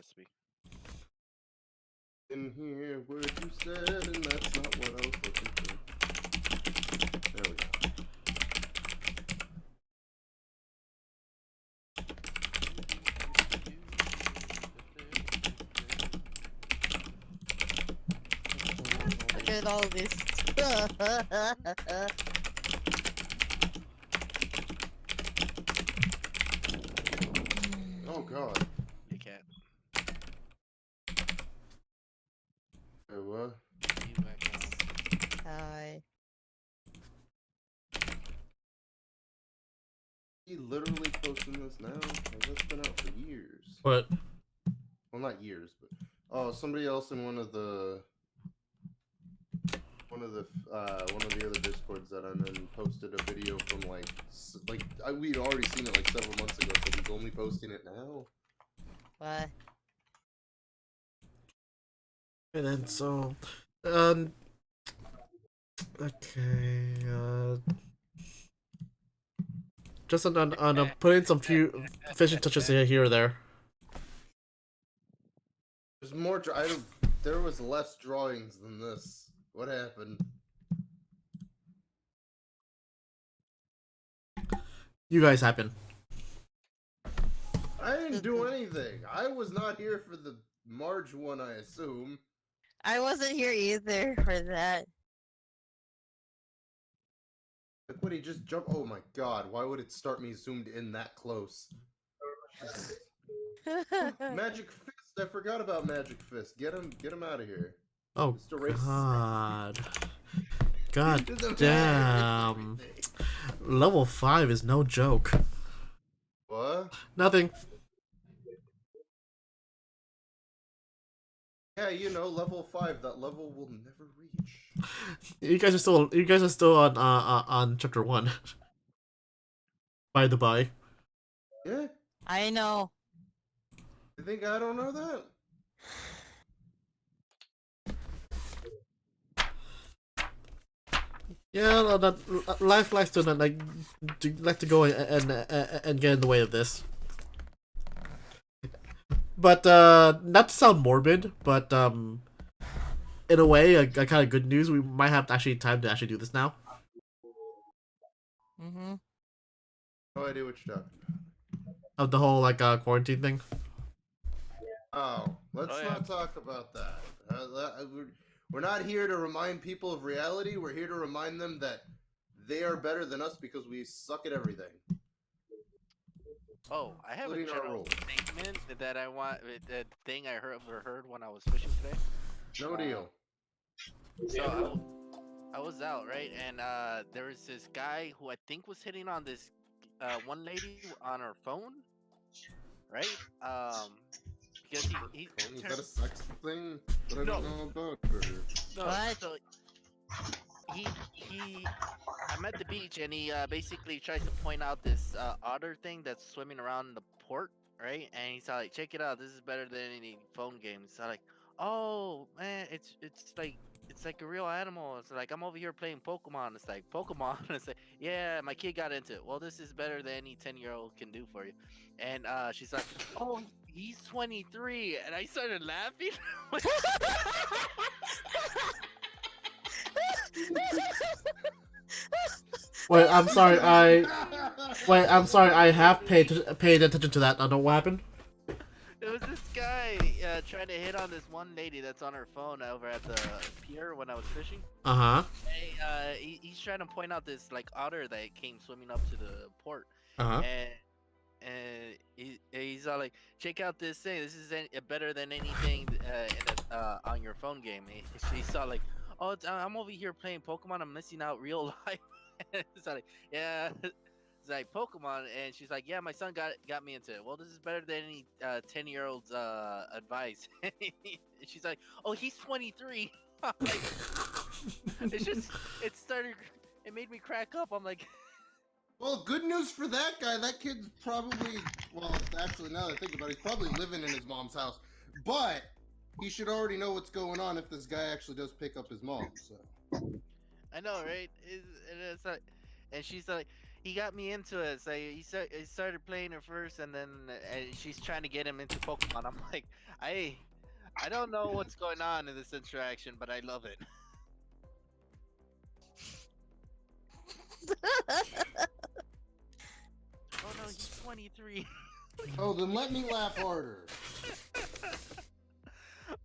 recipe. In here, word you said, and that's not what I was looking for. There we go. Look at all this. Oh god. You can't. Wait, what? You back on. Hi. He literally posting this now? Like, that's been out for years. What? Well, not years, but oh, somebody else in one of the other discords that I'm in posted a video from we'd already seen it like several months ago, but he's only posting it now. What? And then so, okay, just on putting some few finishing touches here or there. There's more. There was less drawings than this. What happened? You guys happen. I didn't do anything. I was not here for the Marge one, I assume. I wasn't here either for that. Like, what, he just jumped? Oh my god, why would it start me zoomed in that close? Magic Fist, I forgot about Magic Fist. Get him out of here. Oh god. God Doesn't damn. matter, Level 5 is no joke. What? Nothing. Yeah, you know, level 5, that level will never reach. You guys are still on chapter 1. By the by. Yeah? I know. You think I don't know that? Yeah, life likes to go and get in the way of this. But not to sound morbid, but in a way, a kind of good news. We might have time to actually do this now. Mm-hmm. No idea what you're talking about. Of the whole quarantine thing. Oh, let's not talk about that. We're not here to remind people of reality. We're here to remind them that they are better than us because we suck at everything. Oh, I have a Including our general rules. statement that I want. The thing I heard when I was fishing today. No deal. So I was out, right, and there was this guy who I think was hitting on this one lady on her phone, right? Because he Is that a sex thing that I don't know about? Or... No, What? so I'm at the beach and he basically tries to point out this otter thing that's swimming around the port, right? And he's like, check it out, this is better than any phone games. So I'm like, oh man, it's like a real animal. It's like I'm over here playing Pokemon. It's like Pokemon. It's like, yeah, my kid got into it. Well, this is better than any 10-year-old can do for you. And she's like, oh, he's 23, and I started laughing. Wait, I'm sorry. I'm sorry. I have paid attention to that. I don't know what happened. It was this guy trying to hit on this one lady that's on her phone over at the pier when I was fishing. Uh-huh. He's trying to point out this like otter that came swimming up to the port. Uh-huh. And he's all like, check out this thing. This is better than anything on your phone game. He's all like, oh, I'm over here playing Pokemon. I'm missing out real life. It's like, yeah. It's like Pokemon, and she's like, yeah, my son got me into it. Well, this is better than any 10-year-old's advice. And she's like, oh, he's 23. Like, it made me crack up. I'm like, well, good news for that guy. That kid's probably, well, actually, now that I think about it, he's probably living in his mom's house. But he should already know what's going on if this guy actually does pick up his mom. So I know, right? It's like, and she's like, he got me into it. So he started playing it first, and then she's trying to get him into Pokemon. I'm like, I don't know what's going on in this interaction, but I love it. Oh no, he's 23. Oh, then let me laugh harder.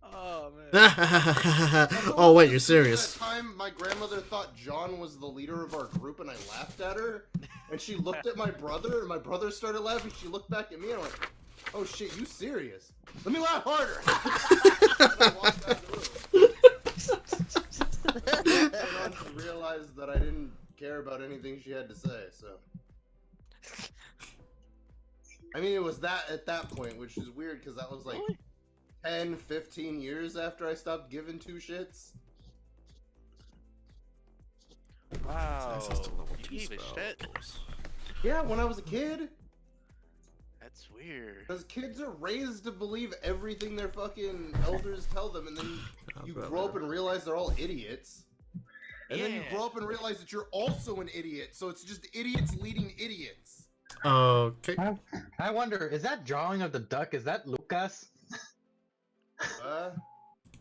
Oh man. Oh wait, you're serious? That time, my grandmother thought John was the leader of our group, and I laughed at her. And she looked at my brother, and my brother started laughing. She looked back at me, and I went, "Oh shit, you serious? Let me laugh harder." I walked out the room. I went on to realize that I didn't care about anything she had to say. So, I mean, it was that at that point, which is weird because that was like 10, 15 years after I stopped giving two shits. Wow. You gave a shit. Yeah, when I was a kid. That's weird. Because kids are raised to believe everything their fucking elders tell them, and then you grow up and realize they're all idiots. And then you grow up and realize that you're also an idiot, so it's just idiots leading idiots. Okay. I wonder, is that drawing of the duck, is that Lucas?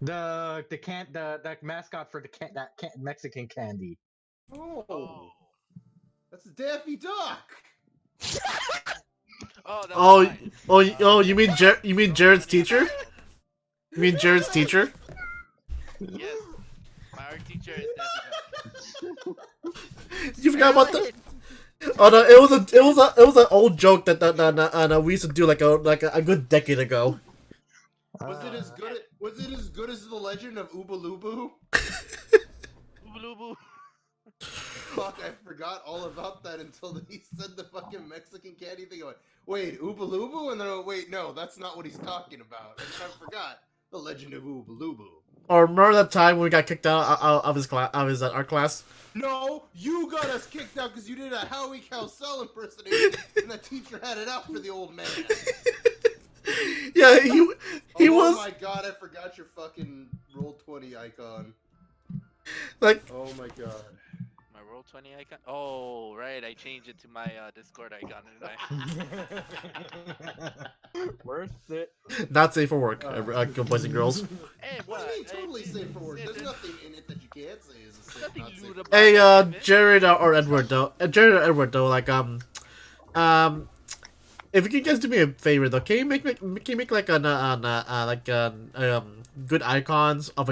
The mascot for Mexican candy. Oh. That's Daffy Duck! Oh, you mean Jared's teacher? You mean Jared's teacher? Yes. My art teacher is Daffy Duck. You forgot about the. Oh no! It was an old joke that we used to do like a good decade ago. Was it as good as the legend of Oobaloobo? Oobaloobo. Fuck, I forgot all about that until he said the fucking Mexican candy thing. I went, wait, Oobaloobo? And then I went, wait, no, that's not what he's talking about. And then I forgot the legend of Oobaloobo. Or remember that time when we got kicked out of his class, of his art class? No, you got us kicked out because you did a Howie Cowsell impersonation, and the teacher had it out for the old man. Yeah, he was. Oh my god, I forgot your fucking Roll20 icon. Like. Oh my god. My Roll20 icon? Oh, right. I changed it to my Discord icon, didn't I? Worth it. Not safe for work, boys and girls. Hey, What do you mean totally safe for work? There's nothing in it that you can't say is a safe, Nothing not safe. lewd about Hey, that, Jared or Edward though. Like if you could just do me a favor though, can you make like good icons of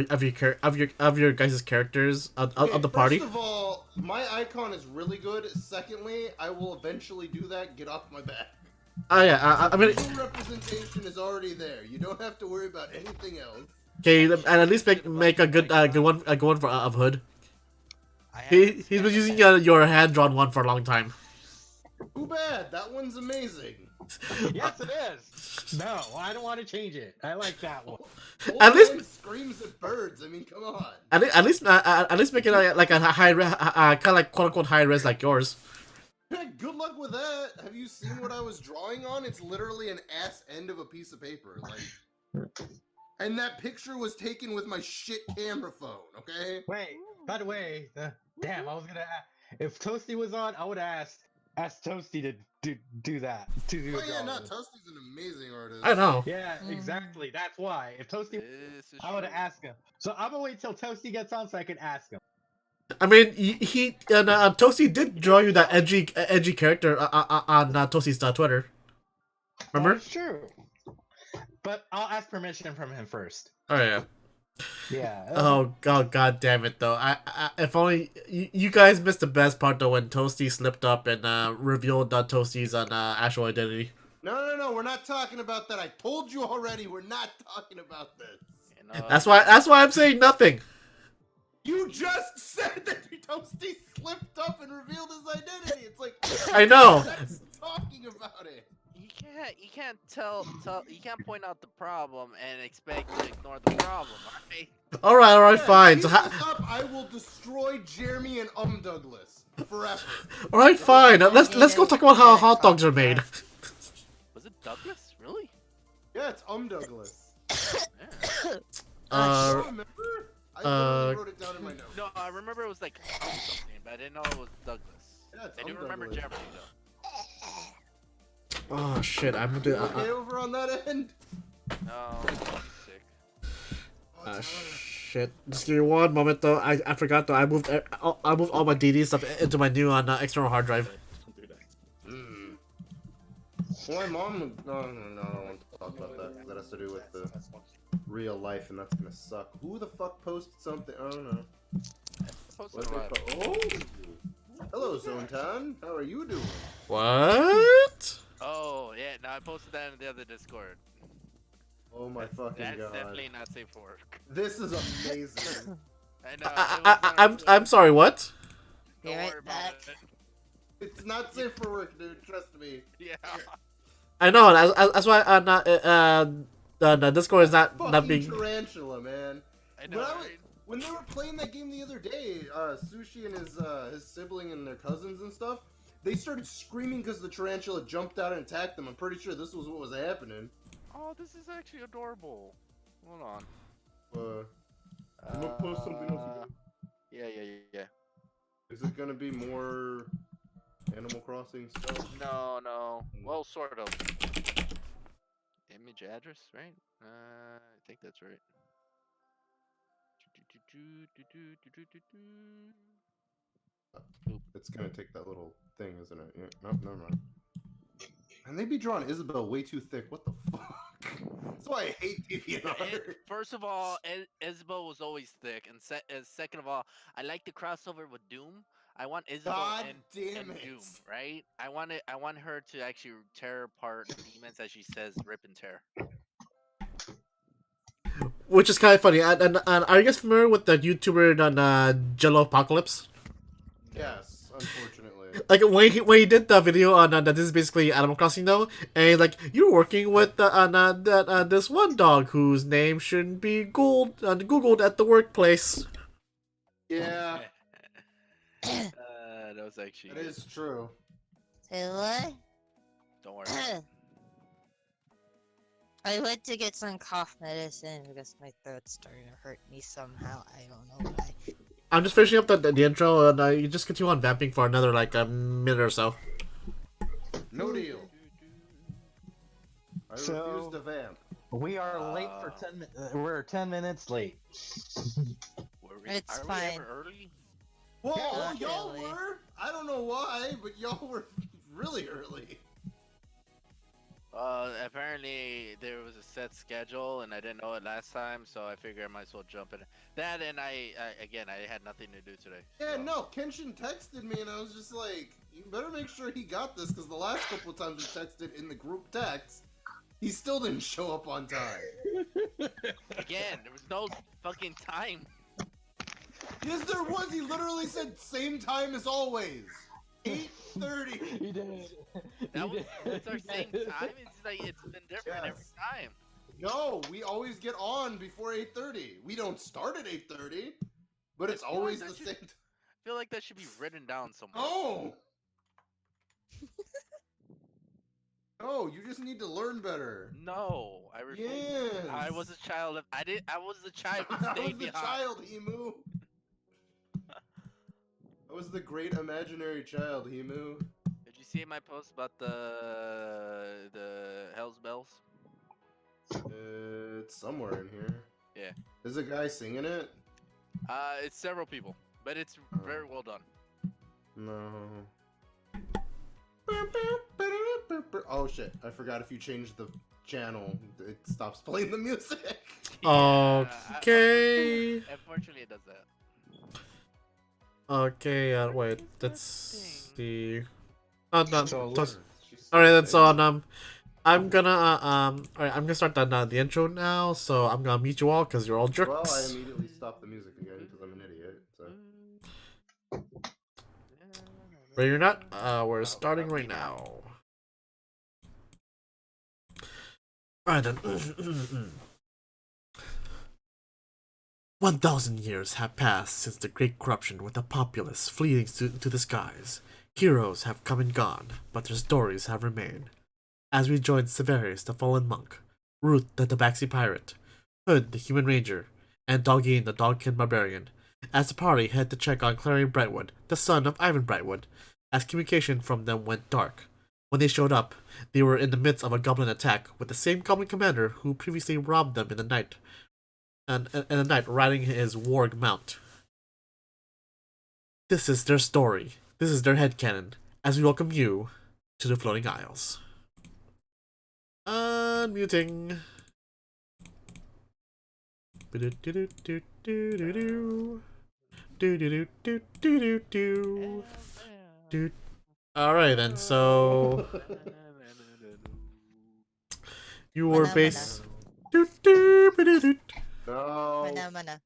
your guys' characters of the party? First of all, my icon is really good. Secondly, I will eventually do that. Get off my back. Oh yeah, I mean, visual representation is already there. You don't have to worry about anything else. okay, and at least make a good one for of Hood. He's been using your hand drawn one for a long time. Too bad. That one's amazing. Yes, it is. No, I don't want to change it. I like that one. At least screams at birds. I mean, come on. at least make it like a high kind of like quote unquote high res like yours. Good luck with that. Have you seen what I was drawing on? It's literally an ass end of a piece of paper. Like, and that picture was taken with my shit camera phone. Okay. Wait. By the way, damn, I was gonna. If Toasty was on, I would ask Toasty to do that. To do. Oh yeah, no, Toasty's an amazing artist. I know. Yeah, exactly. That's why. If Toasty, I would true. ask him. So I'm gonna wait till Toasty gets on so I can ask him. I mean, he Toasty did draw you that edgy character on Toasty's Twitter. Remember? That's true. But I'll ask permission from him first. Oh yeah. Yeah. Oh god damn it though. I if only you guys missed the best part though when Toasty slipped up and revealed Toasty's actual identity. No, we're not talking about that. I told you already. We're not talking about this. You know, That's why I'm saying nothing. You just said that Toasty slipped up and revealed his identity. It's like I know. That's talking about it. you can't point out the problem and expect to ignore the problem, right? All right, fine. So Keep this up, I will destroy Jeremy and Douglas forever. all right, fine. Let's go talk about how hot dogs are made. Was it Douglas? Really? Yeah, it's Douglas. Yeah. I don't remember. I literally wrote it down in my notes. No, I remember it was like something, but I didn't know it was Douglas. Yeah, it's I do remember unregulated. Jeopardy though. Oh shit! I'm You gonna. okay over on that end? No, I'm sick. Oh, Tyler. Shit. Just give me one moment though. I forgot though. I moved all my DD stuff into my new external hard drive. Don't do that. Mm. Well, my mom. No, I don't want to talk about that. 'Cause that has to do with the real life, and that's gonna suck. Who the fuck posted something? I don't know. Posted What a they lot. Hello, Zontan. How are you doing? What? Oh yeah, no, I posted that in the other Discord. Oh my fucking That's god. definitely not safe for work. This is amazing. I know. It was, I'm sorry. What? Be Don't right worry back. about it. It's not safe for work, dude. Trust me. Yeah. I know. That's why not the Discord is not Fucking being. tarantula, man. I know. When, I was, Right? when they were playing that game the other day, Sushi and his sibling and their cousins and stuff, they started screaming because the tarantula jumped out and attacked them. I'm pretty sure this was what was happening. Oh, this is actually adorable. Hold on. I'm gonna post something else again. Yeah. Is it gonna be more Animal Crossing stuff? No. Well, sort of. Image address, right? I think that's right. Oop. It's gonna take that little thing, isn't it? Yeah. Nope, never mind. And they be drawing Isabel way too thick. What the fuck? That's why I hate DeviantArt. First of all, Isabel was always thick, and second of all, I like the crossover with Doom. I want Isabel God and damn it. Doom, right? I want her to actually tear apart demons, as she says, rip and tear. Which is kind of funny. And are you guys familiar with the YouTuber Jello Apocalypse? Yes, unfortunately. Like when he did the video on this is basically Animal Crossing though, and he's like, you're working with this one dog whose name shouldn't be googled at the workplace. Yeah, That was actually. that is true. Say what? Don't worry. I went to get some cough medicine because my throat's starting to hurt me somehow. I don't know why. I'm just finishing up the intro, and you just continue on vamping for another like a minute or so. No deal. I So- refuse to vamp. We are late for 10 minutes. We're 10 minutes late. It's Are we fine. ever early? Whoa, Yeah, y'all really. were? I don't know why, but y'all were really early. Apparently there was a set schedule, and I didn't know it last time, so I figured I might as well jump in. That, and I had nothing to do today. Yeah, so. no, Kenshin texted me, and I was just like, you better make sure he got this, because the last couple of times we texted in the group text, he still didn't show up on time. Again, there was no fucking time. Yes, there was. He literally said same time as always. 8:30. He did. It's our same time. It's like it's been different every Yes. time. No, we always get on before 8:30. We don't start at 8:30, but it's I feel like always that the should- same. I feel like that should be written down somewhere. Oh. No, you just need to learn better. No, I refuse. Yes. I was a child of. I was the child who I was stayed the behind. child, Emu. I was the great imaginary child, Emu. Did you see my post about the Hell's Bells? It's somewhere in here. Yeah. Is a guy singing it? It's several people, but it's very well done. No. Oh shit! I forgot if you change the channel, it stops playing the music. Okay. Unfortunately, it does that. Okay. Wait. Let's see. No. So, All right. That's on. I'm gonna all right. I'm gonna start the intro now. So I'm gonna mute you all because you're all jerks. Well, I immediately stopped the music again because I'm an idiot. So. Ready or not? We're starting right now. Alright then. 1,000 years have passed since the great corruption with the populace fleeing to the skies. Heroes have come and gone, but their stories have remained. As we join Severus, the fallen monk, Ruth, the tabaxi pirate, Hood, the human ranger, and Doggeen, the dogkin barbarian, as the party head to check on Clary Brightwood, the son of Ivan Brightwood, as communication from them went dark. When they showed up, they were in the midst of a goblin attack with the same goblin commander who previously robbed them in the night, and in the night riding his warg mount. This is their story. This is their headcanon, as we welcome you to the Floating Isles. Unmuting. Alright then, so you were Mana, base. No. Mana.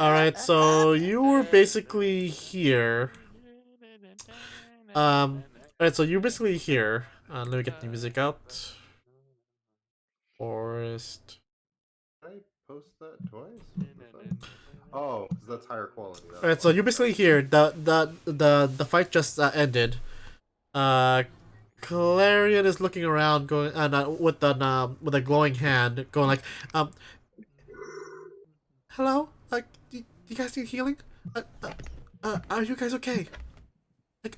Alright, so you were basically here. Alright, so you're basically here. Let me get the music out. Forest. Did I post that twice? Oh, because that's higher quality. That's Alright, so why. you're basically here. The fight just ended. Clarion is looking around, going with a glowing hand, going like, hello, like, you guys need healing? Are you guys okay? Are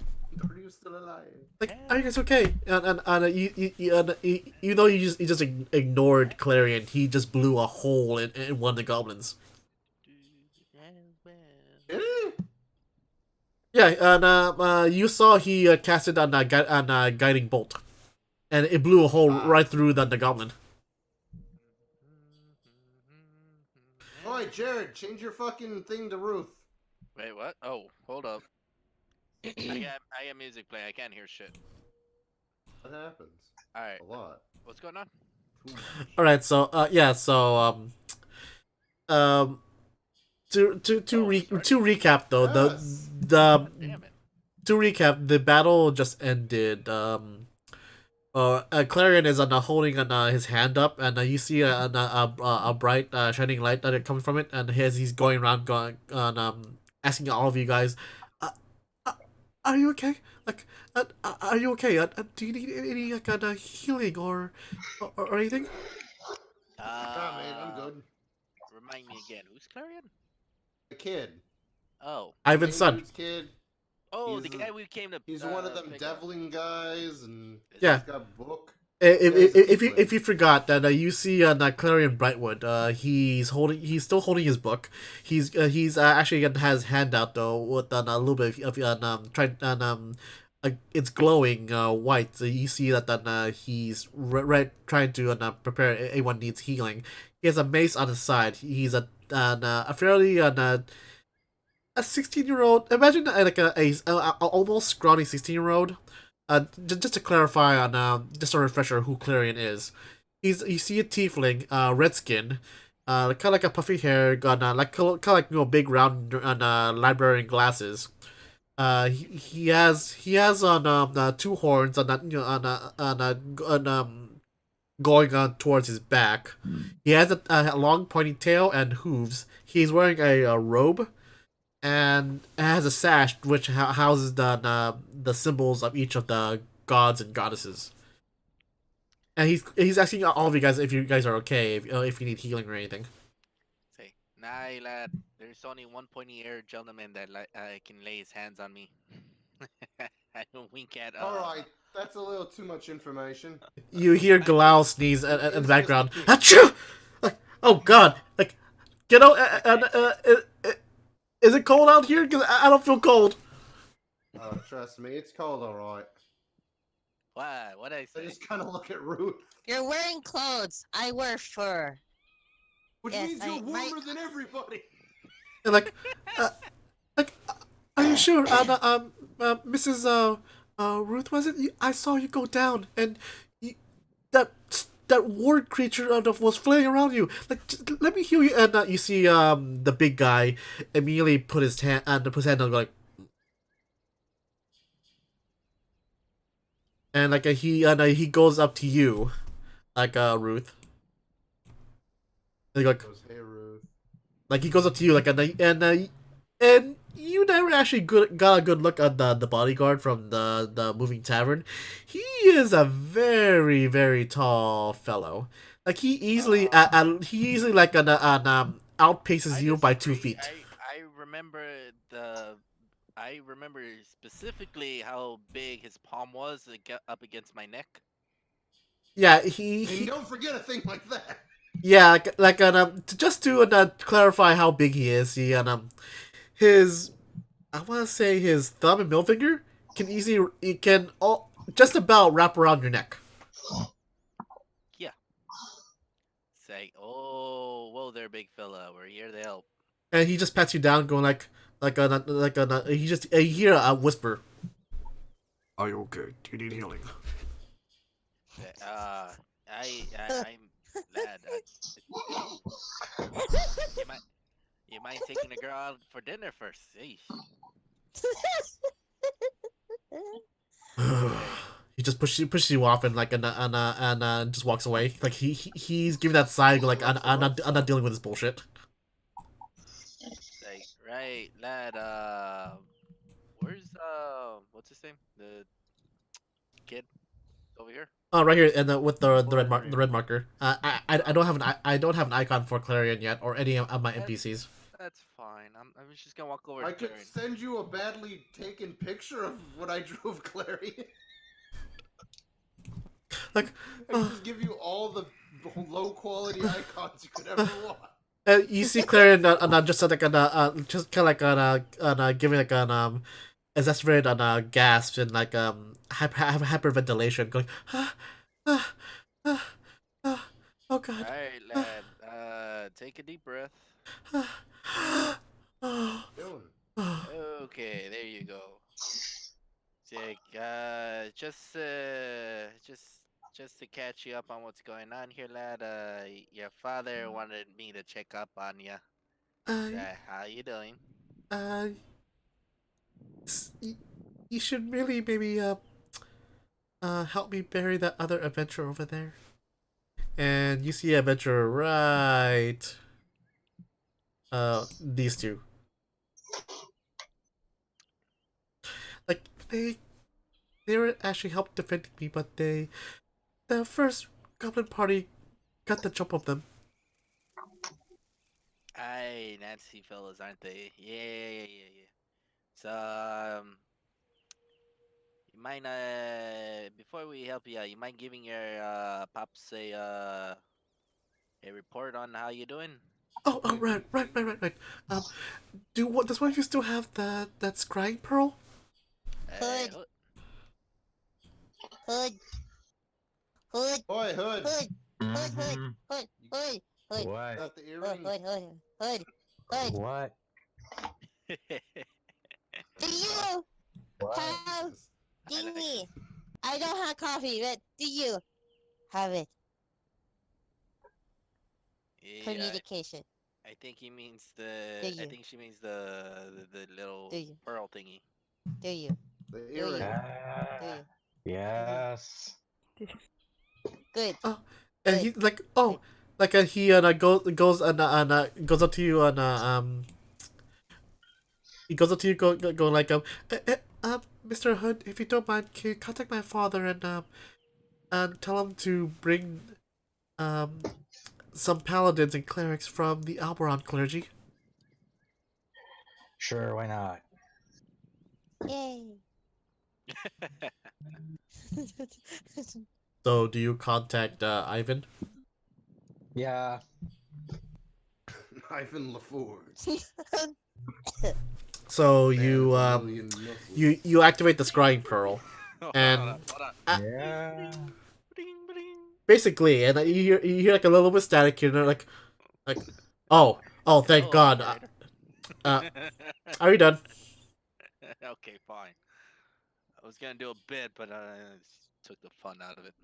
you still alive? Like, are you guys okay? You know, you just ignored Clarion. He just blew a hole in one of the goblins. Did he? Yeah, and you saw he casted on guiding bolt, and it blew a hole right through the goblin. Oi, Jared, change your fucking thing to Ruth. Wait, what? Oh, hold up. I got music playing. I can't hear shit. That happens All right, a lot. what's going on? Too much. All right, so yeah, so to recap though, Yes. the Damn it. to recap, the battle just ended. Clarion is holding his hand up, and you see a bright shining light that coming from it, and he's going around going asking all of you guys, uh, uh, "Are you okay? Like, are you okay? Do you need any like healing or anything?" Nah, man, I'm good. Remind me again. Who's Clarion? The kid. Oh. Ivan's Main son. dude's kid. Oh, He's the guy we came to. He's one of them pick up. deviling guys, and Yeah. he's got a book. If you forgot that you see Clarion Brightwood, he's still holding his book. He's actually has hand out though with a little bit of it's glowing white. So you see that he's trying to prepare anyone needs healing. He has a mace on his side. He's a fairly a 16-year-old. Imagine like a almost scrawny 16-year-old. Just to clarify on just a refresher who Clarion is. You see a tiefling, red skin, kind of like a puffy hair, got kind of like big round librarian glasses. He has on two horns on going on towards his back. He has a long pointy tail and hooves. He's wearing a robe and it has a sash which houses the symbols of each of the gods and goddesses. And he's asking all of you guys if you guys are okay, if you need healing or anything. Say, nah, lad. There's only one pointy-eared gentleman that can lay his hands on me. I don't wink at. All right, that's a little too much information. You hear Galal sneeze in It's the just background. a kid. Achoo! Like, oh god! Like, get out! Is it cold out here? Cause I don't feel cold. Oh, trust me, it's cold, all right. Why? What I I say? just kind of look at Ruth, You're wearing clothes. I wear fur. which Yes, means you're my- warmer than everybody. And like, are you sure? Mrs. Ruth, was it? I saw you go down, and that ward creature was flailing around you. Like, let me heal you. And you see the big guy immediately put his hand on like, and like he goes up to you, like Ruth. Like Hey, Ruth. he goes up to you like and you never actually got a good look at the bodyguard from the moving tavern. He is a very very tall fellow. Like he easily like outpaces you by 2 feet. I remember the I remember specifically how big his palm was up against my neck. Yeah, And don't forget a thing like that. yeah, just to clarify how big he is, his, I want to say his thumb and middle finger can all just about wrap around your neck. Yeah. Say, oh, whoa there, big fella. We're here to help. And he just pats you down, going he just you hear a whisper. Are you okay? Do you need healing? Say, I'm lad. Ooh, you mind taking the girl out for dinner first? Eesh. He just pushes you off and just walks away. Like he's giving that sigh like I'm not dealing with this bullshit. Say, right, lad. Where's what's his name? The kid over here. Oh, right here, and with Clarion. the red marker. I don't have I don't have an icon for Clarion yet, or any of my NPCs. That's fine. I'm just gonna walk over to I could Clarion. send you a badly taken picture of what I drew of Clarion. Like, I could just give you all the low quality icons you could ever want. you see Clarion just just kind of like giving like an exasperated gasp and like hyperventilation, going ah, ah, ah, oh god. Alright, lad. Take a deep breath. Oh, Doing. Okay, there you go. Jake, just to catch you up on what's going on here, lad. Your father wanted me to check up on you. uh, How you doing? uh, you, you should really maybe help me bury that other adventurer over there. And you see adventurer right, these two. Like they were actually helped defending me, but the first goblin party got the jump of them. Aye, Nancy fellas, aren't they? Yeah. So, you mind before we help you out, you mind giving your pops a report on how you doing? Oh, right. Um, does one of you still have that scrying pearl? Hood. Ho- Hood. Hood. Boy, Hood. Hood. Hood. Mhm. Hood. Hood. Hood. What? Got the Hood. earring. Hood. Hood. Hood. Hood. What? Do you What? have Jesus. I like dingy? I don't have coffee, but do you have it? yeah, Communication. I think he means Do I you? think she means the little Do you? pearl thingy. Do you? The Do earring. you? Do Ah, you? yes. Good. Oh, and Good. he like like he goes up to you and he goes up to you go like Mr. Hood, if you don't mind, can you contact my father and tell him to bring um some paladins and clerics from the Alberon clergy. Sure, why not? Yay. So do you contact Ivan? Yeah. Ivan LaForge. So Man you with a million muscles. you activate the scrying pearl, and hold on. Yeah. Bling, bling. basically, and you hear like a little bit of static here, and like oh thank Hello, God. operator. Are you done? Okay, fine. I was gonna do a bit, but I took the fun out of it.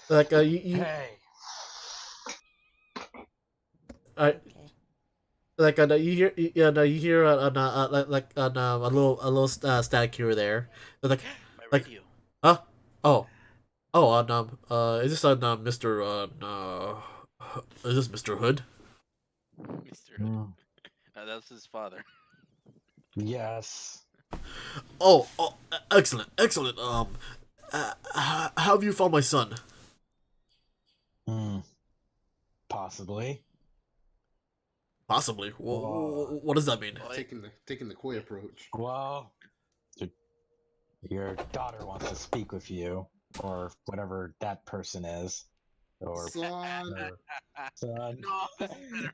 Like you Hey. Okay. like you hear a little static here or there. Like My like radio. huh oh is this Mr. Is this Mr. Hood? Mr. Hood. Mm, That was his father. yes. Oh, excellent. How have you found my son? Hmm. Possibly. Possibly. What does that mean? Oi. Taking the koi approach. Well, your daughter wants to speak with you, or whatever that person is, or Son, son. No, this is better.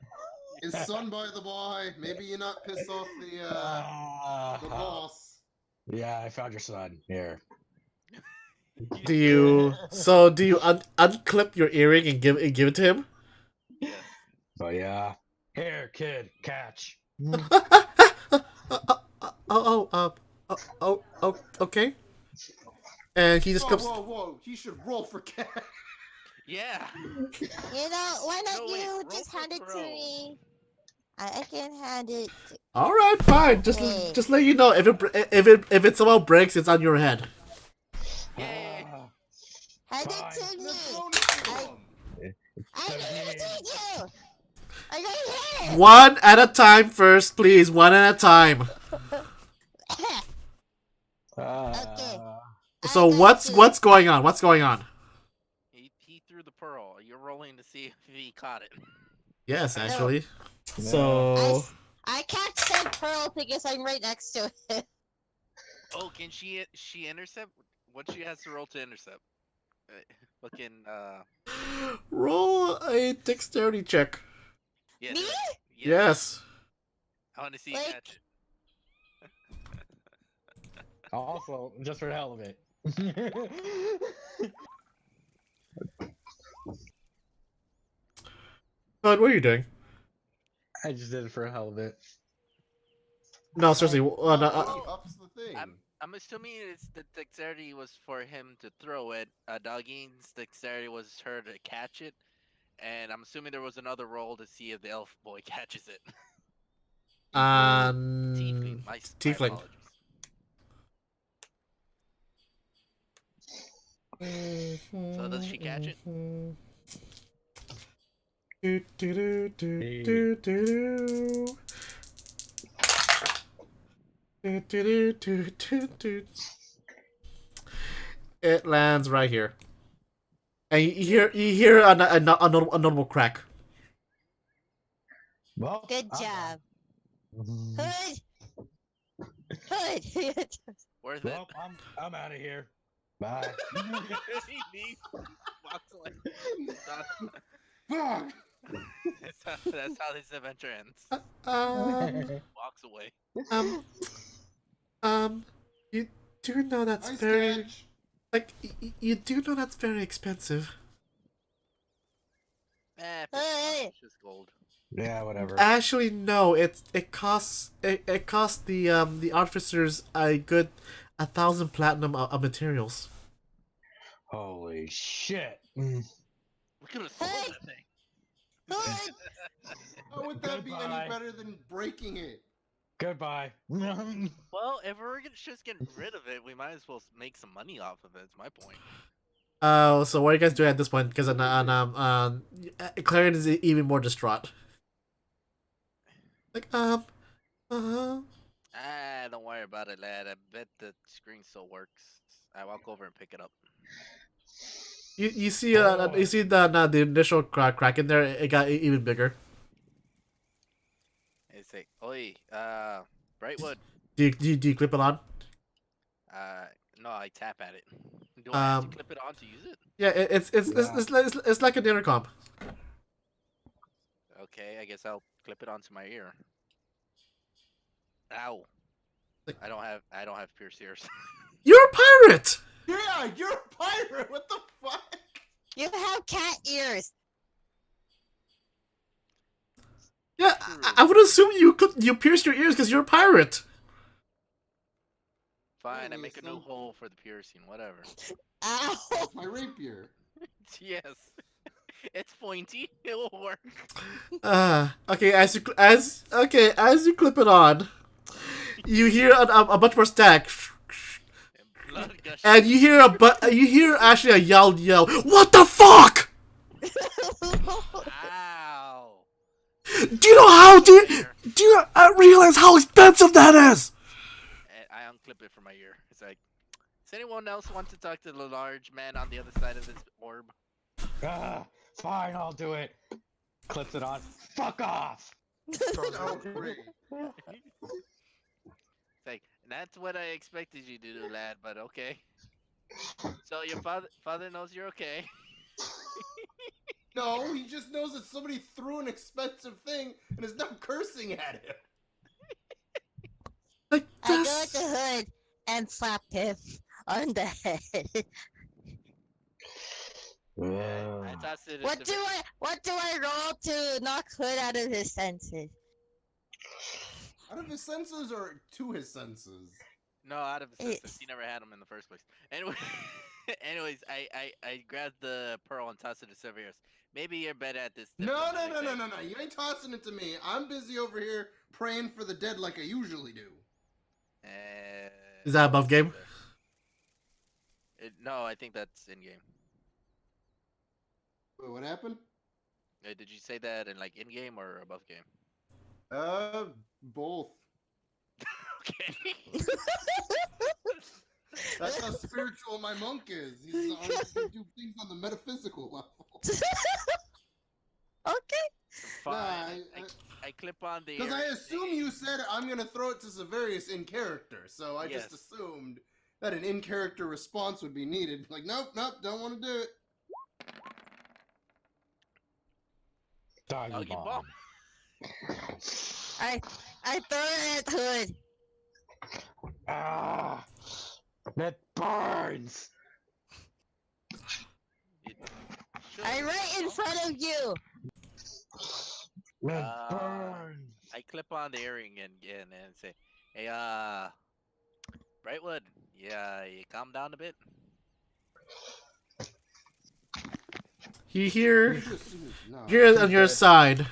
his son, by the by. Maybe you're not pissed off the boss. Yeah, I found your son here. Do you unclip your earring and give it to him? Yes. But yeah, here, kid, catch. Okay. And he just Whoa, comes. whoa, whoa! He should roll for cash. Yeah. You know, why not No, wait, you roll just for hand it to throw. me? I can hand it. All right, fine. Okay. Just let you know if it somehow breaks, it's on your head. Yay. Hand Fine. it to me. Let's throw it to him. I gave it to you. I got here. One at a time, first, please. One at a time. Okay. So I got what's going on? What's going on? He threw the pearl. You're rolling to see if he caught it. Yes, No. actually. No. So I can't send Pearl because I'm right next to it. Oh, can she intercept? What she has to roll to intercept? Fucking roll a dexterity check. yeah. Me? Yes. I want to see you Like- catch it. Also, just for the hell of it. Bud, what are you doing? I just did it for the hell of it. No, seriously. He ups the thing. I'm assuming it's the dexterity was for him to throw it. Doggine's dexterity was her to catch it, and I'm assuming there was another roll to see if the elf boy catches it. Tiefling. My Tiefling. apologies. So does she catch it? Do, do, do, do, do, do. Do, do, do, do, do. It lands right here, and you hear a notable crack. Well, Good I'm job. done. Hood. Hood. Worth Well, I'm out of here. Bye. it. He leaves, walks away. Done. Fuck! That's how this adventure ends. Walks away. You do know that's Nice very catch. like you do know that's very expensive. Eh, Hey. it's just gold. Yeah, whatever. Actually, no. It costs the artificers a good 1,000 platinum of materials. Holy shit. We could have sold Hey. that thing. Hood. How would that be Goodbye. any better than breaking it? Goodbye. Well, if we're just getting rid of it, we might as well make some money off of it. It's my point. So what are you guys doing at this point? Because Clarion is even more distraught. Like Ah, don't worry about it, lad. I bet the screen still works. I walk over and pick it up. you see the initial crack in there. It got even bigger. I say, "Oi, Brightwood." Do you clip it on? No, I tap at it. Do I have to Um, clip it on to use it? Yeah, it's like an intercom. Okay, I guess I'll clip it onto my ear. Ow! Like- I don't have pierced ears. You're a pirate. Yeah, you're a pirate. What the fuck? You have cat ears. Yeah, I would assume you pierced your ears because you're a pirate. Fine, I Yeah, make a new some- hole for the piercing. Whatever. Ow. That's my rapier. Yes, it's pointy. It will work. Okay, as you clip it on, you hear a bunch more stack, Blood gushing. and you hear actually a yell. What the fuck? Ow! Do you know how do you realize how expensive that is? And I unclip it from my ear. It's like, does anyone else want to talk to the large man on the other side of this orb? Fine, I'll do it. Clips it on. Fuck off. Oh, great. It's like that's what I expected you to do, lad. But okay. So your father knows you're okay. No, he just knows that somebody threw an expensive thing and is now cursing at him. Like I go this. to Hood and slap him on the head. I toss it. What do I roll to knock Hood out of his senses? Out of his senses or to his senses? No, out of his It's- senses. He never had them in the first place. Anyway, anyways, I grabbed the pearl and tossed it to Severus. Maybe you're better at this. No. diplomatic thing. You ain't tossing it to me. I'm busy over here praying for the dead like I usually do. Is that above game? No, I think that's in game. Wait, what happened? Did you say that in like in game or above game? Both. Okay. That's how spiritual my monk is. He can do things on the metaphysical level. Okay. Fine. I clip on the. Because I assume you said I'm gonna throw it to Severius in character, so I Yes. just assumed that an in-character response would be needed. Like, nope, don't want to do it. Doggy Doggy bomb. bomb. I throw it at Hood. Ah, that burns. Sure. I'm right in front of you. That Uh, burns. I clip on the earring and say, "Hey, Brightwood, yeah, you calm down a bit." You hear No. hear on your side.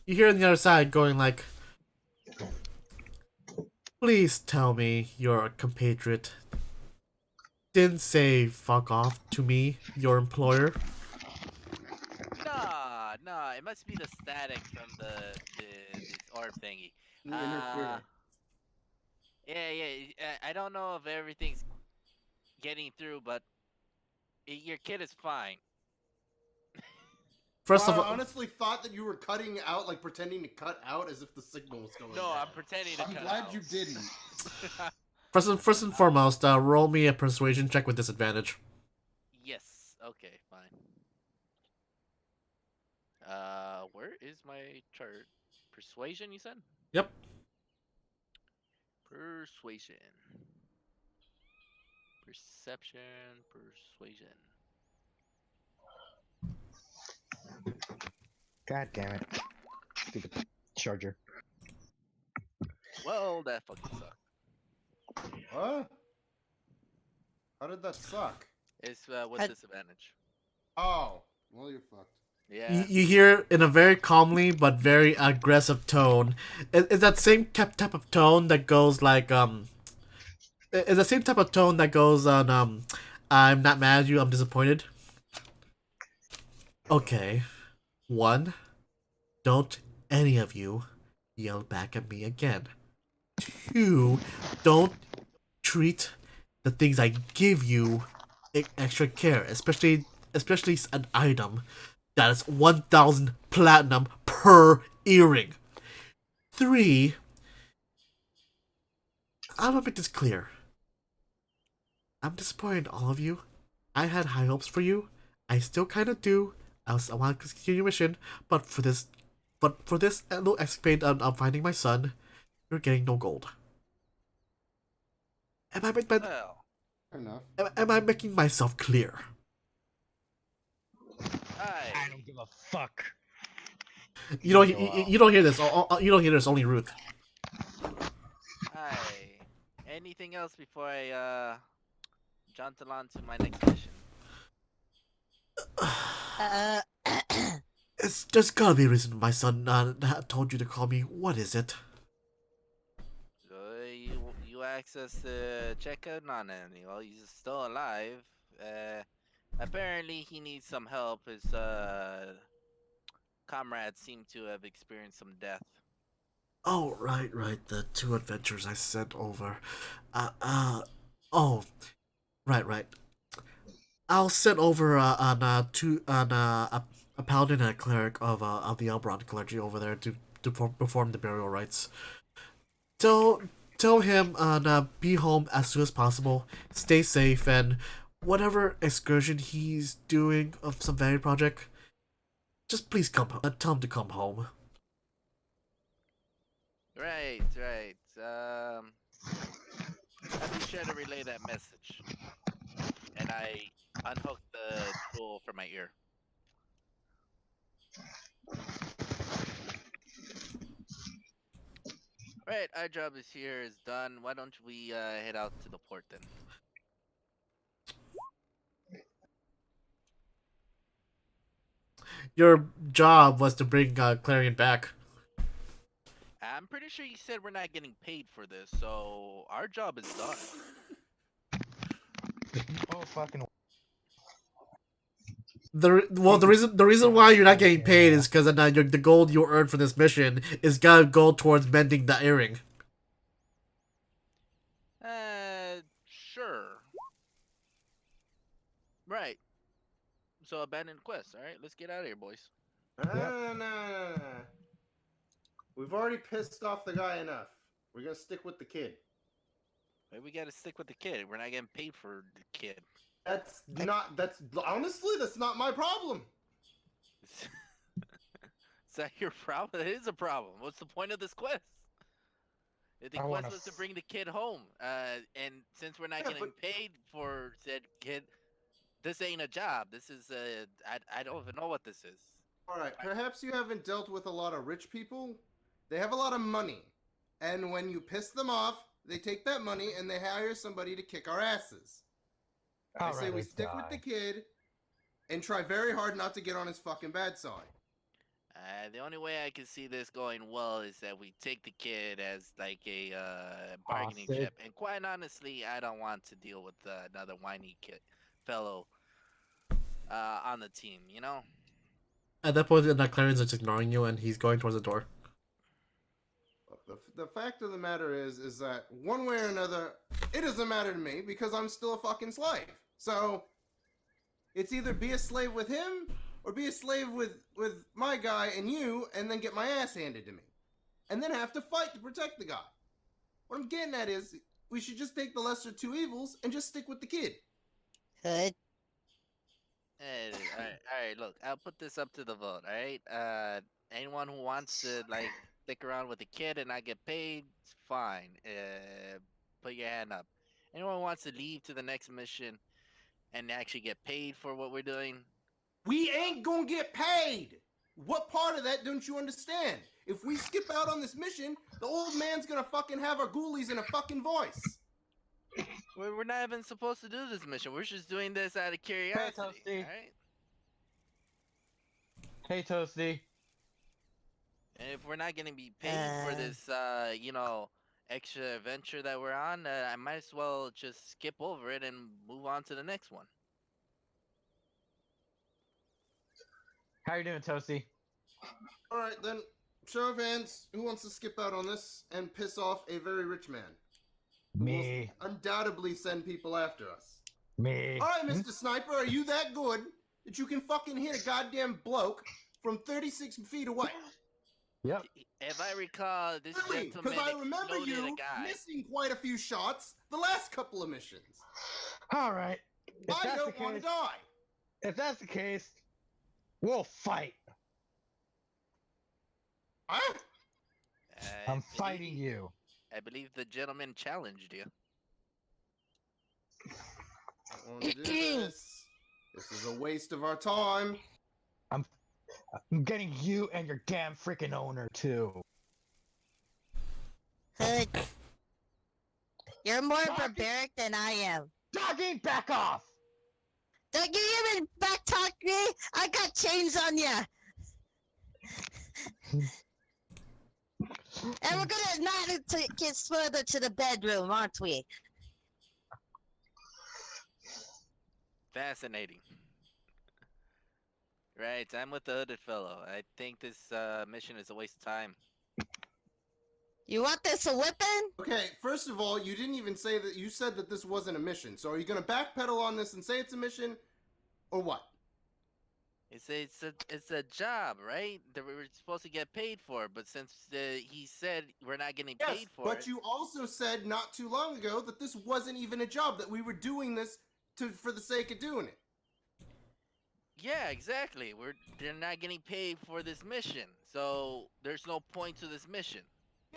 You hear on the other side going like, please tell me your compatriot didn't say fuck off to me, your employer. Nah, it must be the static from this orb thingy. Interfere. Yeah. I don't know if everything's getting through, but your kid is fine. First Well, of I all, honestly thought that you were cutting out, like pretending to cut out as if the signal was going No, down. I'm pretending to I'm cut glad out. you didn't. first and foremost, roll me a persuasion check with disadvantage. Yes. Okay, fine. Where is my chart? Persuasion, you said? Yep. Persuasion. Perception, persuasion. God damn it. Stupid charger. Well, that fucking sucked. What? How did that suck? It's with Had- disadvantage. Oh, well, you're fucked. Yeah. You hear in a very calmly but very aggressive tone. Is that same type of tone that goes like Is the same type of tone that goes on I'm not mad at you, I'm disappointed. Okay. 1. Don't any of you yell back at me again. 2. Don't treat the things I give you extra care, especially an item that is 1,000 platinum per earring. 3. I'm gonna make this clear. I'm disappointed in all of you. I had high hopes for you. I still kind of do. I want to continue your mission, but for this little escapade on finding my son, you're getting no gold. Well, Fair enough. Am I making myself clear? I don't give a fuck. You don't hear this. You don't hear this. Only Ruth. Hi. Anything else before I jaunt along to my next mission? Uh, There's gotta be a reason my son told you to call me. What is it? So you asked us to check out on him. Well, he's still alive. Apparently he needs some help. His comrades seem to have experienced some death. Oh, right. The 2 adventures I sent over. Oh, right. I'll send over a paladin and a cleric of the Elbron clergy over there to perform the burial rites. Tell him be home as soon as possible. Stay safe, and whatever excursion he's doing of some vanity project, just please come. Tell him to come home. Right, right. I'll be sure to relay that message. And I unhook the tool from my ear. Right, our job is here is done. Why don't we head out to the port then? Your job was to bring Clarion back. I'm pretty sure you said we're not getting paid for this, so our job is done. Oh fucking. The reason why you're not getting paid is because the gold you earned for this mission is gonna go towards mending the earring. Sure. Right. So abandon quest. All right, let's get out of here, boys. Nah. We've already pissed off the guy enough. We're gonna stick with the kid. Maybe we gotta stick with the kid. We're not getting paid for the kid. That's honestly, that's not my problem. Is that your problem? It is a problem. What's the point of this quest? If the I quest wanna was to bring the kid home, and since we're not Yeah, getting paid for said kid, this ain't a job. This is I don't even know what this is. Alright, perhaps you haven't dealt with a lot of rich people. They have a lot of money. And when you piss them off, they take that money and they hire somebody to kick our asses. I say we stick with the kid and try very hard not to get on his fucking bad side. The only way I can see this going well is that we take the kid as like a bargaining Hostage. chip. And quite honestly, I don't want to deal with another whiny kid fellow on the team. You know. At that point, Clarion's just ignoring you, and he's going towards the door. Look, the fact of the matter is that one way or another, it doesn't matter to me because I'm still a fucking slave. So it's either be a slave with him or be a slave with my guy and you, and then get my ass handed to me, and then have to fight to protect the guy. What I'm getting at is we should just take the lesser two evils and just stick with the kid. Good. All right. Look, I'll put this up to the vote. All right. Anyone who wants to like stick around with the kid and not get paid, it's fine. Put your hand up. Anyone who wants to leave to the next mission and actually get paid for what we're doing? We ain't gonna get paid. What part of that don't you understand? If we skip out on this mission, the old man's gonna fucking have our ghoulies in a fucking voice. We're not even supposed to do this mission. We're just doing this out of curiosity. Toasty. All right. Hey, Toasty. And if we're not gonna be paid for this, extra adventure that we're on, I might as well just skip over it and move on to the next one. How you doing, Toasty? All right, then, show of hands. Who wants to skip out on this and piss off a very rich man? Who will Me. undoubtedly send people after us. Me. All right, Mr. Sniper, are you that good that you can fucking hit a goddamn bloke from 36 feet away? Yep. If I recall, this Really? gentleman Because I remember exploded you a guy. missing quite a few shots the last couple of missions. All right. If I that's the don't want to case, die. if that's the case, we'll fight. Huh? I I'm believe- fighting you. I believe the gentleman challenged you. I want to do this. This is a waste of our time. I'm getting you and your damn freaking owner too. Hood. You're more barbaric than I am. Doggy, back off! Don't you even back talk me? I got chains on ya. And we're gonna not get further to the bedroom, aren't we? Fascinating. Right, I'm with the hooded fellow. I think this mission is a waste of time. You want this a whipping? Okay, first of all, you didn't even say that. You said that this wasn't a mission. So are you going to backpedal on this and say it's a mission? Or what? It's a job, right? That we were supposed to get paid for, but since he said we're not getting Yes, paid for but it, you also said not too long ago that this wasn't even a job, that we were doing this for the sake of doing it. yeah, exactly. They're not getting paid for this mission, so there's no point to this mission.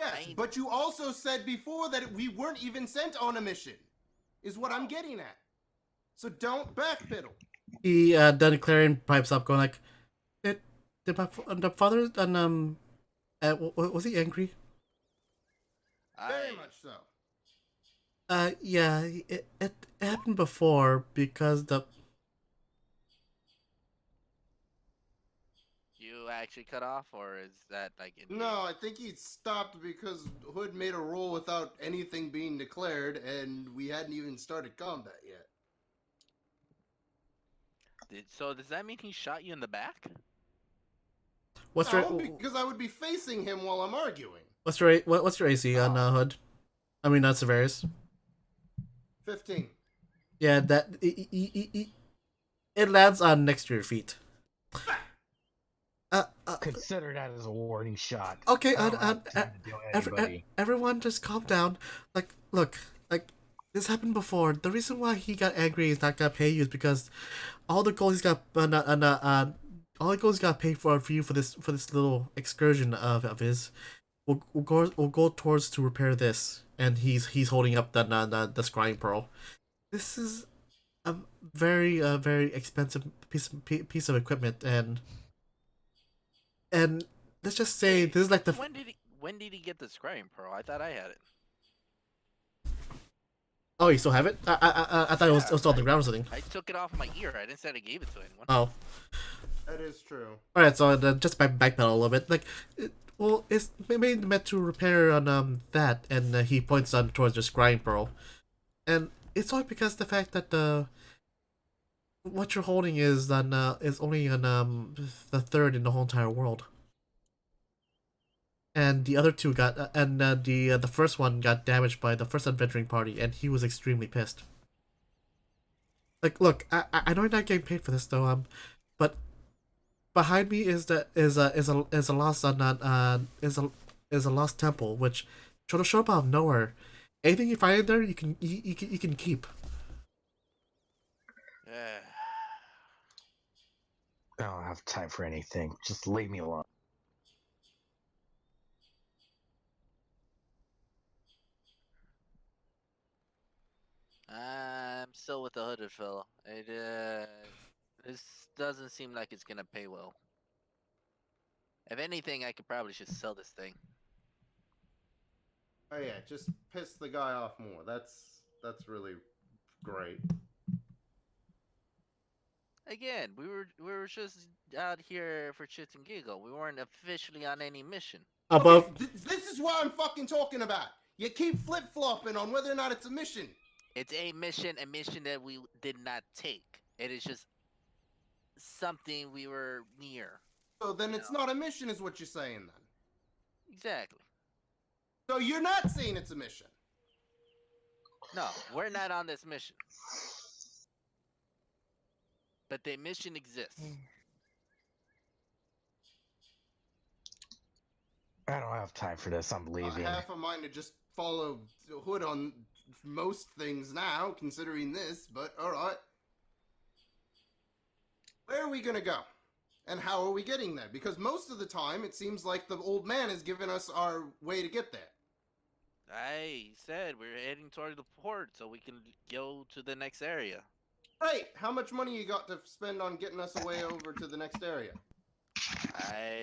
I Yes, ain't but you also said before that we weren't even sent on a mission, is what I'm getting at. So don't backpedal. He then Clarion pipes up, going like, "Did the father and was he angry? Very I much so. Yeah, it happened before because the you actually cut off, or is that like in No, I think he stopped because Hood made a roll without anything being declared, and we hadn't even started combat yet. So does that mean he shot you in the back? what's No, your because I would be facing him while I'm arguing. what's your AC on Hood? I mean, not Severus. 15. Yeah, that it lands on next to your feet. Consider that as a warning shot. Okay, I don't have time to deal with anybody. everyone just calm down. Like, look, like, this happened before. The reason why he got angry is not gonna pay you is because all the gold he's got, all the gold he's got paid for you for this little excursion of his will go towards to repair this. And he's holding up the scrying pearl. This is a very expensive piece of equipment, and let's just say this is like the when did he get the scrying pearl? I thought I had it. Oh, you still have it? I thought it was still on the ground or something. I took it off my ear. I didn't say I gave it to anyone. Oh. That is true. Alright, so just backpedal a little bit. Like, it's maybe meant to repair on that, and he points on towards the scrying pearl. And it's all because the fact that what you're holding is only on the third in the whole entire world. And the other two got the first one got damaged by the first adventuring party, and he was extremely pissed. Like, look, I know you're not getting paid for this though, but behind me is a lost is a lost temple which show up out of nowhere. Anything you find in there, you can keep. Yeah. I don't have time for anything. Just leave me alone. I'm still with the hooded fellow. This doesn't seem like it's gonna pay well. If anything, I could probably just sell this thing. Oh yeah, just piss the guy off more. That's really great. Again, we were just out here for shits and giggle. We weren't officially on any mission. Above, Okay, this is what I'm fucking talking about. You keep flip flopping on whether or not it's a mission. It's a mission that we did not take. It is just something we were near. So then it's not a mission, is what you're saying then. Exactly. So you're not saying it's a mission. No, we're not on this mission. But the mission exists. I don't have time for this. I'm leaving. Half of mine to just follow Hood on most things now, considering this, but alright. Where are we gonna go? And how are we getting there? Because most of the time, it seems like the old man has given us our way to get there. I said we're heading toward the port so we can go to the next area. Right, how much money you got to spend on getting us away over to the next area?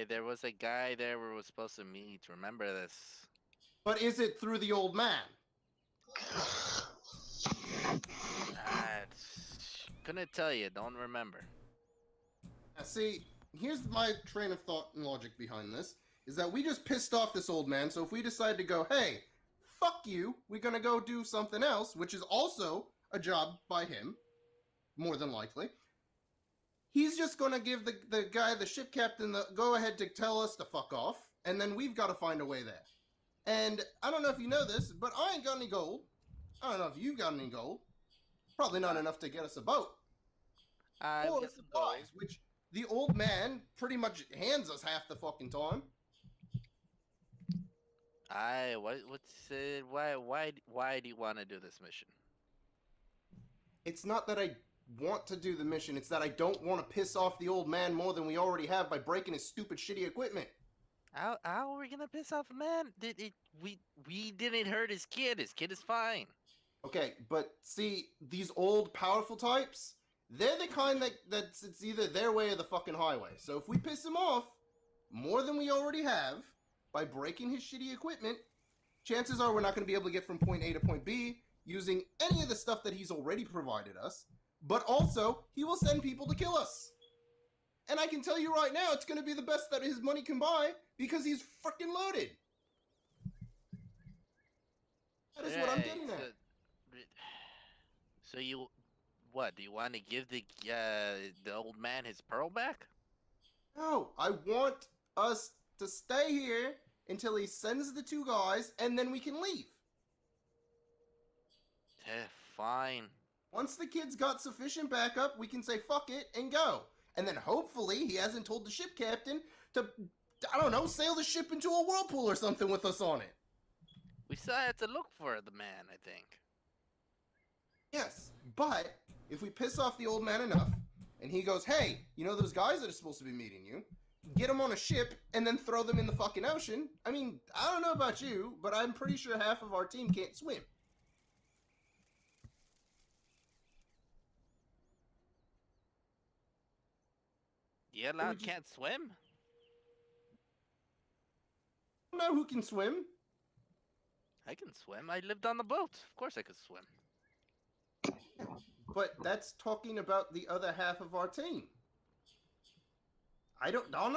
There was a guy there we were supposed to meet. Remember this? But is it through the old man? Couldn't tell you. Don't remember. Now, see, here's my train of thought and logic behind this, is that we just pissed off this old man, so if we decide to go, hey, fuck you, we're gonna go do something else, which is also a job by him, more than likely, he's just gonna give the guy, the ship captain, the go-ahead to tell us to fuck off, and then we've got to find a way there. And I don't know if you know this, but I ain't got any gold. I don't know if you got any gold. Probably not enough to get us a boat. I've Or got some supplies, gold. which the old man pretty much hands us half the fucking time. What's it? Why do you want to do this mission? It's not that I want to do the mission, it's that I don't want to piss off the old man more than we already have by breaking his stupid shitty equipment. How are we gonna piss off a man? We didn't hurt his kid. His kid is fine. Okay, but see, these old powerful types, they're the kind that's it's either their way or the fucking highway. So if we piss him off more than we already have by breaking his shitty equipment, chances are we're not going to be able to get from point A to point B using any of the stuff that he's already provided us, but also he will send people to kill us. And I can tell you right now, it's going to be the best that his money can buy because he's freaking loaded. That is what I'm getting at. So you, what? Do you want to give the old man his pearl back? No, I want us to stay here until he sends the two guys, and then we can leave. Fine. Once the kid's got sufficient backup, we can say fuck it and go. And then hopefully he hasn't told the ship captain to, I don't know, sail the ship into a whirlpool or something with us on it. We still have to look for the man, I think. Yes, but if we piss off the old man enough, and he goes, hey, you know those guys that are supposed to be meeting you? Get them on a ship, and then throw them in the fucking ocean. I mean, I don't know about you, but I'm pretty sure half of our team can't swim. Yeah, lad can't swim? I don't know who can swim. I can swim. I lived on the boat. Of course I could swim. But that's talking about the other half of our team. I don't know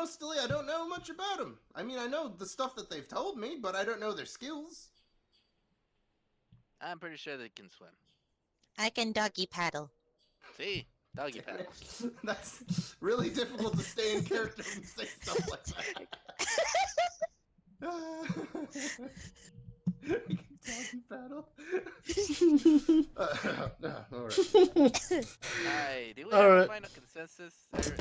much about them. I mean, I know the stuff that they've told me, but I don't know their skills. I'm pretty sure they can swim. I can doggy paddle. See? Doggy paddle. That's really difficult to stay in character and say stuff like that. Doggy paddle. Alright. Alright, do we All have a right. final consensus?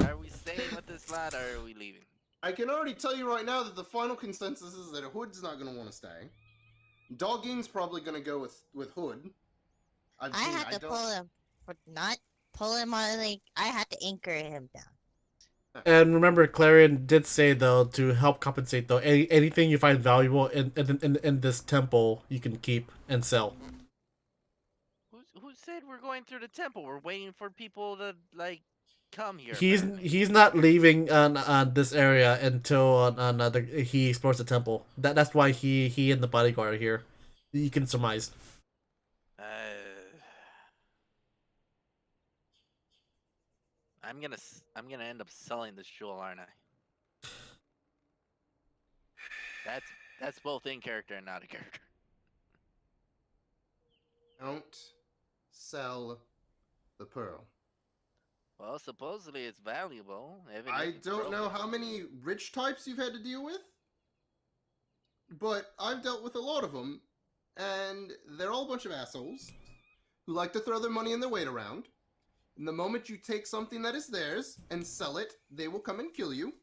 Are we staying with this lad or are we leaving? I can already tell you right now that the final consensus is that Hood's not going to want to stay. Dogging's probably going to go with Hood. I had to pull him, but not pull him on. Like I had to anchor him down. And remember, Clarion did say though to help compensate though anything you find valuable in this temple you can keep and sell. Who said we're going through the temple? We're waiting for people to like come here. He's not leaving on this area until he explores the temple. That's why he and the bodyguard are here. You can surmise. I'm gonna end up selling this jewel, aren't I? That's both in character and not a character. Don't sell the pearl. Well, supposedly it's valuable. I don't know how many rich types you've had to deal with, but I've dealt with a lot of them, and they're all a bunch of assholes who like to throw their money and their weight around. And the moment you take something that is theirs and sell it, they will come and kill you.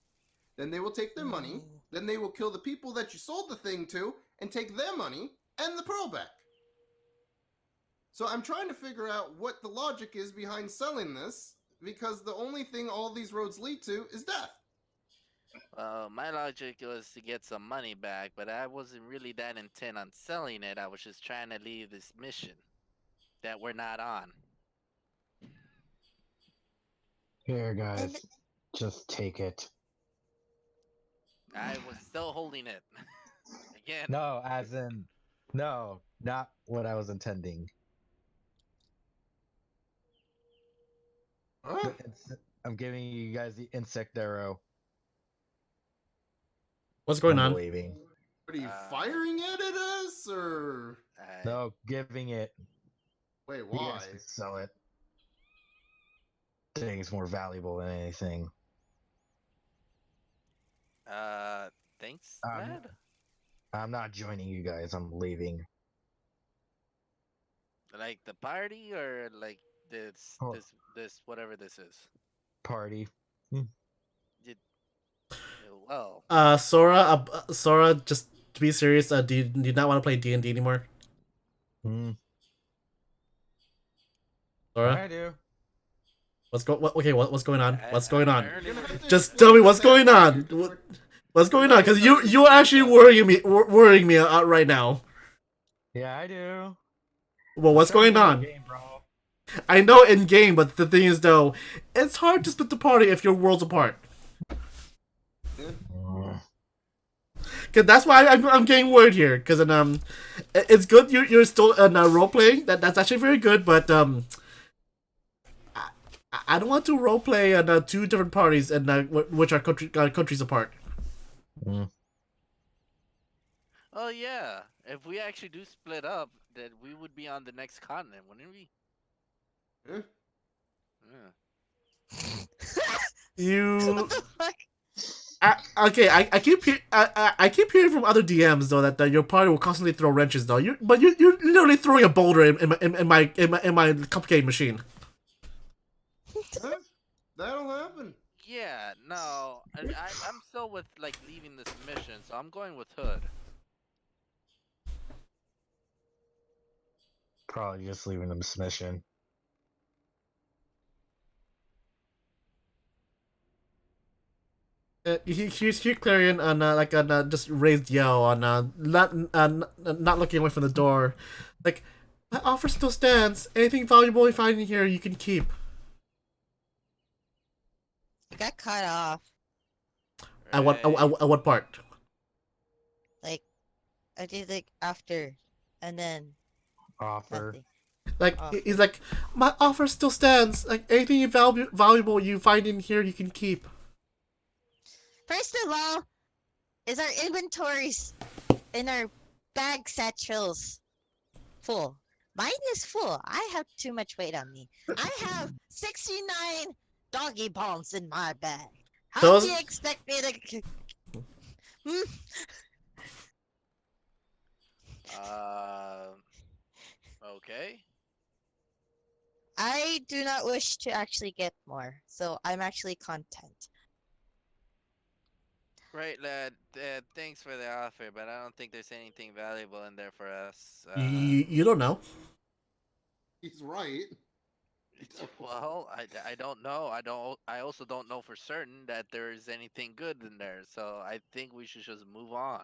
Then they will take their money. Then they will kill the people that you sold the thing to and take their money and the pearl back. So I'm trying to figure out what the logic is behind selling this, because the only thing all these roads lead to is death. My logic was to get some money back, but I wasn't really that intent on selling it. I was just trying to leave this mission that we're not on. Here, guys, just take it. I was still holding it. Again. No, as in, no, not what I was intending. Huh? I'm giving you guys the insect arrow. What's going I'm on? leaving. What are you firing it at us, or No, giving it. wait? You Why? guys can sell it. I think it's more valuable than anything. Thanks, Um, lad. I'm not joining you guys. I'm leaving. Like the party or like this Oh. this whatever this is. Party. well. Sora, just to be serious, do you not want to play D&D anymore? Sora, I do. what's going on? What's going on? Apparently we're- Just tell me what's going on. What's going on? Because you are actually worrying me out right now. Yeah, I do. Well, what's going on? Game, bro. I know in game, but the thing is though, it's hard to split the party if you're worlds apart. Cause that's why I'm getting worried here. Cause it's good you're still role playing. That's actually very good. But I don't want to role play on two different parties and which are countries apart. Oh yeah, if we actually do split up, then we would be on the next continent, wouldn't we? Yeah. Yeah. You What the fuck? I keep hearing from other DMs though that your party will constantly throw wrenches though. You're literally throwing a boulder in my cupcake machine. Huh? That'll happen. Yeah, no, I'm still with like leaving this mission, so I'm going with Hood. Probably just leaving them submission. You hear Clarion on like on just raised yell on not looking away from the door, like that offer still stands. Anything valuable you find in here, you can keep. I got cut off. At what part? Like, I did like after, and then Offer. nothing. Like Offer. he's like, my offer still stands. Like anything valuable you find in here, you can keep. First of all, is our inventories in our bag satchels full? Mine is full. I have too much weight on me. I have 69 doggy bones in my bag. How Those- do you expect me to? Hmm? Okay. I do not wish to actually get more, so I'm actually content. Right, lad. Thanks for the offer, but I don't think there's anything valuable in there for us. You don't know. He's right. Well, I don't know. I also don't know for certain that there is anything good in there. So I think we should just move on.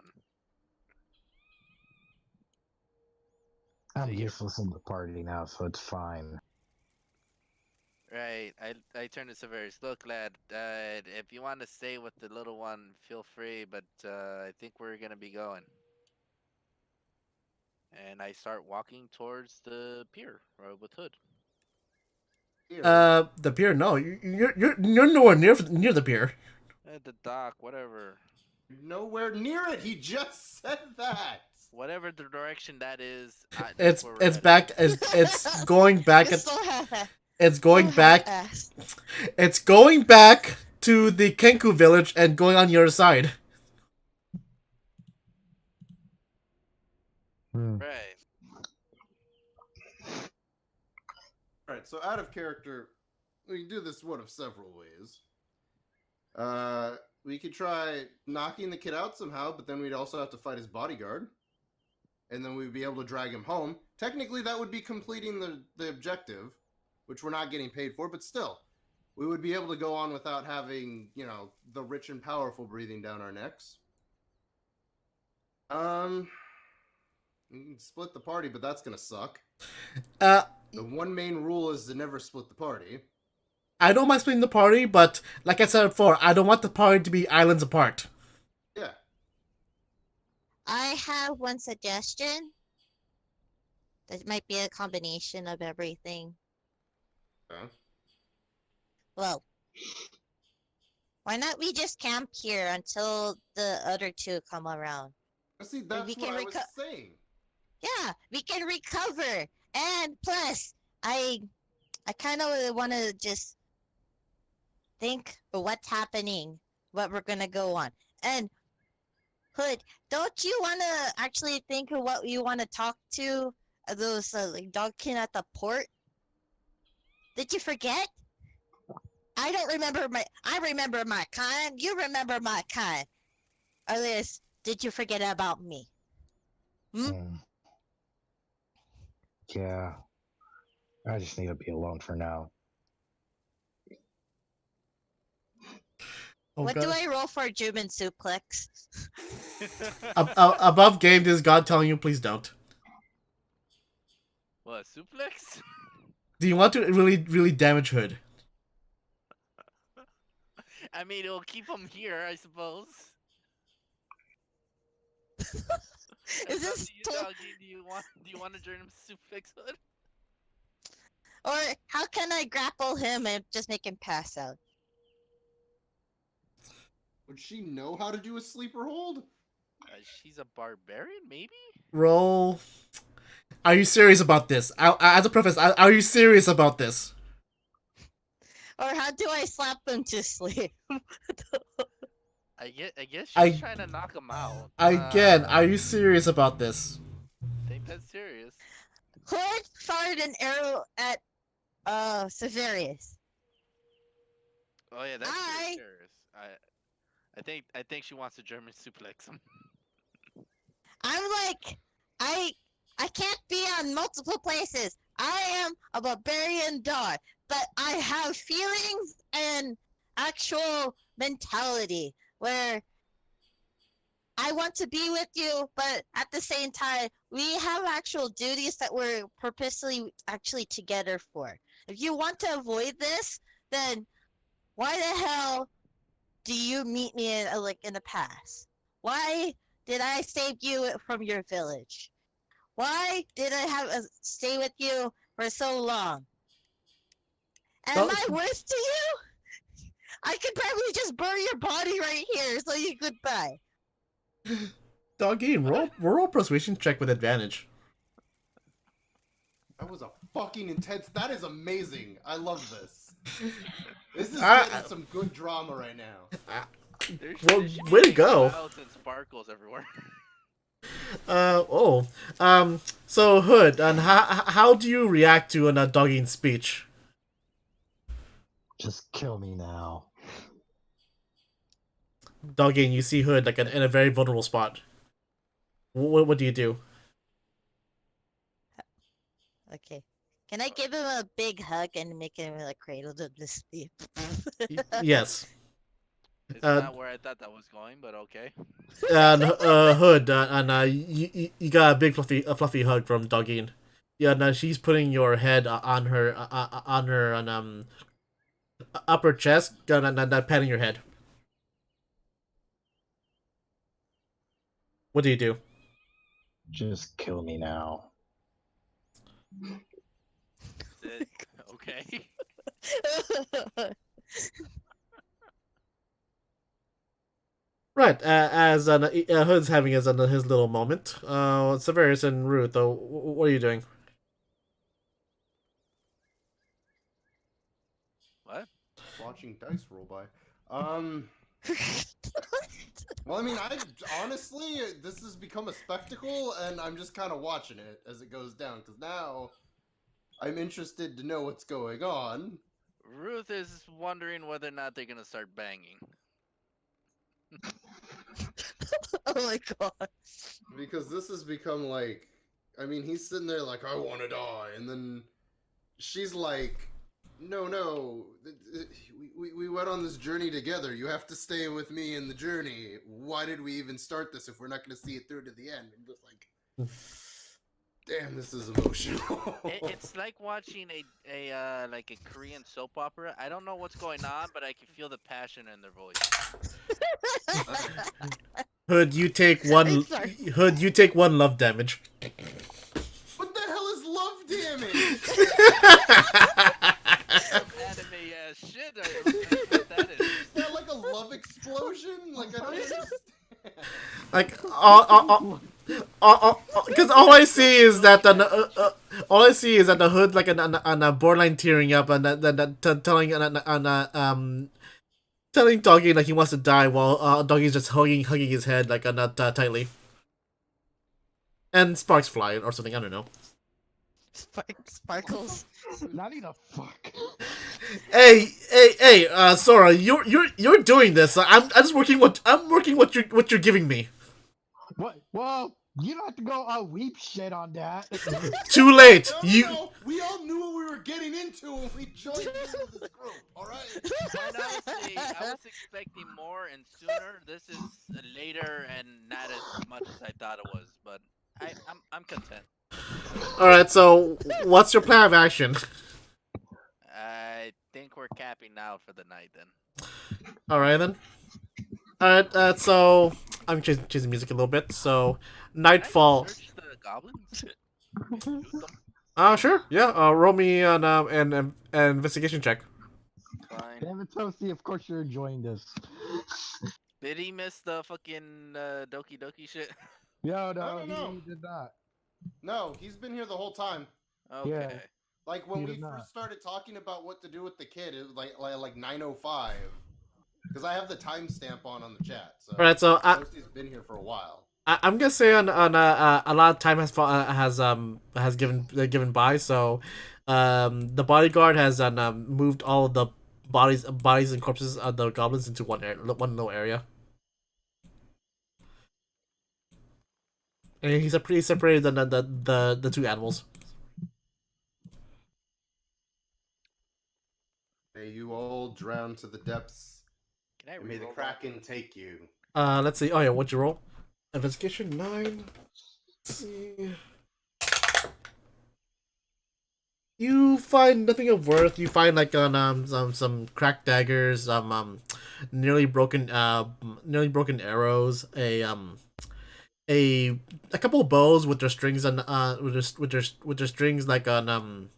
I'm So, yeah. useless in the party now, so it's fine. Right. I turn to Severus. Look, lad. If you want to stay with the little one, feel free. But I think we're gonna be going. And I start walking towards the pier with Hood. Here. The pier. No, you're nowhere near the pier. At the dock, whatever. Nowhere near it. He just said that. Whatever the direction that is. It's where we're headed. back. It's going back. You're so half- It's going so back. half-assed. It's going back to the Kenku village and going on the other side. Right. Alright, so out of character, we can do this one of several ways. We could try knocking the kid out somehow, but then we'd also have to fight his bodyguard. And then we'd be able to drag him home. Technically, that would be completing the objective, which we're not getting paid for, but still. We would be able to go on without having, the rich and powerful breathing down our necks. We can split the party, but that's gonna suck. The one main rule is to never split the party. I don't mind splitting the party, but like I said before, I don't want the party to be islands apart. Yeah. I have one suggestion. That might be a combination of everything. Okay. Well, why not we just camp here until the other two come around? See, that's we what can I was saying. Yeah, we can recover. And plus, I kind of want to just think of what's happening, what we're gonna go on. And Hood, don't you want to actually think of what you want to talk to those like dogkin at the port? Did you forget? I don't remember I remember my kind. You remember my kind. Alias, did you forget about me? Hmm? Yeah. I just need to be alone for now. Oh What do god. I roll for a German suplex? Above game, this is God telling you, please don't. What, suplex? Do you want to really damage Hood? I mean, it'll keep him here, I suppose. Is It's up this to you, to- doggy. Do you want to join him suplex Hood? or how can I grapple him and just make him pass out? Would she know how to do a sleeper hold? She's a barbarian, maybe? Roll. Are you serious about this? As a preface, are you serious about this? Or how do I slap him to sleep? I guess I- she's trying to knock him out. Again, are you serious about this? I think that's serious. Hood fired an arrow at Severius. Oh yeah, that's I- pretty serious. I think she wants to German suplex him. I'm like, I can't be on multiple places. I am a barbarian dog, but I have feelings and actual mentality where I want to be with you, but at the same time, we have actual duties that we're purposely actually together for. If you want to avoid this, then why the hell do you meet me in in the past? Why did I save you from your village? Why did I have stay with you for so long? Am I worth to you? I could probably just burn your body right here so you could die. Doggy, roll persuasion check with advantage. That was a fucking intense. That is amazing. I love this. This is Ah, getting some good drama right now. Well, There should be, way to like, go. clouds and sparkles everywhere. So Hood, and how do you react to a Doggy's speech? Just kill me now. Doggy, you see Hood like in a very vulnerable spot. What do you do? Okay. Can I give him a big hug and make him like cradle to sleep? Yes. It's Uh, not where I thought that was going, but okay. And Hood, you got a big fluffy hug from Doggy. Yeah, now she's putting your head on her upper chest, and patting your head. What do you do? Just kill me now. That's it. Okay. Right, as Hood's having his little moment. Severus and Ruth, though, what are you doing? What? Watching dice roll by. Well, I mean, honestly, this has become a spectacle, and I'm just kind of watching it as it goes down, because now I'm interested to know what's going on. Ruth is wondering whether or not they're gonna start banging. Oh my god. Because this has become like, I mean, he's sitting there like, I want to die, and then she's like, no, we went on this journey together. You have to stay with me in the journey. Why did we even start this if we're not going to see it through to the end? And just like, damn, this is emotional. It's like watching a like a Korean soap opera. I don't know what's going on, but I can feel the passion in their voice. Hood, you take one. Sorry. Hood, you take one love damage. What the hell is love damage? Anime shit. That's what that is. Is that like a love explosion? Like, I don't understand. Like, because all I see is that all I see is that the Hood like on a borderline tearing up and telling Doggy like he wants to die while Doggy's just hugging his head like tightly, and sparks fly or something. I don't know. Sparkles. Not even a fuck. Hey, Sora, you're doing this. I'm just working what you're giving me. What? Well, you don't have to go weep shit on that. Too late. No, we all knew what we were getting into when we joined into this group. All right. Quite honestly, I was expecting more and sooner. This is later and not as much as I thought it was, but I'm content. All right. So, what's your plan of action? I think we're capping out for the night then. All right then. All right. So I'm changing music a little bit. So, Can I nightfall. search the goblins? Shoot them? Sure. Yeah. Roll me an investigation check. Fine. Damn it, Toasty, of course you're enjoying this. Did he miss the fucking Doki Doki shit? No, No. he did not. No, he's been here the whole time. Okay. Like when He we did not. first started talking about what to do with the kid, it was like 9:05. Because I have the timestamp on the chat. So All right. So Toasty's been here for a while. I'm gonna say on a lot of time has given by. So, the bodyguard has moved all of the bodies and corpses of the goblins into one little area. And he's pretty separated the two animals. May you all drown to the depths. Can I And may the reroll that? Kraken take you. Let's see. Oh yeah, what'd you roll? Investigation 9. Let's see. You find nothing of worth. You find like some cracked daggers, nearly broken arrows, a couple of bows with their strings and with their strings like on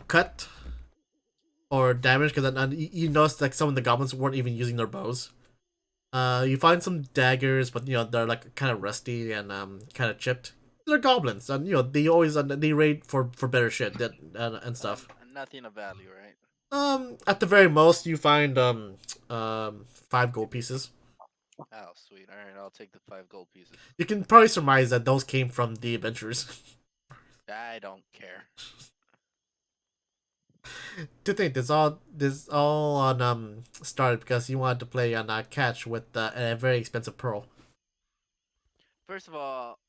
cut or damaged because you notice like some of the goblins weren't even using their bows. You find some daggers, but they're like kind of rusty and kind of chipped. They're goblins, and they always they raid for better shit and stuff. Nothing of value, right? At the very most, you find 5 gold pieces. Oh, sweet. All right, I'll take the 5 gold pieces. You can probably surmise that those came from the adventurers. I don't care. To think this all on started because you wanted to play on catch with a very expensive pearl. First of all,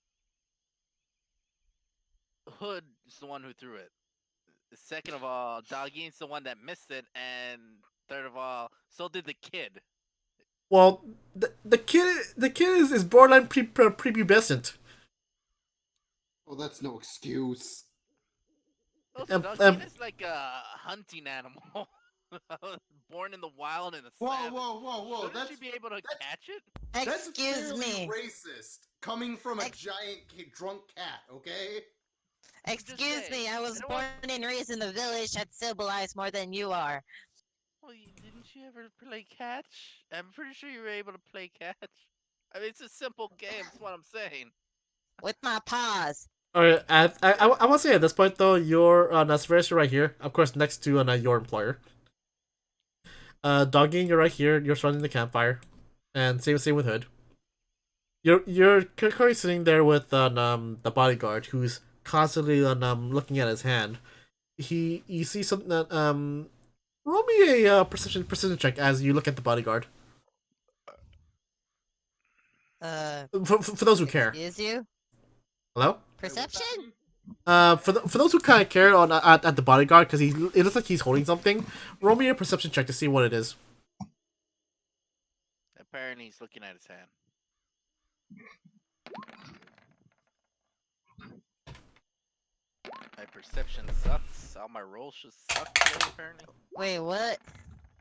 Hood is the one who threw it. Second of all, Doggy's the one that missed it, and third of all, so did the kid. Well, the kid is borderline prepubescent. Well, that's no excuse. Also, Doggy is like a hunting animal. Born in the wild in a savage. Whoa! Shouldn't she be able to catch it? That's Excuse clearly me. racist coming from a giant drunk cat. Okay. Excuse saying, me. I was you know born what? and raised in the village that's civilized more than you are. Well, didn't you ever play catch? I'm pretty sure you were able to play catch. I mean, it's a simple game. That's what I'm saying. With my paws. Alright, I want to say at this point though, you're Severus, you're right here, of course, next to your employer. Doggy, you're right here. You're surrounding the campfire, and same with Hood. You're currently sitting there with the bodyguard who's constantly looking at his hand. You see something that roll me a perception check as you look at the bodyguard. For those who care. Excuse you? Hello. Perception? For those who kind of care on at the bodyguard because it looks like he's holding something. Roll me a perception check to see what it is. Apparently, he's looking at his hand. My perception sucks. All my rolls just suck today, apparently. Wait, what?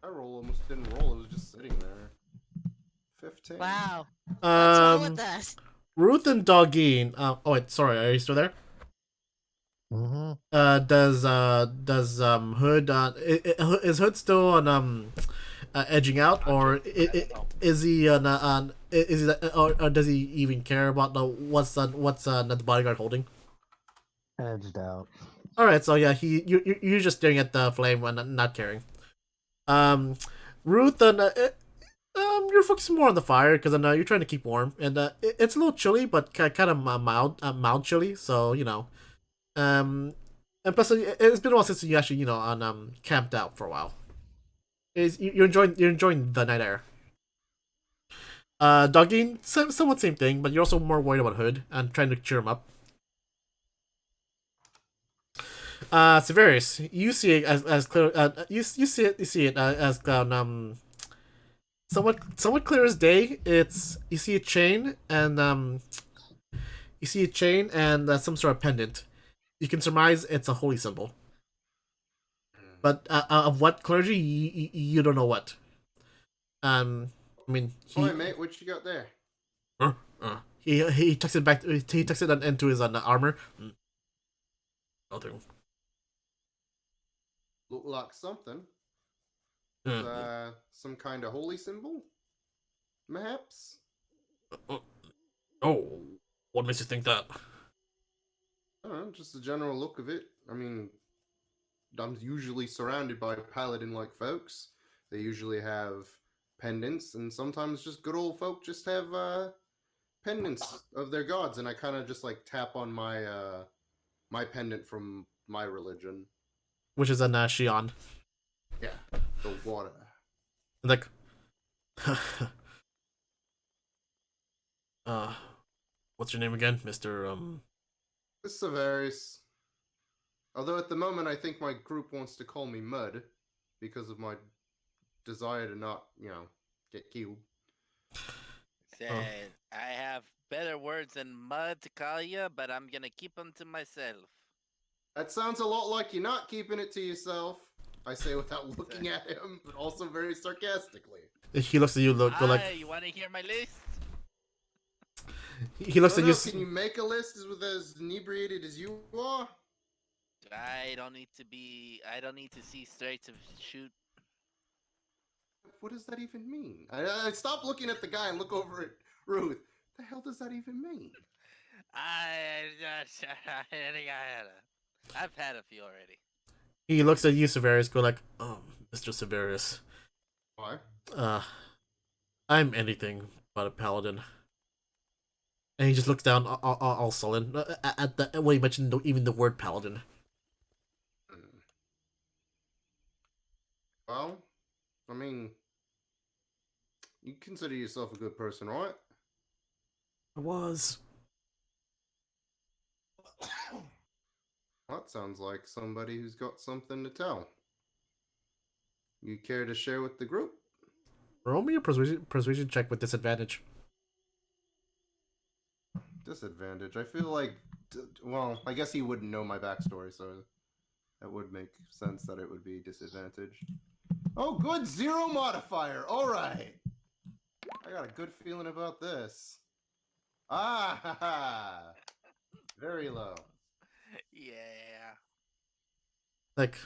I almost didn't roll. It was just sitting there. 15. Wow. What's wrong with Um, that? Ruth and Doggeen. Oh wait, sorry. Are you still there? Mm-hmm. Does Hood is Hood still on edging out, or is he is he or does he even care about what's the bodyguard holding? Edged out. All right, so yeah, you're just staring at the flame and not caring. Ruth and you're focusing more on the fire because you're trying to keep warm, and it's a little chilly, but kind of mild chilly. So And plus it's been a while since you actually camped out for a while. You're enjoying the night air. Dogging, somewhat same thing, but you're also more worried about Hood and trying to cheer him up. Severus, you see it as clear. You see it as somewhat clear as day. It's you see a chain and some sort of pendant. You can surmise it's a holy symbol, but of what clergy you don't know what. I mean, Boy, mate, what you got there? He tucks it back. He tucks it into his armor. Nothing. Look like something. Mm. Some kind of holy symbol? Perhaps? Oh, what makes you think that? I don't know, just the general look of it. I mean, I'm usually surrounded by paladin-like folks. They usually have pendants, and sometimes just good old folk just have pendants of their gods, and I kind of just like tap on my my pendant from my religion. Which is a Shion. Yeah, the water. Like, what's your name again, Mister? This Severus. Although at the moment I think my group wants to call me Mud because of my desire to not, get killed. Said I have better words than mud to call you, but I'm gonna keep them to myself. That sounds a lot like you're not keeping it to yourself. I say without looking at him, but also very sarcastically. He looks at you. Go like. You want to hear my list? He looks at you. Can you make a list as inebriated as you are? I don't need to see straight to shoot. What does that even mean? I stop looking at the guy and look over at Ruth. The hell does that even mean? I've had a few already. He looks at you, Severus. Go like, Mr. Severus. Why? I'm anything but a paladin. And he just looks down, all sullen at the when he mentioned even the word paladin. Well, I mean, you consider yourself a good person, right? I was. That sounds like somebody who's got something to tell. You care to share with the group? Roll me a persuasion check with disadvantage. Disadvantage. I feel like, well, I guess he wouldn't know my backstory, so that would make sense that it would be disadvantage. Oh, good, 0 modifier. All right. I got a good feeling about this. Ah, ha, ha. Very low. Yeah. Like,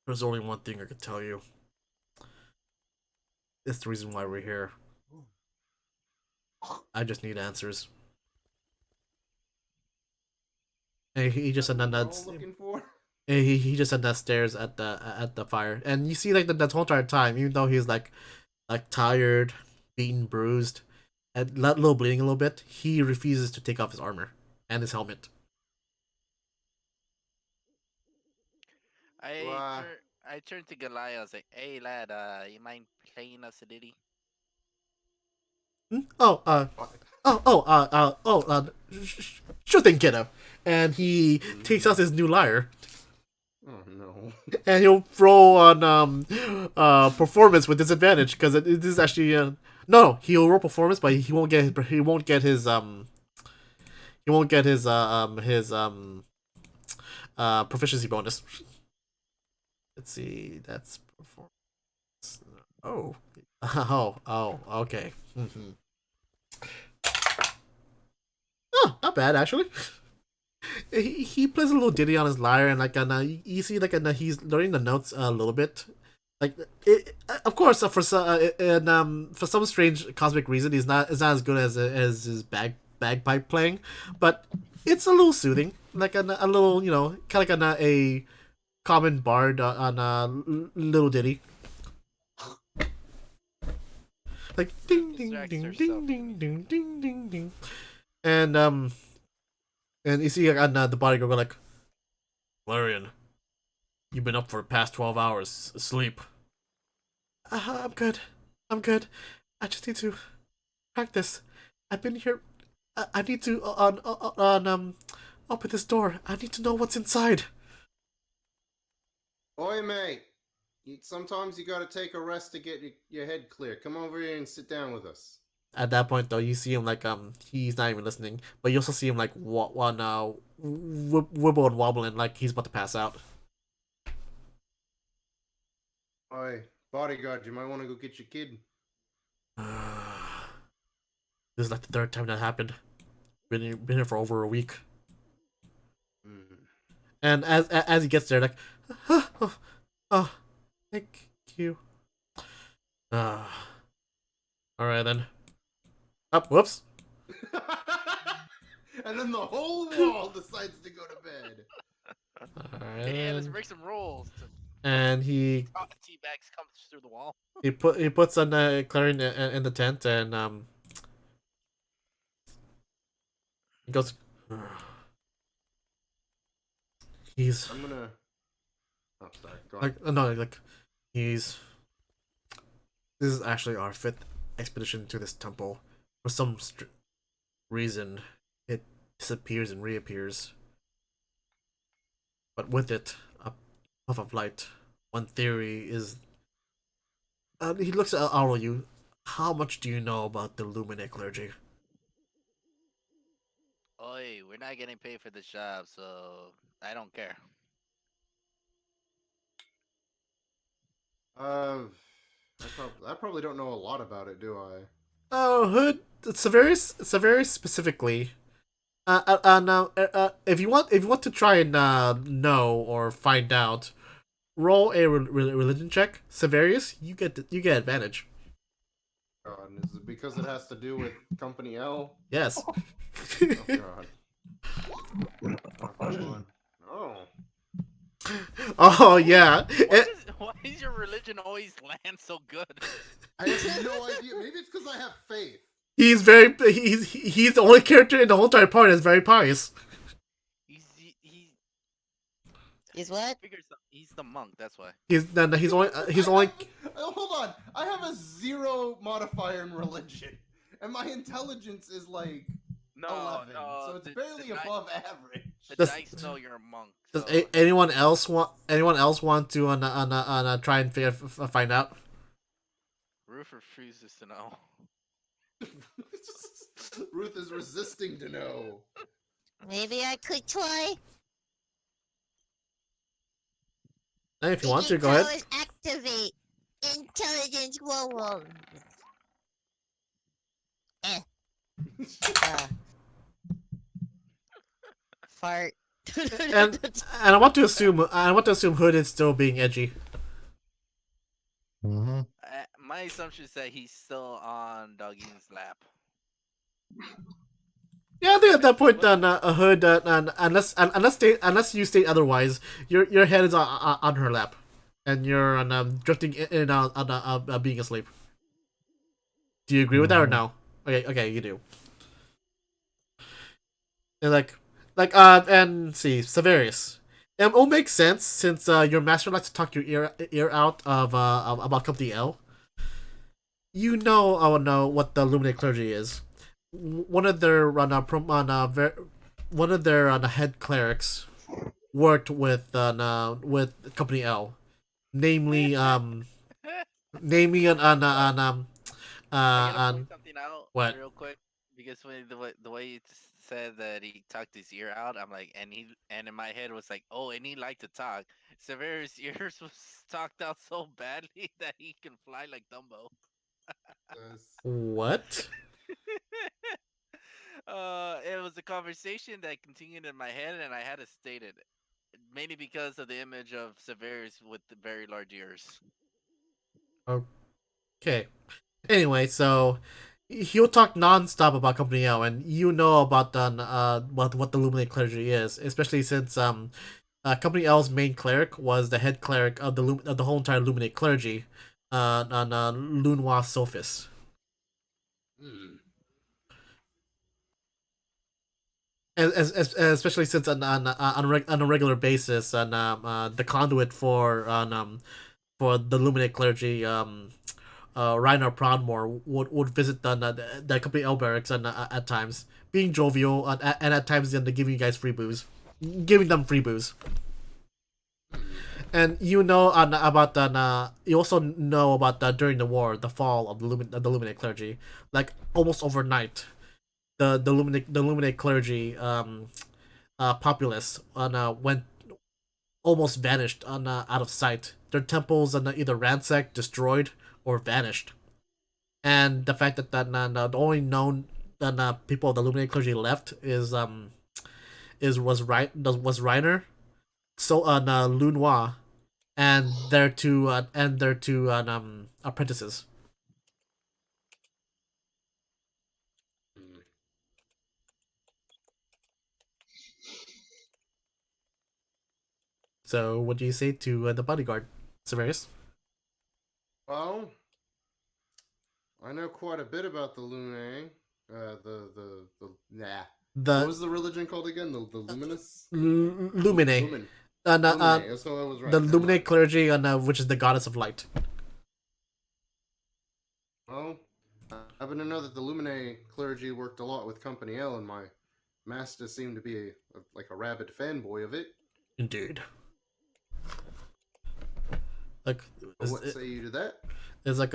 there's only one thing I could tell you. It's the reason why we're here. I just need answers. And he just said that. That's looking for. He just said that stares at the fire, and you see like the whole entire time, even though he's like tired, beaten, bruised, and a little bleeding a little bit, he refuses to take off his armor and his helmet. I turned to Goliath. I was like, "Hey lad, you mind playing us a ditty?" Sure thing, kiddo. And he takes out his new lyre. Oh no! And he'll roll on performance with disadvantage because it is actually no. He'll roll performance, but he won't get his proficiency bonus. Let's see, that's performance. Okay. Mm-hmm. Oh, not bad actually. He plays a little ditty on his lyre, and you see he's learning the notes a little bit. Like of course, for some strange cosmic reason, it's not as good as his bagpipe playing, but it's a little soothing, like a little kind of like a common bard on a little ditty. Like ding ding ding ding ding ding ding ding ding, and And you see the bodyguard go like, Valerian, you've been up for the past 12 hours asleep. I'm good. I'm good. I just need to practice. I've been here. I need to open this door. I need to know what's inside. Oi, mate. Sometimes you gotta take a rest to get your head clear. Come over here and sit down with us. At that point, though, you see him like he's not even listening, but you also see him like wibble and wobbling like he's about to pass out. Oi, bodyguard, you might want to go get your kid. This is like the third time that happened. Been here for over a week. And as he gets there, like, oh, thank you. All right then. Up, whoops. And then the whole wall decides to go to bed. All right. Yeah, let's break some rules. And he T-Bags comes through the wall. he puts on Clarion in the tent and he goes. He's I'm gonna. Oh, sorry. Go on. like no like he's. This is actually our 5th expedition to this temple. For some reason, it disappears and reappears. But with it, a puff of light. One theory is. He looks at all of you. How much do you know about the Luminous clergy? Oi, we're not getting paid for this job, so I don't care. I probably don't know a lot about it, do I? Oh, Hood, Severus specifically. If you want to try and know or find out, roll a religion check. Severus, you get advantage. God, is it because it has to do with Company L? Yes. Oh God. Oh. Oh yeah. Why is your religion always land so good? I have no idea. Maybe it's because I have faith. He's the only character in the whole entire party that's very pious. Is what? He's the monk. That's why. He's only. Hold on. I have a 0 modifier in religion, and my intelligence is like 11, so it's barely above average. The dice know you're a monk. Does So anyone else want to try and find out? Ruth refuses to know. Ruth is resisting to know. Maybe I could try. Hey, if you want to, go ahead. Activate intelligence. Whoa. Fart. And I want to assume Hood is still being edgy. Mm-hmm. My assumption is that he's still on Doggy's lap. Yeah, I think at that point, Hood, unless you state otherwise, your head is on her lap, and you're drifting in and out on being asleep. Do you agree with that or no? Okay, you do. And and see, Severus. It will make sense since your master likes to talk your ear out of about Company L. You know, what the Luminous clergy is. One of their head clerics worked with Company L, namely on I gotta point something out what? real quick because the way you said that he tucked his ear out, I'm like, and in my head was like, oh, and he liked to talk. Severus' ears was tucked out so badly that he can fly like Dumbo. What? It was a conversation that continued in my head, and I had to state it, mainly because of the image of Severus with the very large ears. Okay. Anyway, so he'll talk non-stop about Company L, and you know about what the Luminous clergy is, especially since Company L's main cleric was the head cleric of the whole entire Luminous clergy, Lunois Sophis. especially since on a regular basis, and the conduit for the Luminate clergy, Reiner Proudmore would visit the company L barracks and at times, being jovial and at times giving you guys free booze, giving them free booze. And you know about that. You also know about that during the war, the fall of the Luminate clergy, like almost overnight, the Luminate clergy populace went almost vanished out of sight. Their temples either ransacked, destroyed, or vanished. And the fact that the only known people of the Illuminati clergy left was Reiner, so Lunois, and their two apprentices. So, what do you say to the bodyguard, Severus? Well, I know quite a bit about the Luminae. The What was the religion called again? The Luminous? Lumine. Lumin. Luminae. So I was right. The Never Luminate mind. clergy, which is the goddess of light. Well, I happen to know that the Luminae clergy worked a lot with Company L, and my master seemed to be like a rabid fanboy of it. Indeed. Like, What say you to that? it's like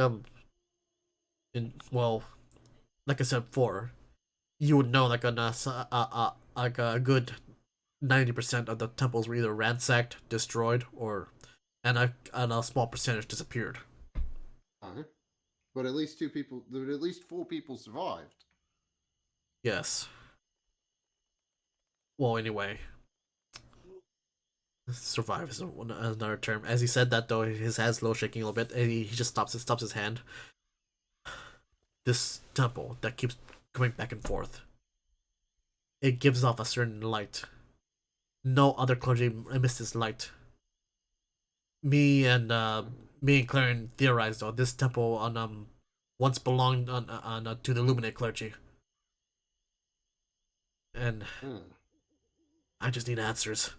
well, like I said before, you would know like like a good 90% of the temples were either ransacked, destroyed, or and a small percentage disappeared. But at least at least 4 people survived. Yes. Well, anyway, survive is another term. As he said that, though, his hand's slow shaking a little bit, and he just stops his hand. This temple that keeps coming back and forth. It gives off a certain light. No other clergy emits this light. Me and Clarion theorized though this temple once belonged to the Luminate clergy, and I just need answers.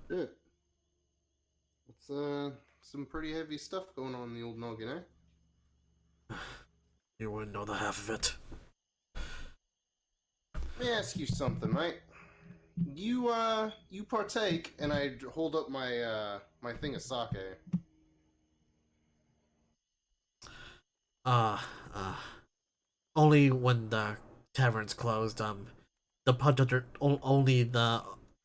Yeah. It's some pretty heavy stuff going on in the old noggin, eh? You wouldn't know the half of it. Let me ask you something, mate. You partake, and I hold up my my thing of sake. Only when the tavern's closed. Only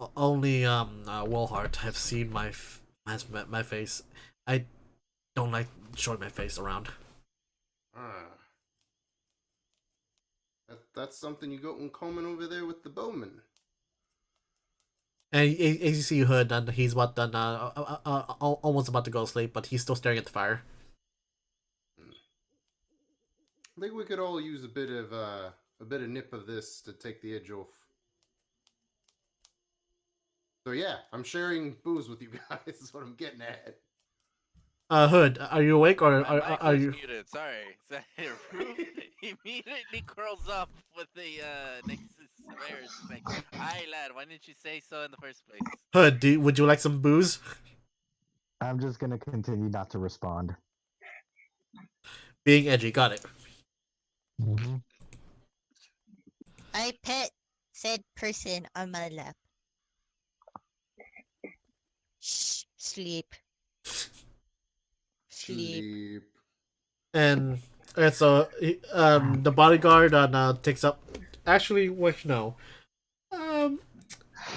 Wolhart have seen has met my face. I don't like showing my face around. That's something you got in common over there with the bowman. And as you see Hood, and he's almost about to go to sleep, but he's still staring at the fire. I think we could all use a bit of nip of this to take the edge off. So yeah, I'm sharing booze with you guys. Is what I'm getting at. Hood, are you awake or My mic are was you? muted. Sorry. Roof immediately curls up with the next to Severus. He's like, "Aye, lad, why didn't you say so in the first place?" Hood, would you like some booze? I'm just gonna continue not to respond. Being edgy, got it. Mm-hmm. I pet said person on my lap. Shh, sleep. Sleep. And so the bodyguard takes up. Actually, wait, no.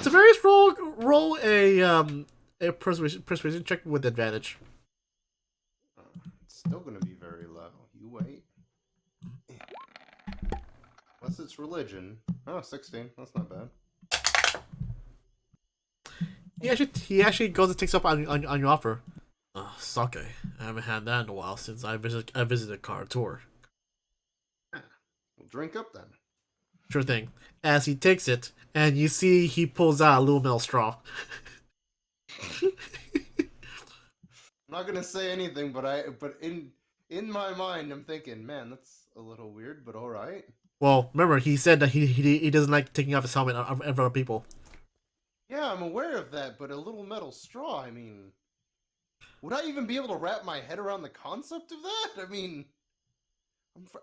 Severus roll a persuasion check with advantage. It's still gonna be very low. You wait. Unless it's religion. Oh, 16. That's not bad. He actually goes and takes up on your offer. Sake. I haven't had that in a while since I visited Karator. We'll drink up then. Sure thing. As he takes it, and you see he pulls out a little metal straw. I'm not gonna say anything, but in in my mind, I'm thinking, man, that's a little weird, but all right. Well, remember he said that he doesn't like taking off his helmet in front of people. Yeah, I'm aware of that, but a little metal straw. I mean, would I even be able to wrap my head around the concept of that? I mean,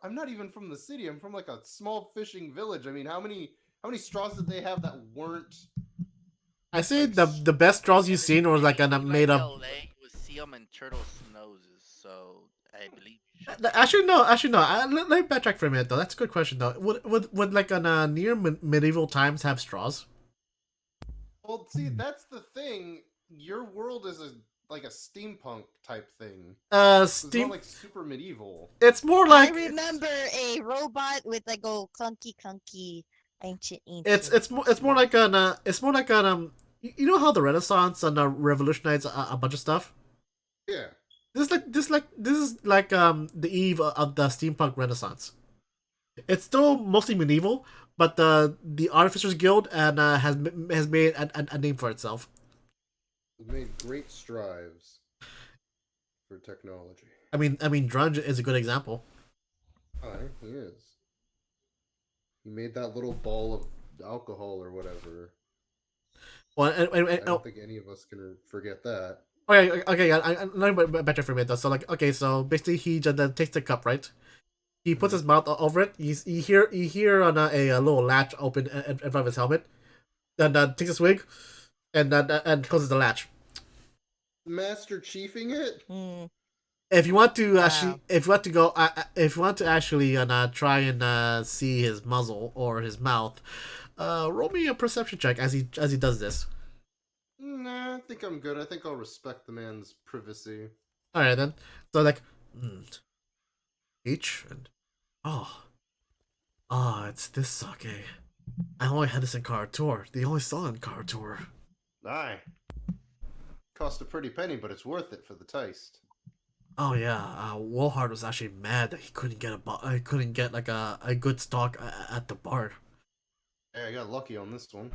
I'm not even from the city. I'm from like a small fishing village. I mean, how many straws did they have that weren't? I say Like, the best straws you've seen was like If a you like made up. LA, you would see them in turtles' noses. So I believe you should. Actually, no. Actually, no. Let me backtrack for a minute, though. That's a good question, though. Would like on near medieval times have straws? well, see, that's the thing. Your world is like a steampunk type thing. So it's not Steam. like super medieval. It's more I like remember a robot with like a clunky it's ancient. more like an it's more like an you know how the Renaissance and revolutionized a bunch of stuff. Yeah. This is like the eve of the steampunk Renaissance. It's still mostly medieval, but the Artificers Guild and has made a name for itself. It made great strides for technology. I mean, Drudge is a good example. Aye, he is. He made that little ball of alcohol or whatever. Well, I don't think any of us can forget that. okay, let me better for a minute though. So like, okay, so basically he just then takes the cup, right? He puts his mouth over it. You hear on a little latch open in front of his helmet. Then takes a swig, and closes the latch. Master Chiefing it? Hmm. If you want to Wow. actually, if you want to actually try and see his muzzle or his mouth, roll me a perception check as he does this. Nah, I think I'm good. I think I'll respect the man's privacy. All right then. So like, each and it's this sake. I only had this in Karator. The only saw in Karator. Aye. Cost a pretty penny, but it's worth it for the taste. Oh yeah, Wolhard was actually mad that he couldn't get I couldn't get like a good stock at the bar. Hey, I got lucky on this one.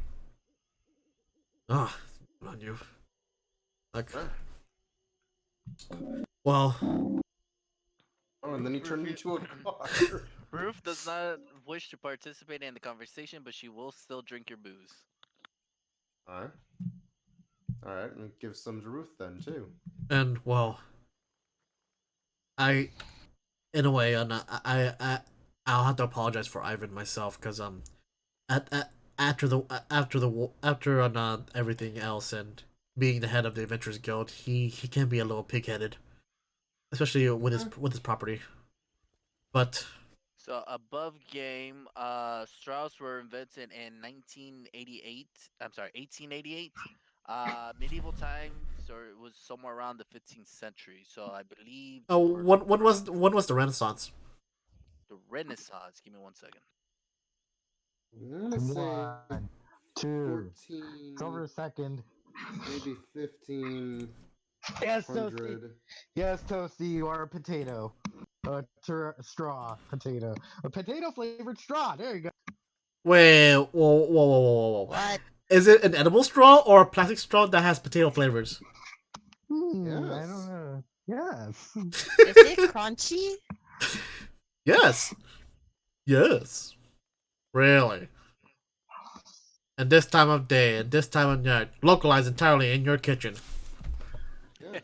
Ah, good on you. Like, Huh? well, Oh, and then he turned into a car. Ruth does not wish to participate in the conversation, but she will still drink your booze. Alright. Alright, and give some to Ruth then, too. and well, I, in a way, I'll have to apologize for Ivan myself because after everything else and being the head of the Adventurers Guild, he can be a little pig-headed, especially with his property. But So above game, straws were invented in 1988. I'm sorry, 1888. Medieval times, or it was somewhere around the 15th century. So I believe they were what was the Renaissance? the Renaissance. Give me 1 second. I'm gonna say 1, 2. 14, It's over a second. maybe 1500. Yes, Toasty. Yes, Toasty, you are a potato. A straw potato. A potato flavored straw. There you go. Wait, whoa. What? Is it an edible straw or a plastic straw that has potato flavors? I Yes. don't know. Yes. Is it crunchy? Yes. Yes. Really. And this time of day, and this time of night, localized entirely in your kitchen. Yes.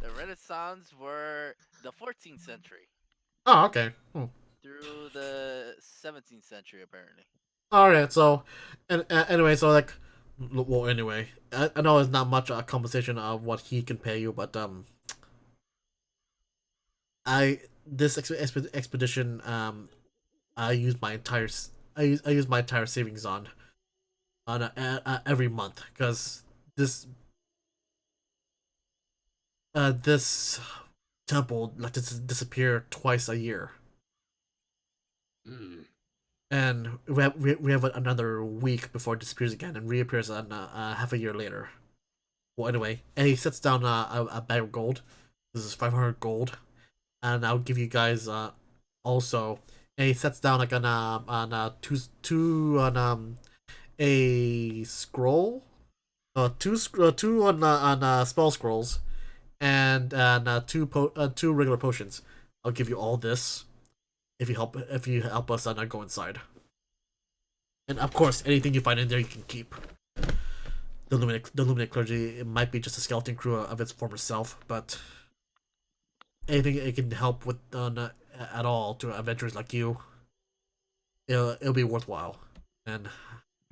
The Renaissance were the 14th century Oh, okay. through the 17th century, apparently. All right. So, and anyway, so like, well, anyway, I know it's not much a compensation of what he can pay you, but this expedition I use my entire I use my entire savings on every month because this temple like to disappear twice a year. Mm. And we have another week before it disappears again and reappears on half a year later. Well, anyway, and he sets down a bag of gold. This is 500 gold, and I'll give you guys also. And he sets down like on two on a scroll, two on spell scrolls, and two regular potions. I'll give you all this if you help us not go inside. And of course, anything you find in there you can keep. The Luminous clergy, it might be just a skeleton crew of its former self, but anything it can help with at all to adventurers like you, it'll be worthwhile. And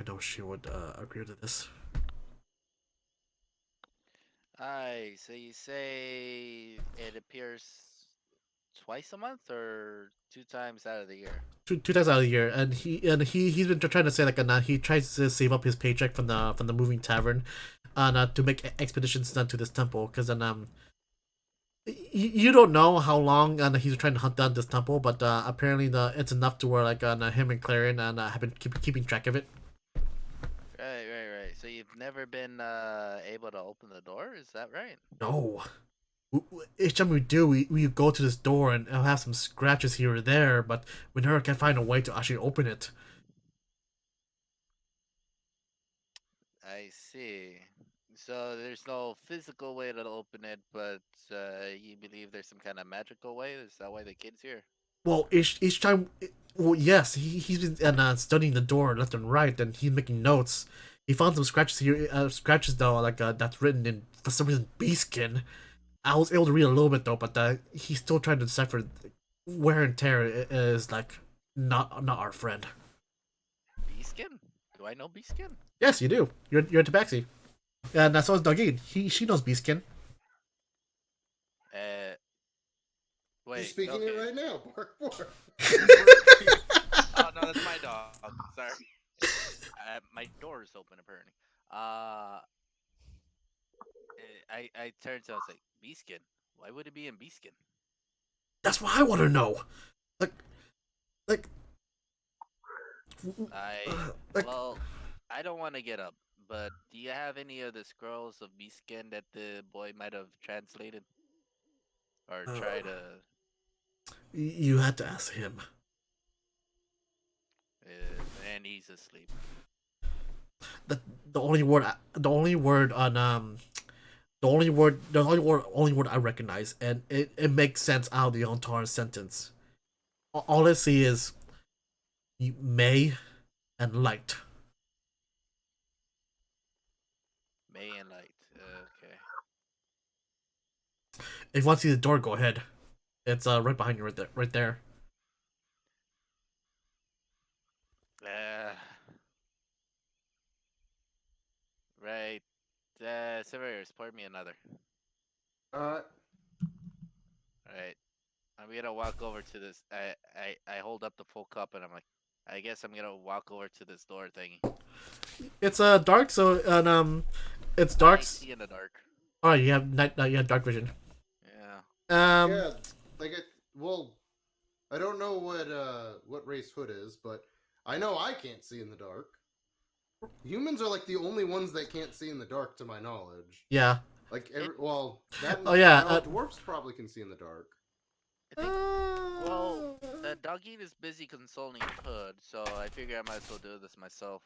I know she would agree to this. Aye, so you say it appears twice a month or 2 times out of the year? Two times out of the year, and he's been trying to say like he tries to save up his paycheck from the moving tavern, to make expeditions done to this temple. Because then you don't know how long he's trying to hunt down this temple, but apparently it's enough to where like him and Clarion have been keeping track of it. Right. So you've never been able to open the door, is that right? No. Each time we do, we go to this door and it'll have some scratches here or there, but we never can find a way to actually open it. I see. So there's no physical way to open it, but you believe there's some kind of magical way? Is that why the kid's here? Well, each time, well, yes, he's been studying the door left and right, and he's making notes. He found some scratches here, scratches though, like that's written in for some reason beeskin. I was able to read a little bit though, but he's still trying to decipher wear and tear is like not our friend. Beeskin? Do I know Beeskin? Yes, you do. You're a Tabaxi, and so is Dogine. She knows beeskin. Wait. He's speaking okay. it right now. Bark, bark. Oh no, that's my dog. Sorry. My door is open apparently. I turned to him, I was like, Beeskin? Why would it be in Beeskin? That's what I want to know. Like. Well, I don't want to get up, but do you have any of the scrolls of Beeskin that the boy might have translated? Or try to... You had to ask him. And he's asleep. The only word I recognize, and it makes sense out of the entire sentence. All I see is May and light. May and light. Okay. If you want to see the door, go ahead. It's right behind you, right there. Right. Severus, pour me another. Alright. Alright. I'm gonna walk over to this. I hold up the full cup and I'm like, I guess I'm gonna walk over to this door thingy. It's dark, so it's dark. I see in the dark. Oh, you have you have dark vision. Yeah. Yeah, like I don't know what race Hood is, but I know I can't see in the dark. Humans are like the only ones that can't see in the dark, to my knowledge. Yeah. Like, dwarfs probably can see in the dark. I think, well, the doggy is busy consoling Hood, so I figure I might as well do this myself.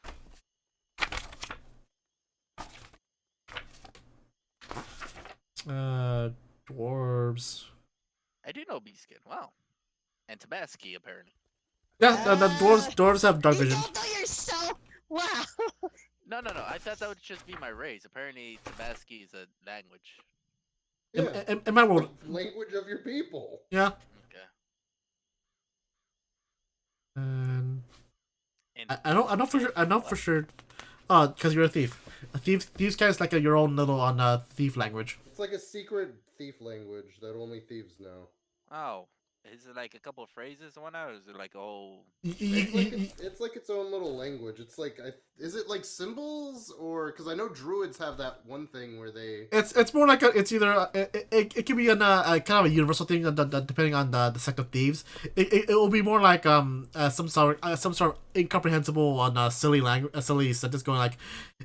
Dwarves. I do know Beeskin. Wow. And Tabaski, apparently. Yeah, the dwarves have dark vision. You don't know yourself. Wow. No. I thought that would just be my race. Apparently, Tabaski is a language. Yeah, In my world, language of your people. yeah. Okay. And And I know for sure. I know for sure. Because you're a thief. Thieves guys like your own little thief language. It's like a secret thief language that only thieves know. Oh, is it like a couple of phrases and whatnot, or is it like It's like its own little language. It's like, is it like symbols, or because I know druids have that one thing where they. It's more like it's either it can be a kind of a universal thing depending on the sect of thieves. It will be more like some sort of incomprehensible silly language, silly sentence going like,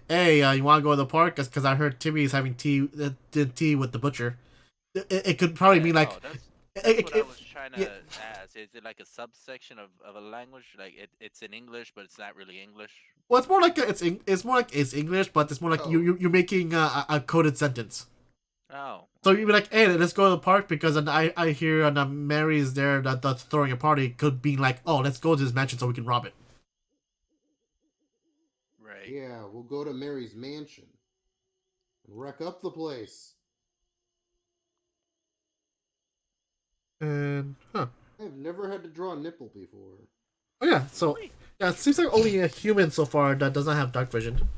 hey, you want to go to the park? Because I heard Timmy is having tea with the butcher. It could probably mean like. That's what I was trying to ask. Is it like a subsection of a language? Like it's in English, but it's not really English. Well, it's more like it's more like it's English, but it's more like you're making a coded sentence. Oh. So you'd be like, hey, let's go to the park because then I hear Mary's there that's throwing a party. Could be like, oh, let's go to this mansion so we can rob it. Right. Yeah, we'll go to Mary's mansion and wreck up the place. And I've never had to draw a nipple before. oh yeah, so Really? yeah, it seems like only a human so far that does not have dark vision.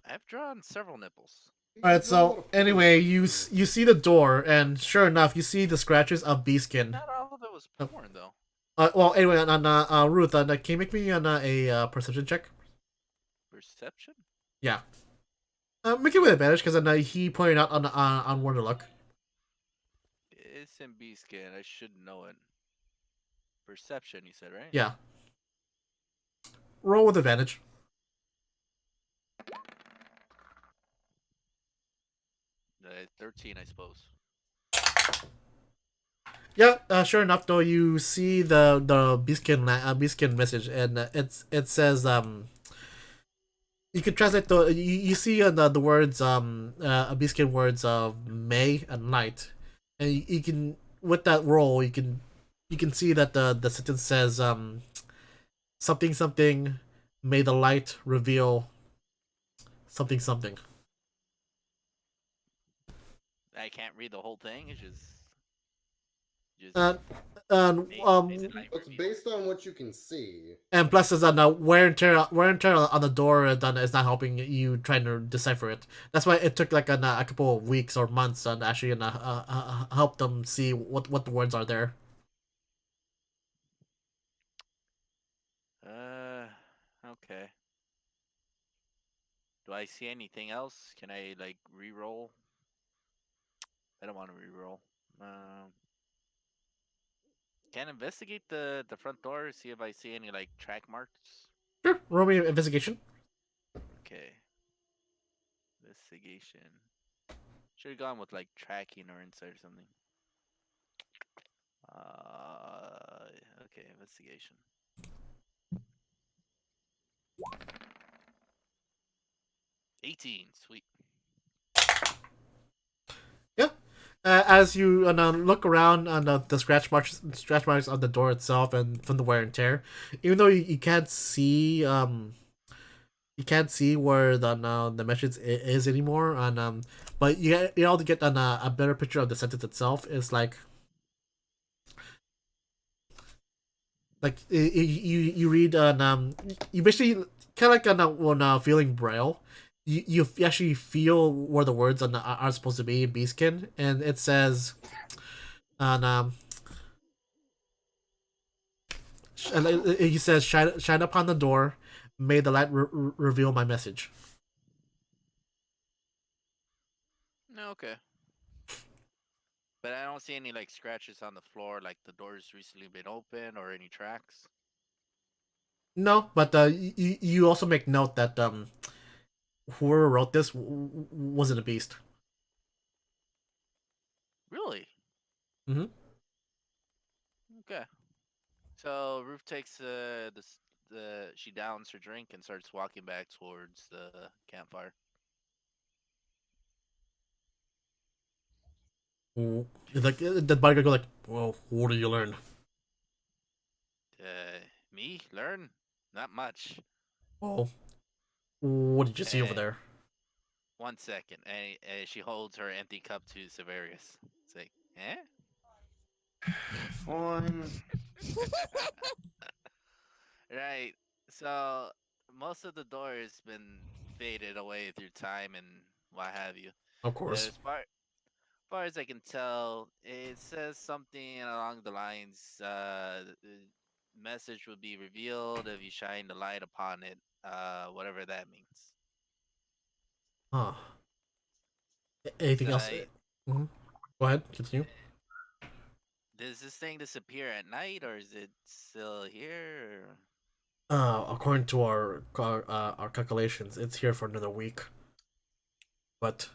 I've drawn several nipples. All right, You've drawn a lot so of porn. anyway, you see the door, and sure enough, you see the scratches of Beaskin. Not all of it was Oh. porn, though. Well, anyway, on Ruth, can you make me a perception check? Perception? Yeah. Make it with advantage because he pointed out on where to look. It's in B skin. I should know it. Perception, you said, right? Yeah. Roll with advantage. 13, I suppose. Yeah, sure enough, though, you see the Beaskin message, and it says you can translate you see the words Beaskin words of May and night, and you can with that roll you can see that the sentence says something something may the light reveal something something. I can't read the whole thing. It's just Uh, and May the night It's reveal. based on what you can see. And plus, is wear and tear on the door is not helping you trying to decipher it. That's why it took like a couple of weeks or months and actually help them see what the words are there. Okay. Do I see anything else? Can I like re-roll? I don't want to re-roll. Can I investigate the front door? See if I see any like track marks. Sure, roll me investigation. Okay. Investigation. Should have gone with like tracking or insight or something. Okay, investigation. 18, sweet. Yeah. As you look around on the scratch marks on the door itself and from the wear and tear, even though you can't see you can't see where the message is anymore, and but you all to get a better picture of the sentence itself is like you read on you basically kind of like when feeling braille. You actually feel where the words are supposed to be in Beaskin, and it says on he says shine upon the door, may the light reveal my message. No, okay. But I don't see any like scratches on the floor, like the door's recently been open, or any tracks. No, but you also make note that whoever wrote this wasn't a beast. Really? Mm-hmm. Okay. So Ruth takes the she downs her drink and starts walking back towards the campfire. Like the bodyguard go like, well, what do you learn? Me learn not much. Well, what did you see over Eh, there? 1 second, and she holds her empty cup to Severius. It's like, eh? Fine. Right. So most of the door has been faded away through time and what have you. Of course. Far as I can tell, it says something along the lines, the message will be revealed if you shine the light upon it, whatever that means. Huh. Anything So, else? Mm-hmm. Go ahead. Continue. does this thing disappear at night, or is it still here? Or... According to our calculations, it's here for another week. But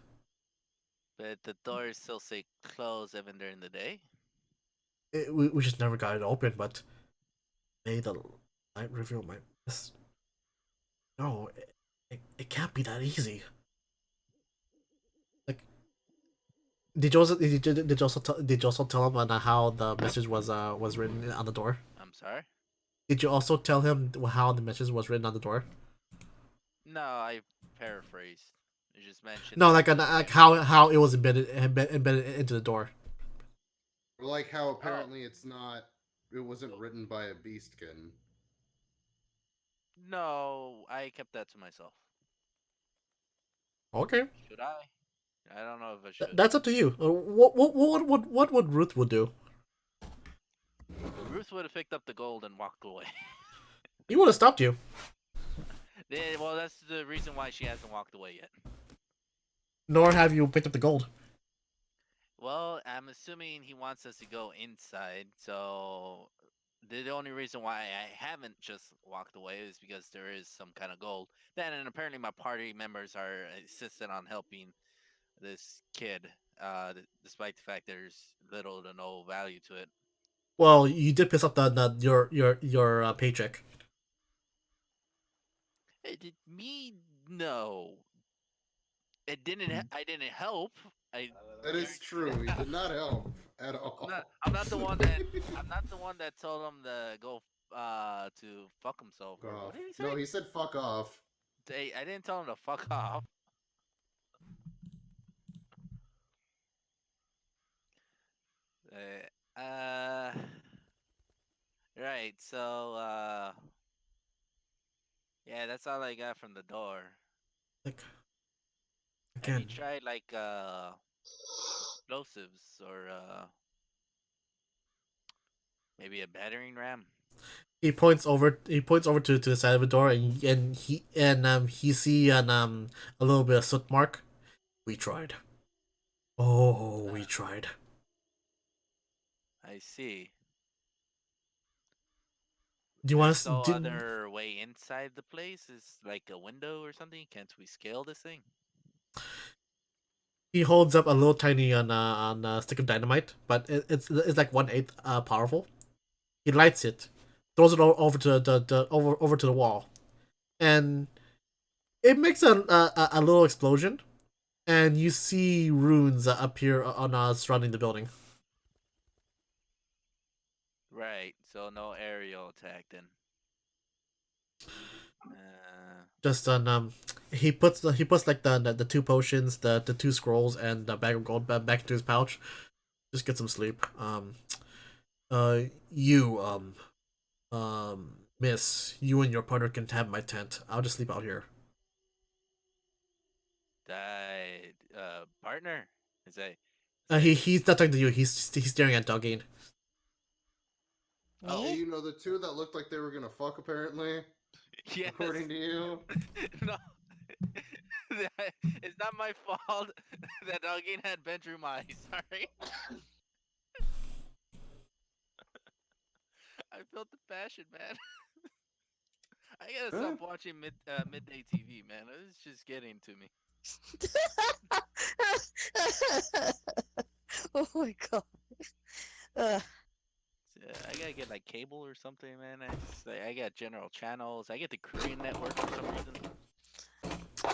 But the doors still say closed even during the day? we just never got it open. But may the light reveal my. No, it can't be that easy. Like did you also tell him how the message was written on the door? I'm sorry. Did you also tell him how the message was written on the door? No, I paraphrased. You just mentioned No, that. like how it was embedded into the door. Like how Oh, apparently it's not. It wasn't written by a beastkin. no, I kept that to myself. Okay, Should I? I don't know if I should. that's up to you. What would Ruth would do? Ruth would have picked up the gold and walked away. He would have stopped you. Well, that's the reason why she hasn't walked away yet. Nor have you picked up the gold. Well, I'm assuming he wants us to go inside, so the only reason why I haven't just walked away is because there is some kind of gold. Then, and apparently my party members are insistent on helping this kid, despite the fact there's little to no value to it. Well, you did piss off your paycheck. It did me no. It didn't. I didn't help. I. That is true. He did not help at all. I'm not the one that. I'm not the one that told him to go. To fuck himself. Or, Off. what did he say? No, he said fuck off. I didn't tell him to fuck off. Uh. Right. So. Yeah, that's all I got from the door. Like Have again, you tried like explosives or maybe a battering ram? he points over. He points over to the side of the door, and he see a little bit of soot mark. We tried. Oh, we tried. I see. Do you want There's to? no other way inside the place? Is like a window or something? Can't we scale this thing? He holds up a little tiny on a stick of dynamite, but it's like 1/8 powerful. He lights it, throws it over to over to the wall, and it makes a little explosion, and you see runes appear on surrounding the building. Right. So no aerial attack then. Uh, Just on he puts like the two potions, the two scrolls, and the bag of gold back into his pouch. Just get some sleep. You miss, you and your partner can have my tent. I'll just sleep out here. died. Partner. Is that? He's not talking to you. He's staring at Doggine. Oh, Me? you know the two that looked like they were gonna fuck apparently, Yes. according to you. No. It's not my fault that Dogging had bedroom eyes. Sorry. I felt the passion, man. I gotta stop watching midday TV, man. It's just getting to me. Oh my god. Uh, I gotta get like cable or something, man. I got general channels. I get the Korean network for some reason.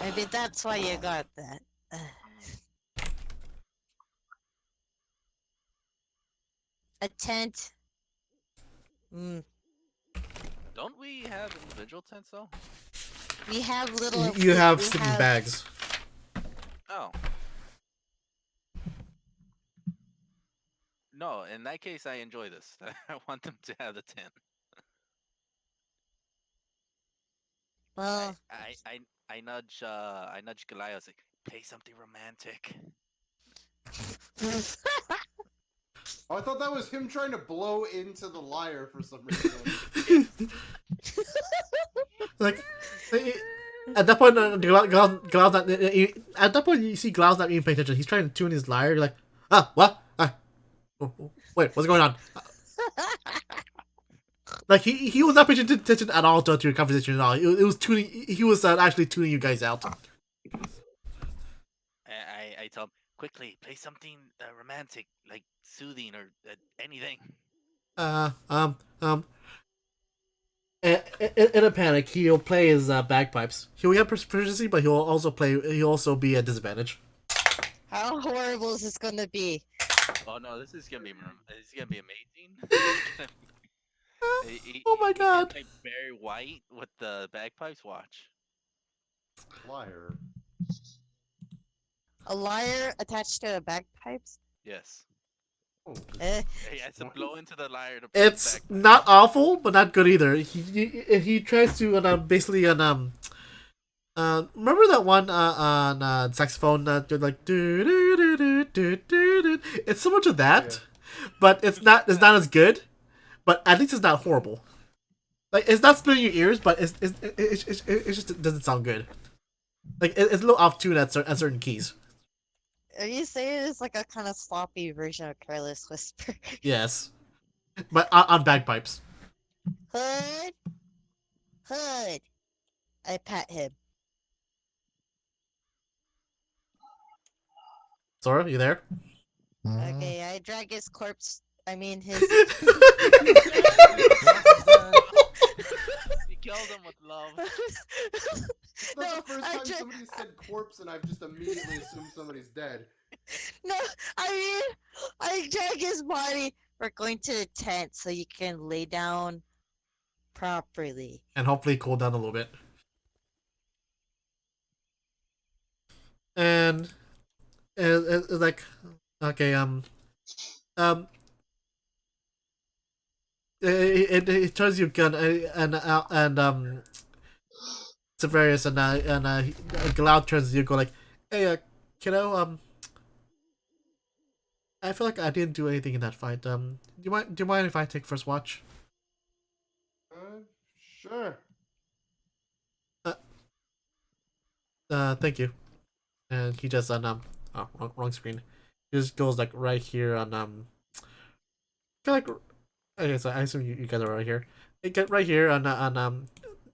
maybe that's why you got that. A tent. Don't we have individual tents though? We have little. You have we sleeping have- bags. Oh. No, in that case, I enjoy this. I want them to have the tent. Well, I nudge Goliath like, play something romantic. Oh, I thought that was him trying to blow into the lyre for some reason. Like at that point, at that point you see Glau's not even paying attention. He's trying to tune his lyre. You're like, what? Wait, what's going on? Like he was not paying attention at all to your conversation at all. It was tuning. He was actually tuning you guys out. I tell him quickly, play something romantic, like soothing or anything. In a panic, he'll play his bagpipes. He'll have proficiency, but he'll also be a disadvantage. How horrible is this gonna be? Oh no, this is gonna be amazing. Oh my He's gonna god. play Barry White with the bagpipes. Watch. Liar. A lyre attached to a bagpipes? Yes. Oh, Eh. He has to blow into the lyre to play the It's bagpipes. not awful, but not good either. He tries to basically remember that one on saxophone that like do do do do do do. It's similar to that, but it's not as good. But at least it's not horrible. Like it's not splitting your ears, but it just doesn't sound good. Like it's a little off tune at certain keys. Are you saying it's like a kind of sloppy version of Careless Whisper? Yes, but on bagpipes. Hood, Hood. I pat him. Sora, you there? Okay, I drag his corpse. I mean his. He killed him with love. it's not No, the first I time dra- somebody said corpse and I've just immediately assumed somebody's dead. No, I mean, I drag his body. We're going to the tent so you can lay down properly. And hopefully cool down a little bit. And it's like, okay, it turns you gun and Severius and Glaude turns to you, go like, hey, kiddo, I feel like I didn't do anything in that fight. Do you mind if I take first watch? Sure. Thank you. And he just oh, wrong screen. He just goes like right here on kind of like, okay, so I assume you guys are right here. It get right here on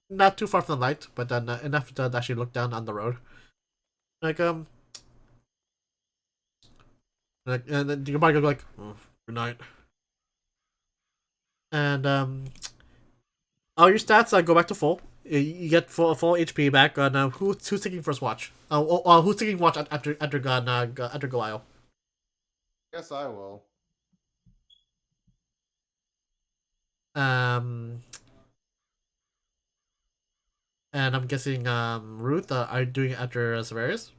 not too far from the light, but then enough to actually look down on the road. Like and then your body goes like, oh, good night. And all your stats go back to full. You get full HP back. On who's taking first watch? Who's taking watch after Goliath? Guess I will. And I'm guessing Ruth are you doing it after Severius?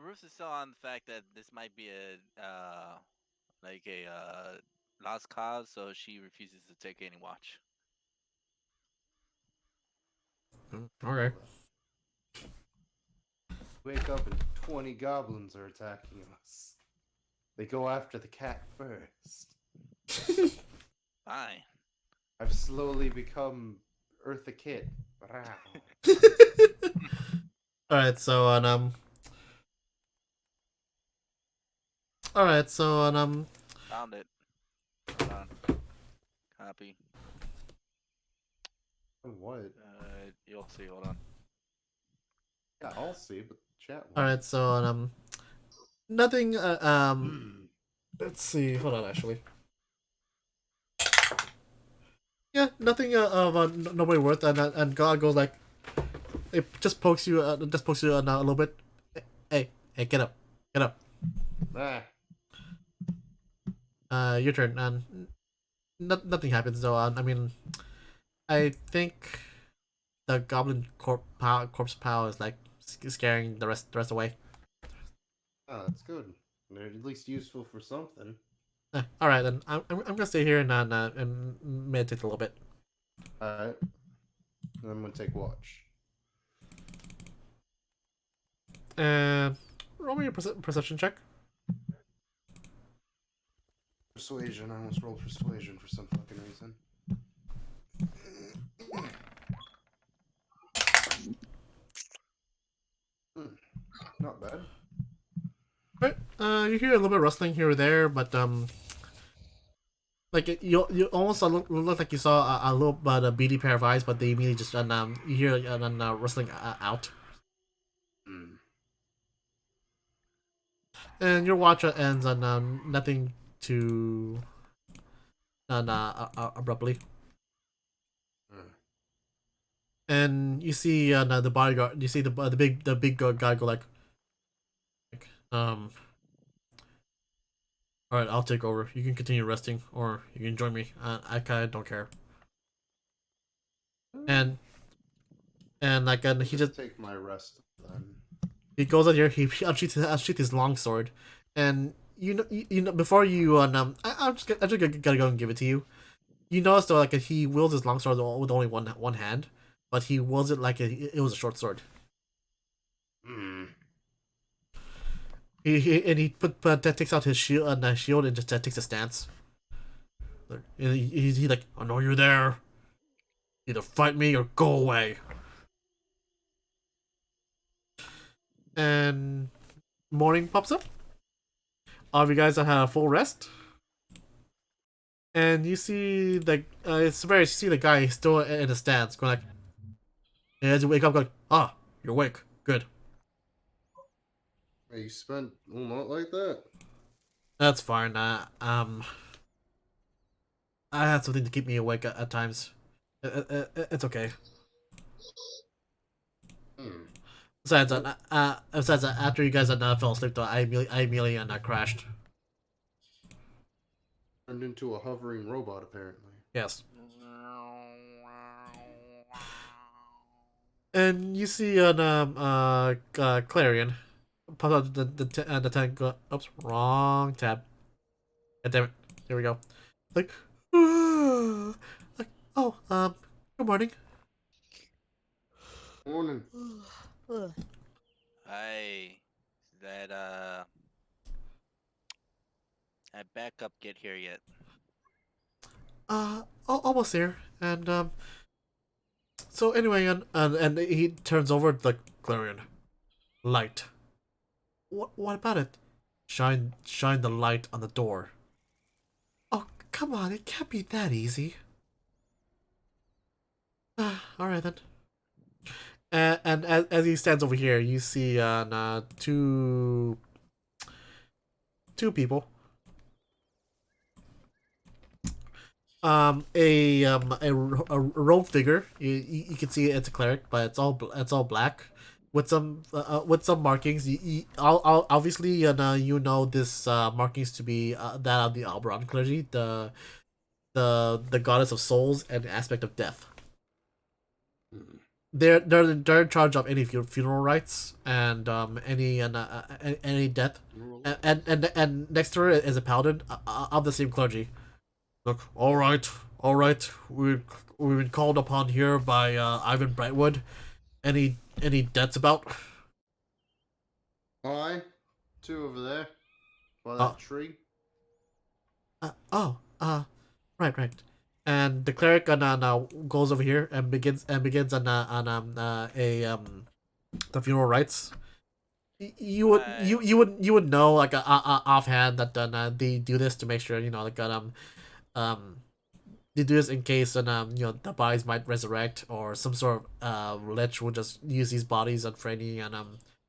Ruth is still on the fact that this might be a lost cause, so she refuses to take any watch. Okay. Wake up and 20 goblins are attacking us. They go after the cat first. Fine. I've slowly become Eartha Kitt. Alright, so on Alright, so on Found it. Hold on. Copy. What? You'll see. Hold on. Yeah, I'll see, but chat. Alright, so on nothing let's see, hold on actually. Yeah, nothing of nobody worth, and God goes like, it just pokes you a little bit. Hey, get up, Ah. your turn. And nothing happens though. I mean, I think the goblin corpse pal is like scaring the rest away. Oh, that's good. They're at least useful for something. All right, then I'm gonna stay here and meditate a little bit. Alright. I'm gonna take watch. And roll me a perception check. Persuasion. I almost rolled persuasion for some fucking reason. Not bad. Right. You hear a little bit of rustling here or there, but like you almost look like you saw a little but a beady pair of eyes, but they immediately just you hear rustling out. And your watch ends on nothing too abruptly. And you see the bodyguard. You see the big guy go like Um. All right, I'll take over. You can continue resting, or you can join me. I kind of don't care. And like, and he just take my rest then. he goes out here. He unsheaths his longsword, and you know before you I'm just gonna go and give it to you. You notice though, like he wields his longsword with only one hand, but he wields it like it was a short sword. Hmm. He takes out his shield and just takes a stance. He like, I know you're there. Either fight me or go away. And morning pops up. All of you guys have had a full rest. And you see you see the guy still in the stance, going like, and as you wake up, going, you're awake. Good. Hey, you spent a lot like that? That's fine. I had something to keep me awake at times. It's okay. Hmm. Besides, after you guys had fell asleep, though, I immediately crashed. Turned into a hovering robot, apparently. Yes. And you see an Clarion pop out the tank. Oops, wrong tab. God damn it. Here we go. Like, like, oh, good morning. Morning. Hey, that that backup get here yet? Almost here. And so anyway, and he turns over like, Clarion, light. What about it? Shine the light on the door. Oh, come on, it can't be that easy. All right then. And as he stands over here, you see two people. A robe figure. You can see it's a cleric, but it's all black with some markings. Obviously, you know this markings to be that of the Alberon clergy, the goddess of souls and the aspect of death. They're in charge of any funeral rites and any death, and next to her is a paladin of the same clergy. Look, all right. We've been called upon here by Ivan Brightwood. Any debts about? Hi. Two over there. By Uh, that tree. oh, right. And the cleric now goes over here and begins on the funeral rites. You would know like offhand that they do this to make sure like um they do this in case the bodies might resurrect, or some sort of lich will just use these bodies for any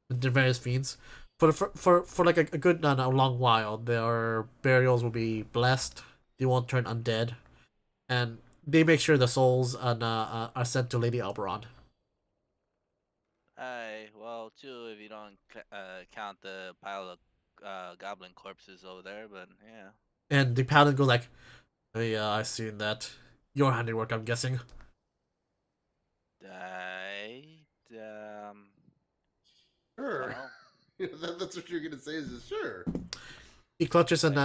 the various fiends. For like a good a long while, their burials will be blessed. They won't turn undead, and they make sure the souls are sent to Lady Alberon. Well, too, if you don't count the pile of goblin corpses over there, but yeah. And the paladin goes like, "Oh, yeah, I seen that. Your handiwork, I'm guessing." I Sure. well, That's what you're gonna say is just sure. He clutches and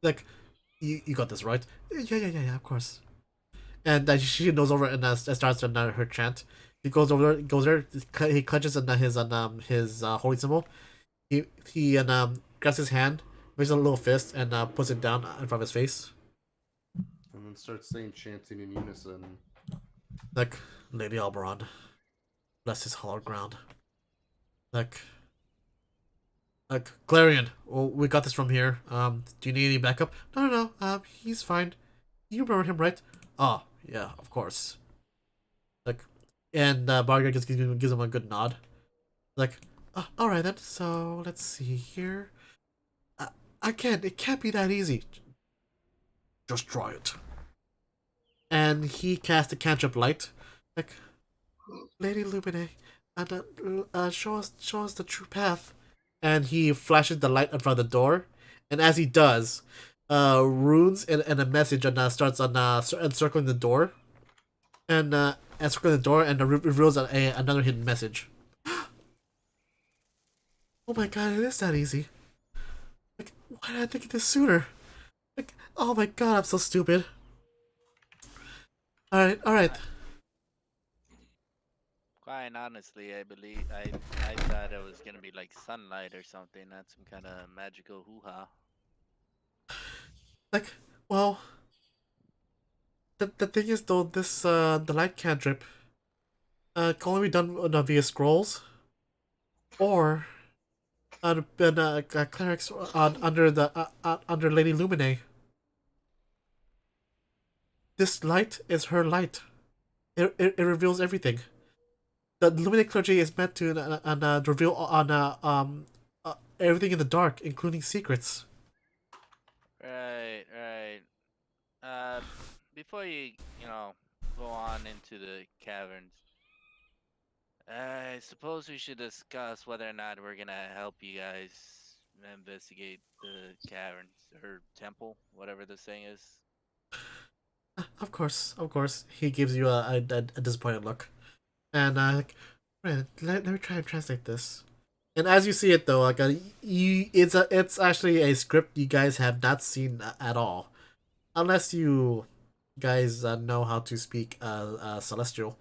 like, you got this right. Yeah, of course. And she knows over and starts her chant. He goes there. He clutches his holy symbol. He grabs his hand, makes a little fist, and puts it down in front of his face. And then starts saying chanting in unison. Like, Lady Alberon, bless his hallowed ground. Like Clarion, well, we got this from here. Do you need any backup? No. He's fine. You remember him, right? Oh, yeah, of course. Like, and Barger just gives him a good nod. Like, all right then. So let's see here. I can't. It can't be that easy. Just try it. And he casts a cantrip light. Like, Lady Luminous, and show us the true path. and he flashes the light in front of the door. And as he does, runes and a message starts encircling the door, and encircling the door, and reveals another hidden message. Oh my god, it is that easy. Like, why did I think of this sooner? Like, oh my god, I'm so stupid. Alright. Quite honestly, I thought it was gonna be like sunlight or something, not some kind of magical hoo-ha. Like, well, the thing is though, this the light cantrip can only be done via scrolls, or clerics under Lady Lumine. This light is her light. It reveals everything. The Lumine clergy is meant to reveal everything in the dark, including secrets. Right, right. Uh, Before you know, go on into the caverns, I suppose we should discuss whether or not we're gonna help you guys investigate the caverns or temple, whatever this thing is. Of course. He gives you a disappointed look, and right, let me try and translate this. And as you see it though, it's actually a script you guys have not seen at all, unless you guys know how to speak Celestial.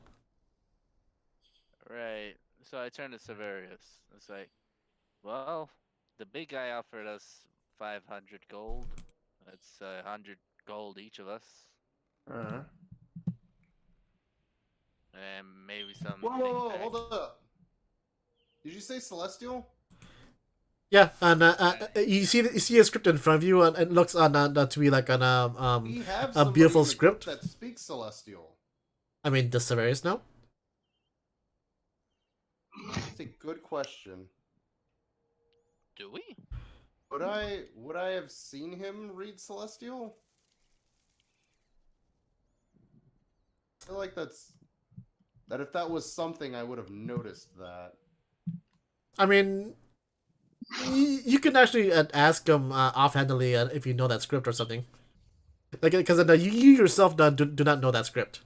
Right. So I turned to Severius. It's like, well, the big guy offered us 500 gold. That's 100 gold each of us, Uh-huh. and maybe some Whoa, things whoa, back. hold up. Did you say celestial? Yeah, and you see a script in front of you, and it looks to be like We have a somebody beautiful in the group script. that speaks celestial. I mean, does Severius know? That's a good question. Do we? Would I have seen him read celestial? I feel like that if that was something, I would have noticed that. I mean, you can actually ask him offhandedly if you know that script or something. Like, because you yourself do not know that script.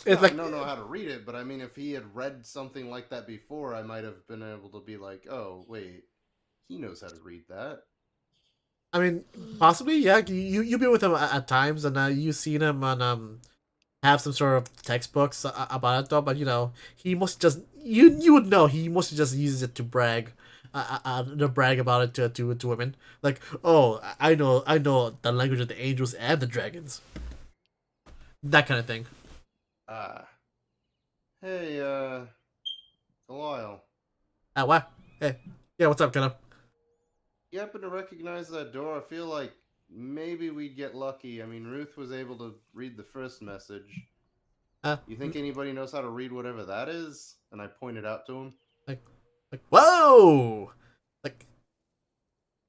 It's No, I like, don't know how to read it, but I mean, if he had read something like that before, I might have been able to be like, oh, wait, he knows how to read that. I mean, possibly, yeah. You be with him at times, and you've seen him on have some sort of textbooks about it though. But he must just you would know he mostly just uses it to brag, to brag about it to women. Like, oh, I know the language of the angels and the dragons. That kind of thing. Ah. Hey, Delisle. What? Hey, yeah, what's up, Kenneth? You happen to recognize that door? I feel like maybe we'd get lucky. I mean, Ruth was able to read the first message. You think anybody knows how to read whatever that is? And I pointed out to him. Like, whoa! Like,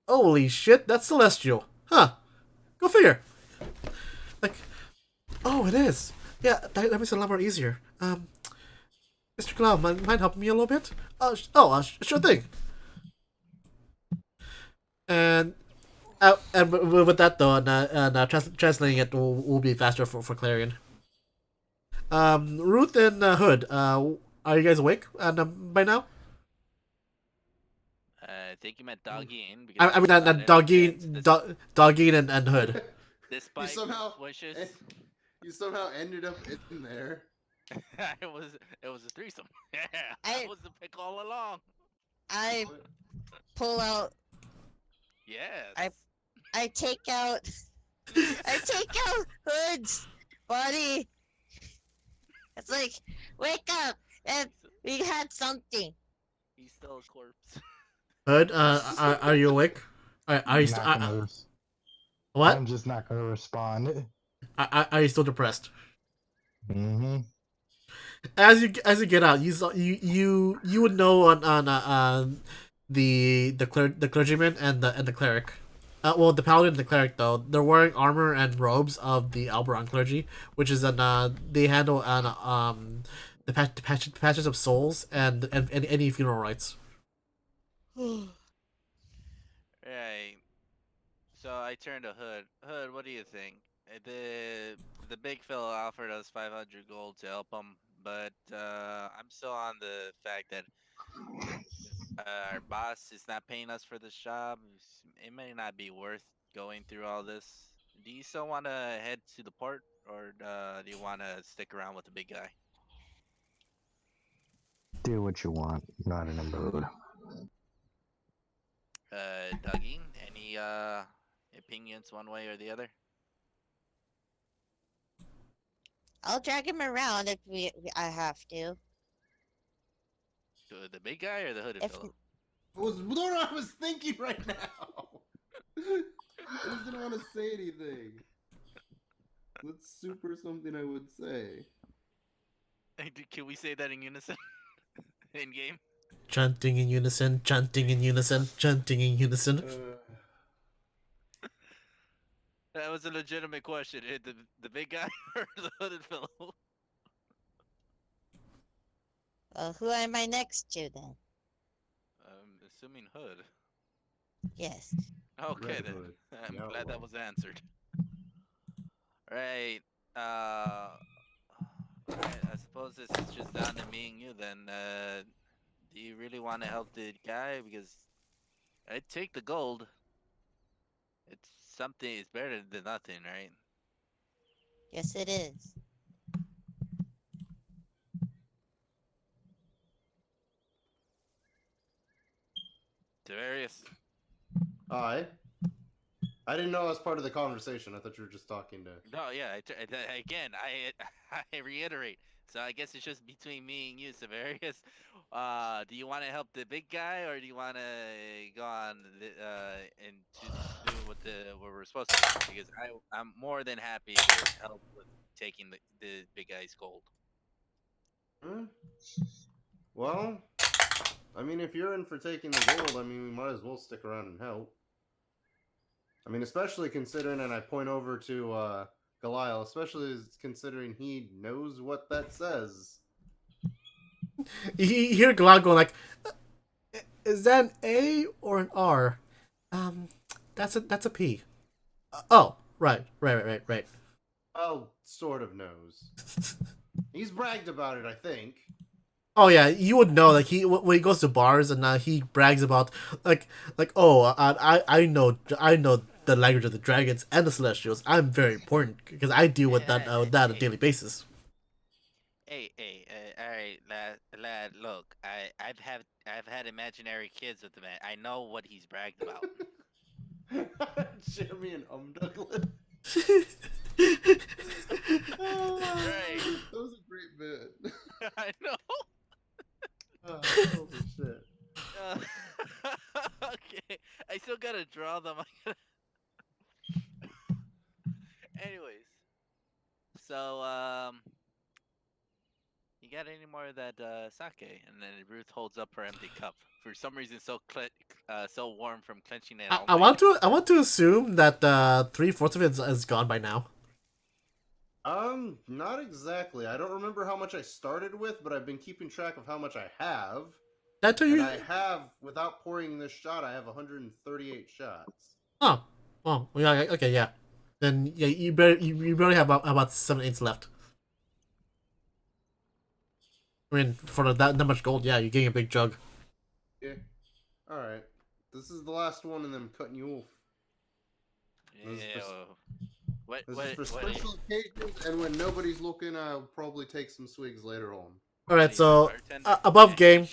holy shit, that's celestial, huh? Go figure. Like, oh, it is. Yeah, that makes it a lot more easier. Mr. Clown, mind helping me a little bit? Sure thing. And with that though, translating it will be faster for Clarion. Ruth and Hood, are you guys awake by now? I think you meant Doggine. I mean, Doggine and Hood. Despite somehow- wishes, You somehow ended up in there. it was a threesome. Yeah, I- that was the pick all along. I pull out. Yes. I take out. I take out Hood's body. It's like, wake up! And we had something. He's still a corpse. Hood, are you awake? Are you what? I'm just not gonna respond. Are you still depressed? Mm-hmm. As you get out, you would know on the clergyman and the cleric. Well, the paladin and the cleric though, they're wearing armor and robes of the Alberon clergy, which is they handle patches of souls and any funeral rites. Right. So I turned to Hood. Hood, what do you think? The big fella offered us 500 gold to help him, but I'm still on the fact that our boss is not paying us for this job. It may not be worth going through all this. Do you still want to head to the port, or do you want to stick around with the big guy? Do what you want. Not in a mood. Dougie, any opinions one way or the other? I'll drag him around if I have to. The big guy or the hooded If fellow? Was what I was thinking right now. I just didn't want to say anything. That's super something I would say. Can we say that in unison? In game? Chanting in unison, chanting in unison, chanting in unison. That was a legitimate question. The big guy or the hooded fellow? who am I next to then? Assuming hood. Yes. Okay Red then. Hood. I'm Yeah, glad that well. was answered. Right. Uh. Alright, I suppose this is just down to me and you then. Do you really want to help the guy? Because I'd take the gold. It's something. It's better than nothing, right? Yes, it is. Darius. I didn't know that was part of the conversation. I thought you were just talking to. No, yeah. Again, I reiterate. So I guess it's just between me and you, Severius. Do you want to help the big guy, or do you want to go on and to do what we're supposed to do? Because I'm more than happy to help with taking the big guy's gold. Hmm? Well, I mean, if you're in for taking the gold, I mean, we might as well stick around and help. I mean, especially considering, and I point over to Goliath, especially considering he knows what that says. You hear Glad going like, "Is that an A or an R? That's a P. Oh, right. Well, sort of knows. He's bragged about it, I think. Oh yeah, you would know. Like when he goes to bars and he brags about like I know the language of the dragons and the celestials. I'm very important because I deal with that on a Hey, daily basis. all right, lad. Look, I've had imaginary kids with the man. I know what he's bragged about. Jeremy and Douglas. Right. That was a great bit. I know. Holy shit. Uh, okay, I still gotta draw them. Anyways, so you got any more of that sake? And then Ruth holds up her empty cup. For some reason, so warm from clenching it I, all I night. want to assume that 3/4 of it is gone by now. Not exactly. I don't remember how much I started with, but I've been keeping track of how much I have. That tell And you. I have, without pouring this shot, I have 138 shots. Oh, well, yeah, okay, yeah. Then yeah, you barely have about 7/8 left. I mean, for that much gold, yeah, you're getting a big jug. Yeah. Alright. This is the last one, and then I'm cutting you off. This is Yeah. for, What? this What? is for What? special occasions, and when nobody's looking, I'll probably take some swigs later on. All What right, are you, a so bartender? above game,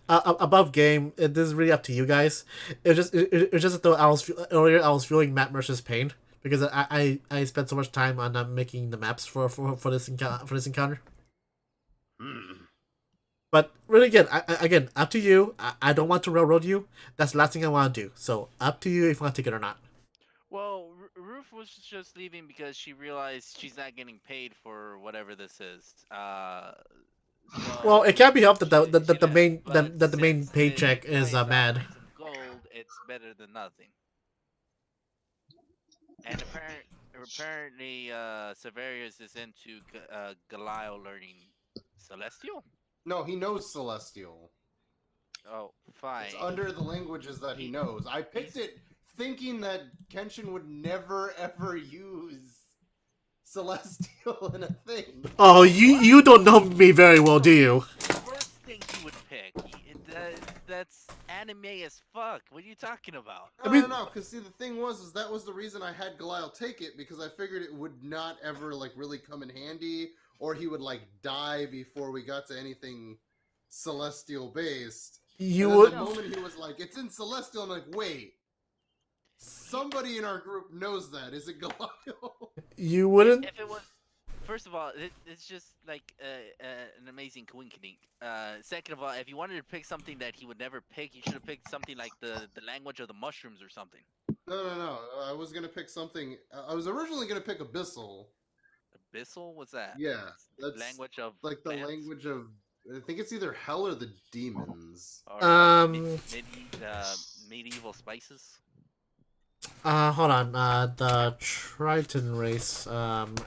above game. This is really up to you guys. It's just that though earlier I was feeling Matt Mercer's pain because I spent so much time on making the maps for this encounter. Hmm. But really, again, up to you. I don't want to railroad you. That's the last thing I want to do. So up to you if you want to take it or not. Well, Ruth was just leaving because she realized she's not getting paid for whatever this is. Well, So it can't be helped that she the left. main But that the main since the paycheck guy is is mad. offering some gold, it's better than nothing. And apparently, Severius is into Galio learning Celestial? No, he knows Celestial. Oh, fine. It's under the languages that he knows. I picked he's- it thinking that Kenshin would never ever use Celestial in a thing. Oh, you don't know me very well, do you? First thing he would pick. That's anime as fuck. What are you talking about? No, because see, the thing was that was the reason I had Goliath take it, because I figured it would not ever, like, really come in handy, or he would, like, die before we got to anything Celestial-based. You And then would. the moment he was like, it's in Celestial, I'm like, wait. Somebody in our group knows that. Is it Goliath? You wouldn't. If it was, first of all, it's just like an amazing coincidence. Second of all, if you wanted to pick something that he would never pick, you should have picked something like the language of the mushrooms or something. No. I was gonna pick something. I was originally gonna pick Abyssal. Abyssal? What's that? Yeah, that's Language of like the plants? language of. I think it's either hell or the demons. Or medieval spices? Hold on. The Triton race. Hold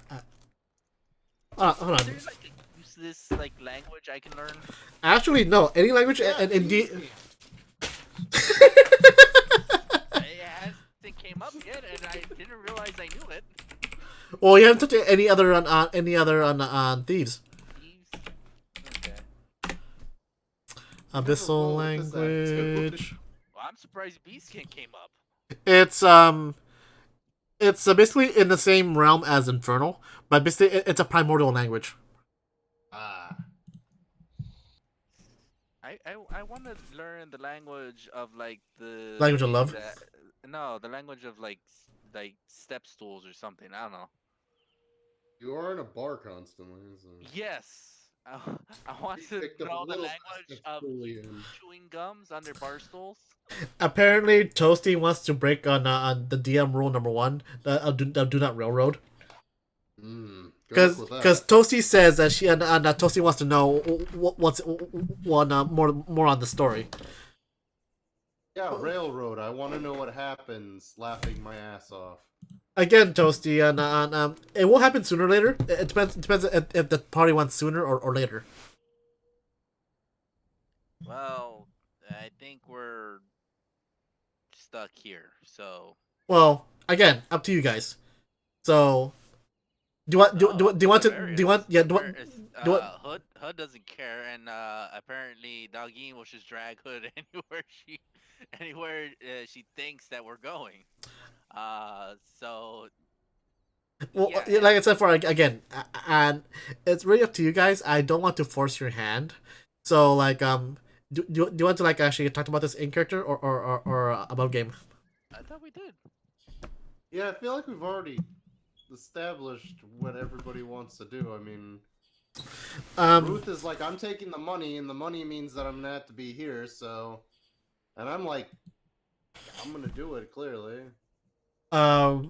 on. Is there like a useless like language I can learn? Actually, no. Any language, Yeah, and indeed. It hasn't came up yet, and I didn't realize I knew it. Well, you haven't touched any other on thieves. Thieves? Okay. Abyssal Never rolled with this language. Well, I'm surprised Beastskin came up. It's basically in the same realm as Infernal, but basically it's a primordial language. Ah. I want to learn the language of like the Language of love? No, the language of like step stools or something. I don't know. You are in a bar constantly. So. Yes, I want You to picked up a know the little language of Julian. chewing gums under bar stools. Apparently, Toasty wants to break on the DM rule number 1, do not railroad. Because Toasty says that Toasty wants to know what's more on the story. Yeah, railroad. I want to know what happens. Laughing my ass off. Again, Toasty, it will happen sooner or later. It depends if the party wants sooner or later. Well, I think we're stuck here. So. Well, again, up to you guys. So, do you want Hood doesn't care, and apparently Doggy will just drag Hood anywhere she thinks that we're going. So. Well, Yeah, like I said, again, and it's really up to you guys. I don't want to force your hand. So, like, do you want to like actually talk about this in character or above game? I thought we did. Yeah, I feel like we've already established what everybody wants to do. I mean, Ruth is like, I'm taking the money, and the money means that I'm gonna have to be here. So, and I'm like, I'm gonna do it clearly. Dog,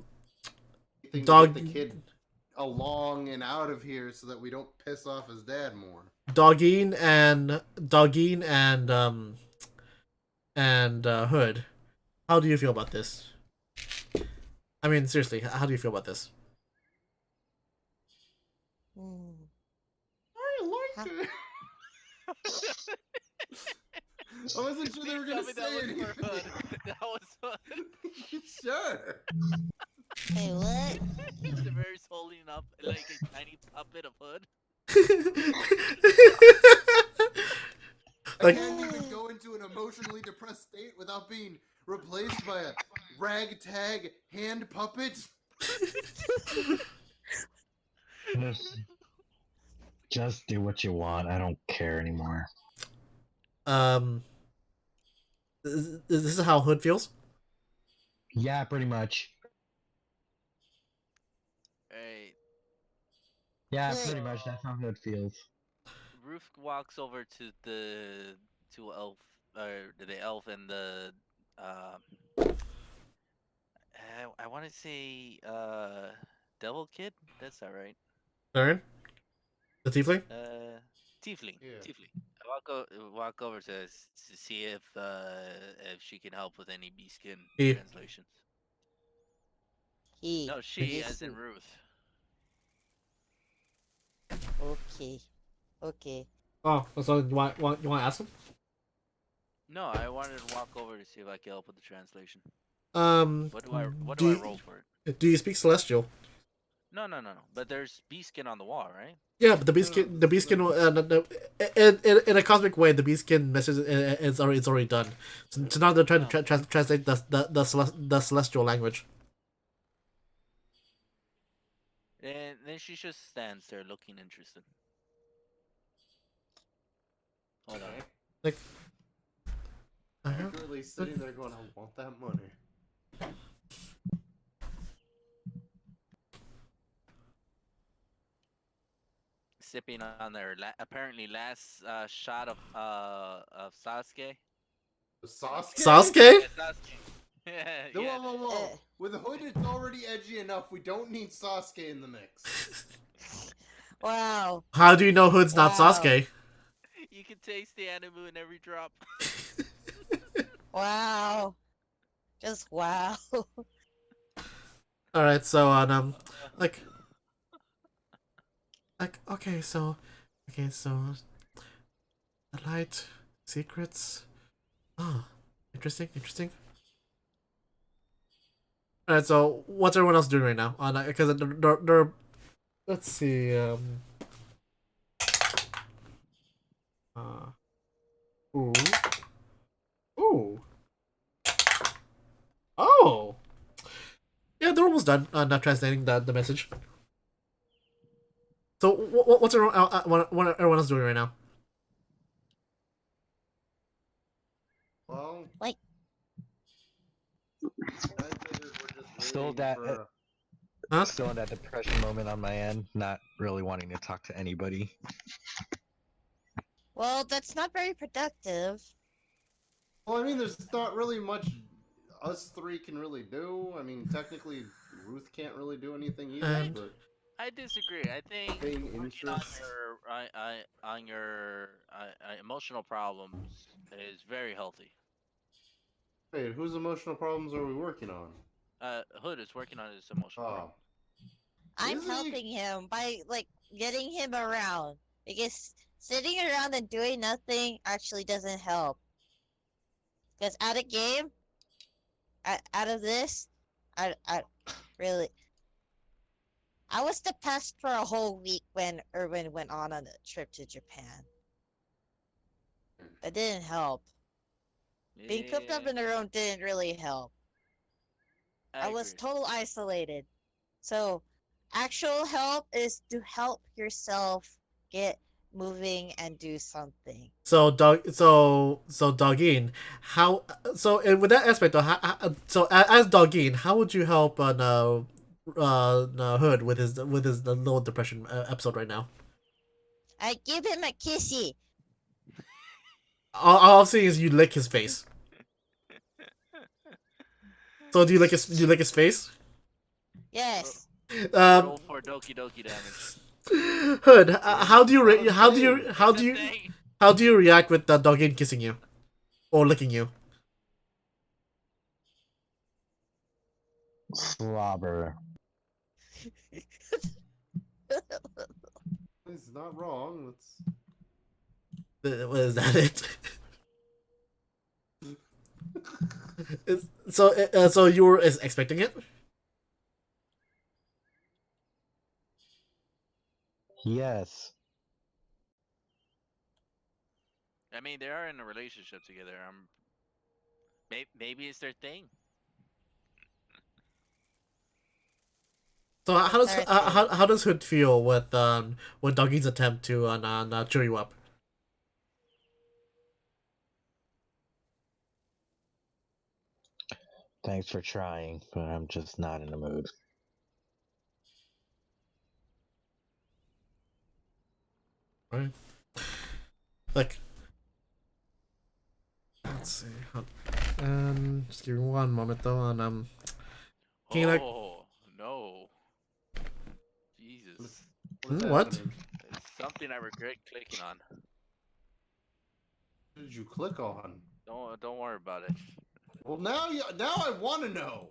get the kid along and out of here so that we don't piss off his dad more. Doggeen and Hood. How do you feel about this? I mean, seriously, how do you feel about this? I liked it. I wasn't sure they were gonna say anything. That was Hood. Sure. Hey, what? Severus holding up like a tiny puppet of Hood. Like, Again, you can go into an emotionally depressed state without being replaced by a ragtag hand puppet. Just do what you want. I don't care anymore. is this how Hood feels? Yeah, pretty much. Hey, Yeah, pretty much. That's how it feels. Ruth walks over to the elf, or the elf and the I want to say devil kid. That's not right. Darren? The tiefling? Tiefling. Yeah. Tiefling. I walk over to see if she can help with any beastskin He. translations. He. No, she, Yes, as in he. Ruth. Okay. Okay. Oh, so you want to ask him? No, I wanted to walk over to see if I can help with the translation. Um, What do I do roll for it? do you speak Celestial? No. But there's bee skin on the wall, right? Yeah, but the beastkin, in a cosmic way, the beastkin message is already done. So now they're trying to Oh. translate the celestial language. And then she just stands there looking interested. Hold on. Okay. Like, Accurately sitting there going, I want that money. Sipping on their apparently last shot of Sasuke. Sasuke? Sasuke? Yeah, Sasuke. Yeah, Whoa, yeah. whoa, whoa. Uh. With Hood, it's already edgy enough. We don't need Sasuke in the mix. Wow. How do you know Hood's not Wow. Sasuke? You can taste the anime in every drop. Wow. Just wow. All right, so like okay, so the light secrets. Ah, interesting. All right, so what's everyone else doing right now? Because they're let's see. Uh, ooh, ooh, oh, yeah, they're almost done. Not translating the message. So what's what everyone else doing right now? Well, Like, I figured we're just Still waiting that, for. Huh? still in that depression moment on my end, not really wanting to talk to anybody. well, that's not very productive. Well, I mean, there's not really much us three can really do. I mean, technically, Ruth can't really do anything either. And But I disagree. I think Being working interest. on your emotional problems is very healthy. Wait, whose emotional problems are we working on? Hood is working on his emotional Oh, problem. I'm Is he? helping him by like getting him around because sitting around and doing nothing actually doesn't help. Because out of game, out of this, I really, I was depressed for a whole week when Irwin went on a trip to Japan. It didn't help. Being cooped up Yeah, in a room didn't really help. I I was agree. total isolated. So, actual help is to help yourself get moving and do something. so Doggin, how so and with that aspect, so as Doggin, how would you help Hood with his little depression episode right now? I give him a kissy. All I'm saying is you lick his face. So do you lick his face? Yes. Roll for Doki Doki damage. Hood, It's a thing. how do you react with the Doggin kissing you or licking you? Slobber. He's not wrong. Was that it? So you were expecting it? Yes. I mean, they are in a relationship together. Maybe it's their thing. So That's our thing. how does Hood feel with Doggy's attempt to cheer you up? Thanks for trying, but I'm just not in the mood. Right? Like, let's see. Just give me one moment though, and can you like Oh no, Jesus! What's what? happening? It's something I regret clicking on. What did you click on? Don't worry about it. Well, now I want to know.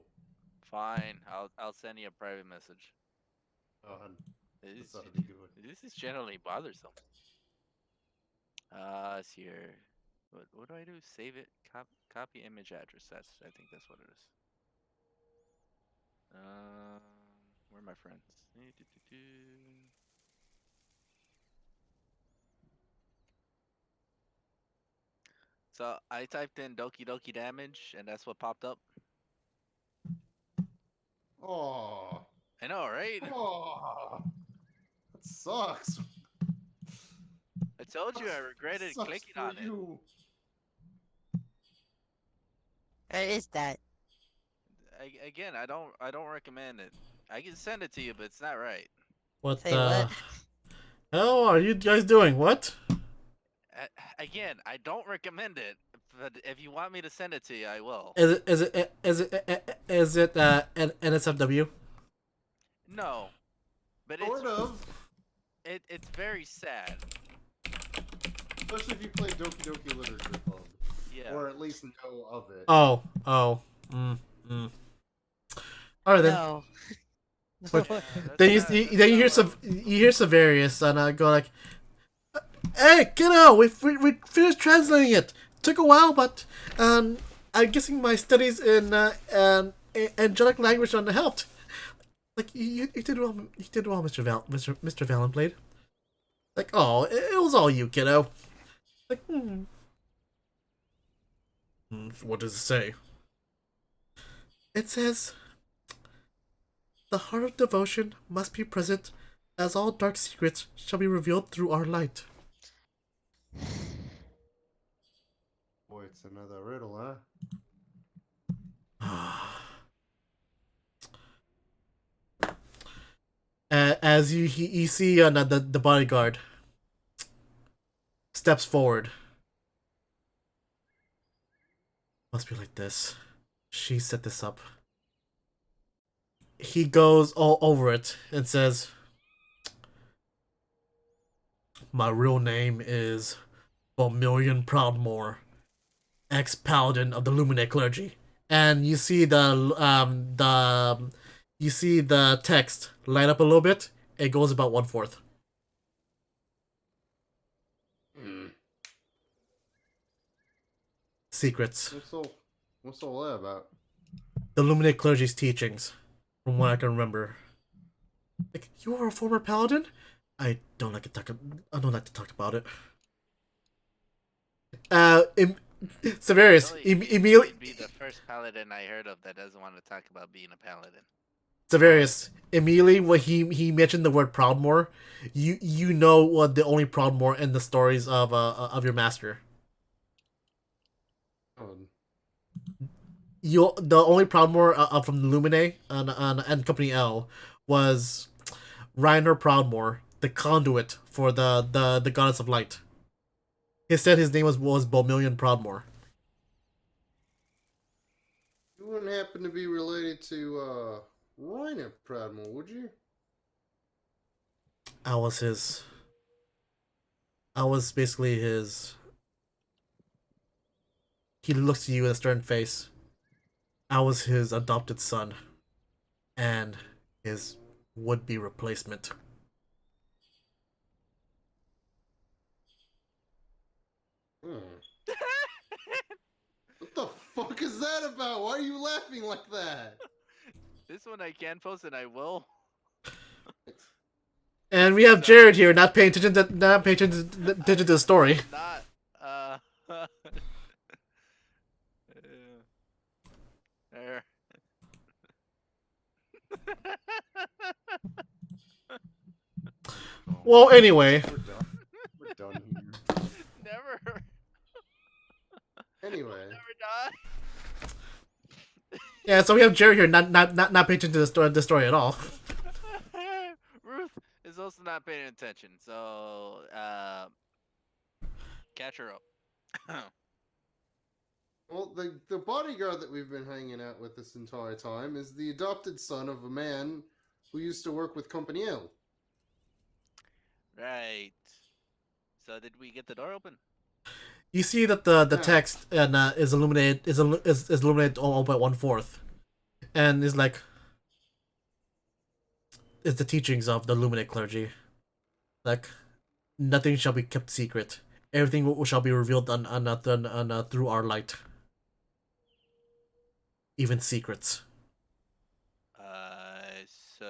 Fine, I'll send you a private message. God, This that's how to do it. this is generally bothersome. It's here. What do I do? Save it. Copy image address. I think that's what it is. Where are my friends? So I typed in Doki Doki damage, and that's what popped up. Oh, I know, right? oh, that sucks. I told you I regretted Sucks clicking for on it. you. Where is that? Again, I don't recommend it. I can send it to you, but it's not right. What Say the what? hell are you guys doing? What? Again, I don't recommend it, but if you want me to send it to you, I will. Is it NSFW? No, but Sort of. it's very sad. Especially if you play Doki Doki Literature Club. Yeah. Or at least know of it. Oh. Alright then. No. But Yeah, then you, that's you then you hear not you hear Severius and I go like, "Hey, kiddo, we finished translating it. Took a while, but I'm guessing my studies in angelic language helped. Like you did well, Mr. Valenblade. Like, oh, it was all you, kiddo. Like, what does it say? It says, the heart of devotion must be present, as all dark secrets shall be revealed through our light. Boy, it's another riddle, huh? As you see the bodyguard steps forward. Must be like this. She set this up. He goes all over it and says, my real name is Bomillion Proudmore, ex-paladin of the Luminous clergy. And you see the text light up a little bit. It goes about 1/4. Secrets. What's all that about? The Luminous clergy's teachings, from what I can remember. Like, you are a former paladin? I don't like to talk about it. Severius, really, immediately. you'd be the first paladin I heard of that doesn't want to talk about being a paladin. Severius, immediately when he mentioned the word Proudmore, you know what the only Proudmore in the stories of your master. The only Proudmore from the Lumine and Company L was Reiner Proudmore, the conduit for the goddess of light. He said his name was Bomillion Proudmore. You wouldn't happen to be related to Reiner Proudmore, would you? I was basically his. He looks at you with a stern face. I was his adopted son, and his would-be replacement. What the fuck is that about? Why are you laughing like that? This one I can post and I will. And we have Jared here, not paying attention to the story. Not there. Well, anyway. We're done here. Never. Anyway. Never die. Yeah, so we have Jared here, not paying attention to the story at all. Ruth is also not paying attention, so catch her up. Well, the bodyguard that we've been hanging out with this entire time is the adopted son of a man who used to work with Company L. Right. So did we get the door open? You see that the text is illuminated is illuminated all by 1/4, and is like, is the teachings of the Luminous clergy. Like, nothing shall be kept secret. Everything shall be revealed through our light. Even secrets. So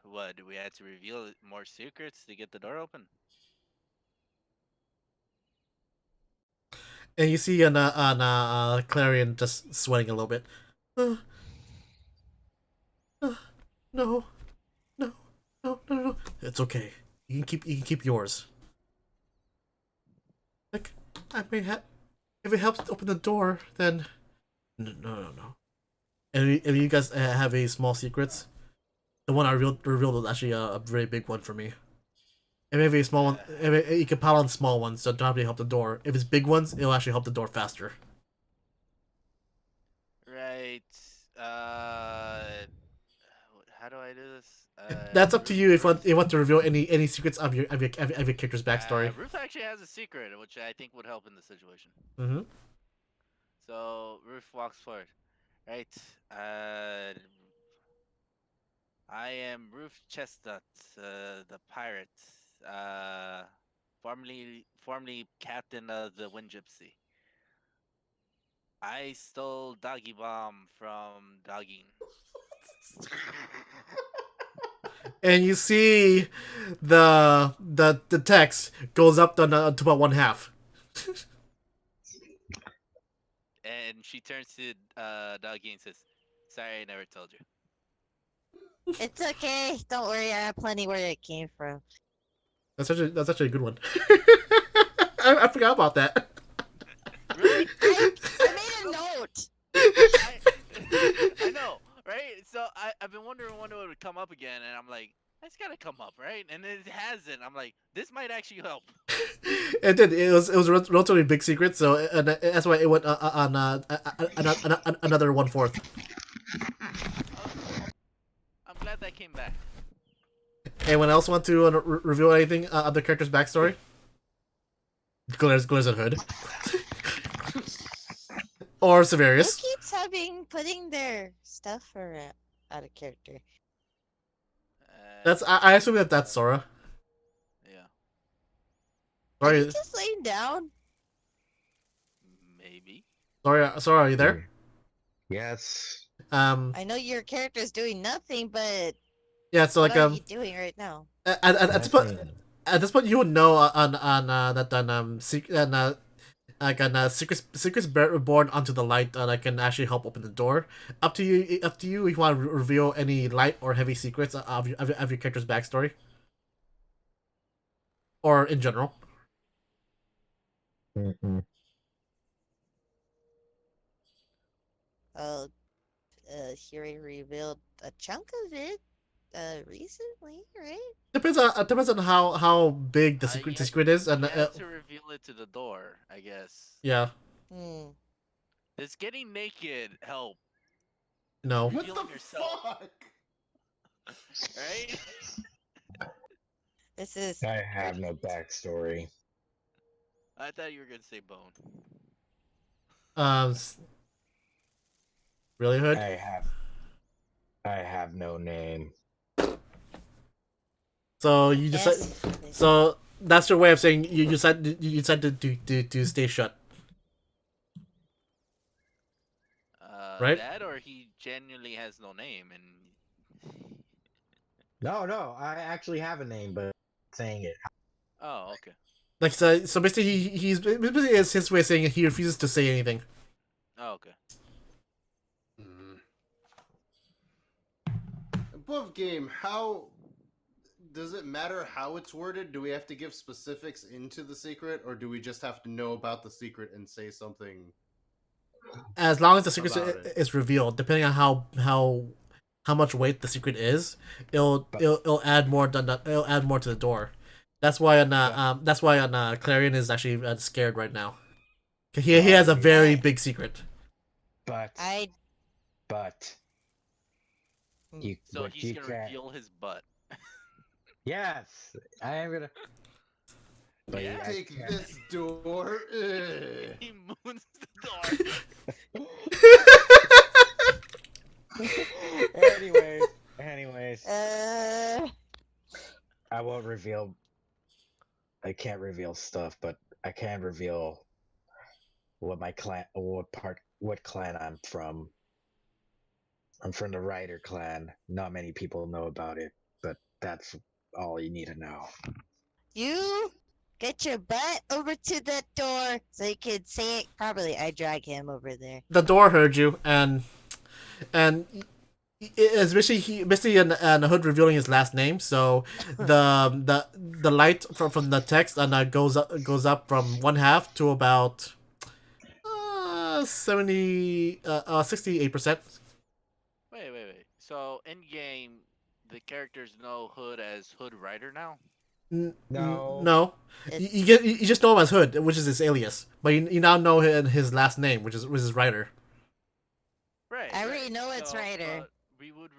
what? Do we have to reveal more secrets to get the door open? And you see Clarion just sweating a little bit. Uh, uh, no, no, no. It's okay. You can keep yours. Like, I may have. If it helps open the door, then no. And if you guys have any small secrets, the one I revealed was actually a very big one for me. If you have a small one, you can pile on small ones, so don't have to help the door. If it's big ones, it'll actually help the door faster. Right. How do I do this? That's up to you if you want to reveal any secrets of your character's backstory. Ruth actually has a secret, which I think would help in the situation. Mm-hmm. So Ruth walks forward. Right. I am Ruth Chestnut, the pirate, formerly captain of the Wind Gypsy. I stole Doggy Bomb from Dogging. And you see the text goes up to about one half. And she turns to Doggy and says, "Sorry, I never told you." It's okay. Don't worry. I have plenty where it came from. That's actually a good one. I forgot about that. Really? I made a note. I know, right? So I've been wondering when it would come up again, and I'm like, it's gotta come up, right? And it hasn't. I'm like, this might actually help. It did. It was a relatively big secret, so that's why it went on another 1/4. I'm glad that came back. Anyone else want to reveal anything of the character's backstory? Glares at Hood. Or Who Severius. keeps putting their stuff out of character? I assume that's Sora. Yeah, Are you Sorry, just laying down? maybe. Sora, are you there? Yes. I know your character's doing nothing, but Yeah. So what like are you doing right now? at this point you would know secrets born onto the light that can actually help open the door. Up to you. Up to you if you want to reveal any light or heavy secrets of your character's backstory, or in general. Mm-mm. Uh, Hiri revealed a chunk of it, recently, right? Depends on how big the You secret is, and have to reveal it to the door, I guess. yeah, Hmm. Does getting naked help? no. What Revealing the yourself. fuck? Right? This is. I have no backstory. I thought you were gonna say bone. Um, really, Hood? I have no name. So you just Yes. so that's your way of saying you said to stay shut, right? That or he genuinely has no name and. No, I actually have a name, but saying it. Oh, okay. Like so basically he's basically it's his way of saying he refuses to say anything. Oh, okay. Above game, how does it matter how it's worded? Do we have to give specifics into the secret, or do we just have to know about the secret and say something? As long as the secret About it. is revealed, depending on how much weight the secret is, it'll add more it'll add more to the door. That's why Clarion is actually scared right now. He has a very big secret. But you. So but he's you gonna can't. reveal his butt. Yes, I am gonna. But Yeah. I Take can't. this door. He moons the door. Anyways, Uh. I won't reveal. I can't reveal stuff, but I can reveal what my clan, what clan I'm from. I'm from the Rider clan. Not many people know about it, but that's all you need to know. You get your butt over to that door so you can say it properly. I drag him over there. The door heard you, and especially basically and Hood revealing his last name. So the light from the text and goes up from 1/2 to about 68%. Wait. So in game, the characters know Hood as Hood Rider now. No. No, you just know him as Hood, which is his alias, but you now know his last name, which is Ryder. Right. I already know it's Ryder. We would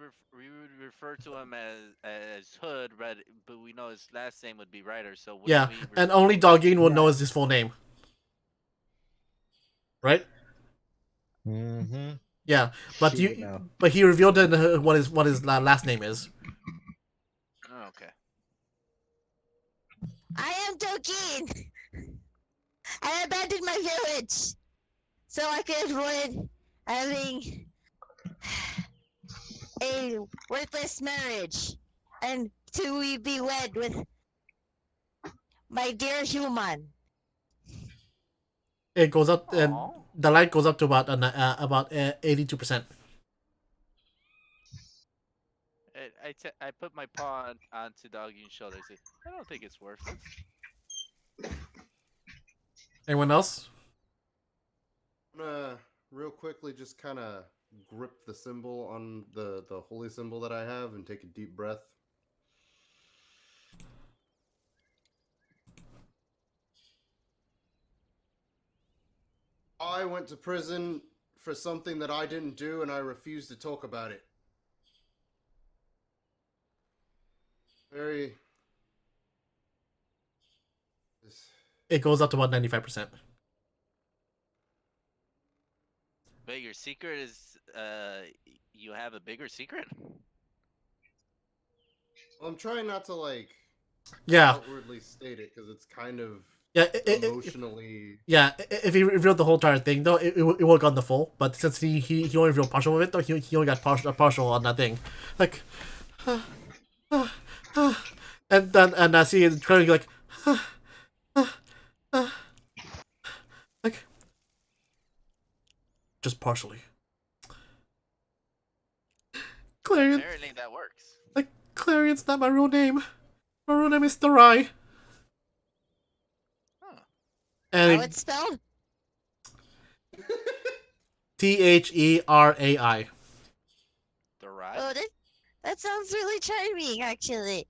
refer to him as Hood, but we know his last name would be Ryder. So wouldn't Yeah, we and only Doggin will know his full name, right? Mm-hmm. Yeah, but She would know. he revealed what his last name is. Oh, okay. I am Dokin! I abandoned my village so I could avoid having a worthless marriage and to be wed with my dear human. It goes up, and Aw. the light goes up to about 82%. I put my paw onto Doggy's shoulder. I say, I don't think it's worthless. Anyone else? I'm gonna real quickly just kind of grip the symbol on the holy symbol that I have and take a deep breath. I went to prison for something that I didn't do, and I refuse to talk about it. Very. It goes up to about 95%. But your secret is, you have a bigger secret? Well, I'm trying not to Yeah, outwardly state it because it's kind of yeah. emotionally. If he revealed the whole entire thing, though, it would have gone the full. But since he only revealed partial of it, though, he only got partial on that thing. Like, and then and I see it trying to like, like, just partially. Clarion, Apparently that works. like Clarion's not my real name. My real name is Therai. Huh. How And it's spelled? Therai. The ride? Oh, that sounds really charming, actually.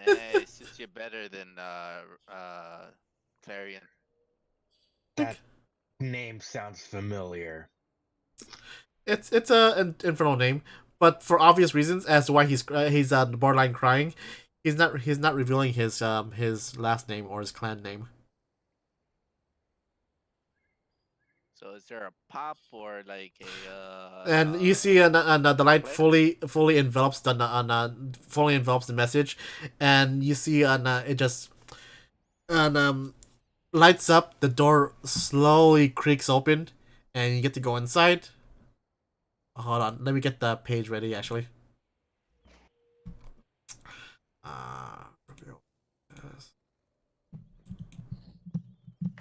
It suits you better than Clarion. That name sounds familiar. It's an infernal name, but for obvious reasons as to why he's borderline crying, he's not revealing his last name or his clan name. So is there a pop or like a And you see, the light click? fully envelops the message, and you see, it just lights up. The door slowly creaks open, and you get to go inside. Hold on, let me get the page ready. Actually, reveal this.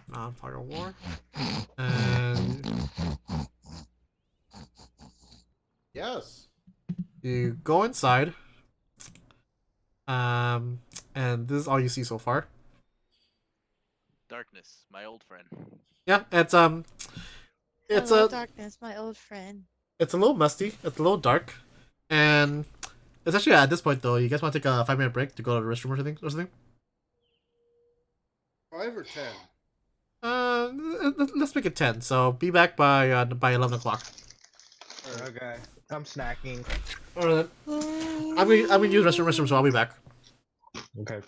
Non-fire war, and Yes. you go inside. And this is all you see so far. Darkness, my old friend. Yeah, it's Hello, darkness, my old friend. it's a little musty. It's a little dark, and it's actually at this point though. You guys want to take a 5-minute break to go to the restroom or something? 5 or 10? Let's make it 10. So be back by 11 o'clock. Okay. I'm snacking. Alright then. I'm gonna use restroom, so I'll be back. Okay.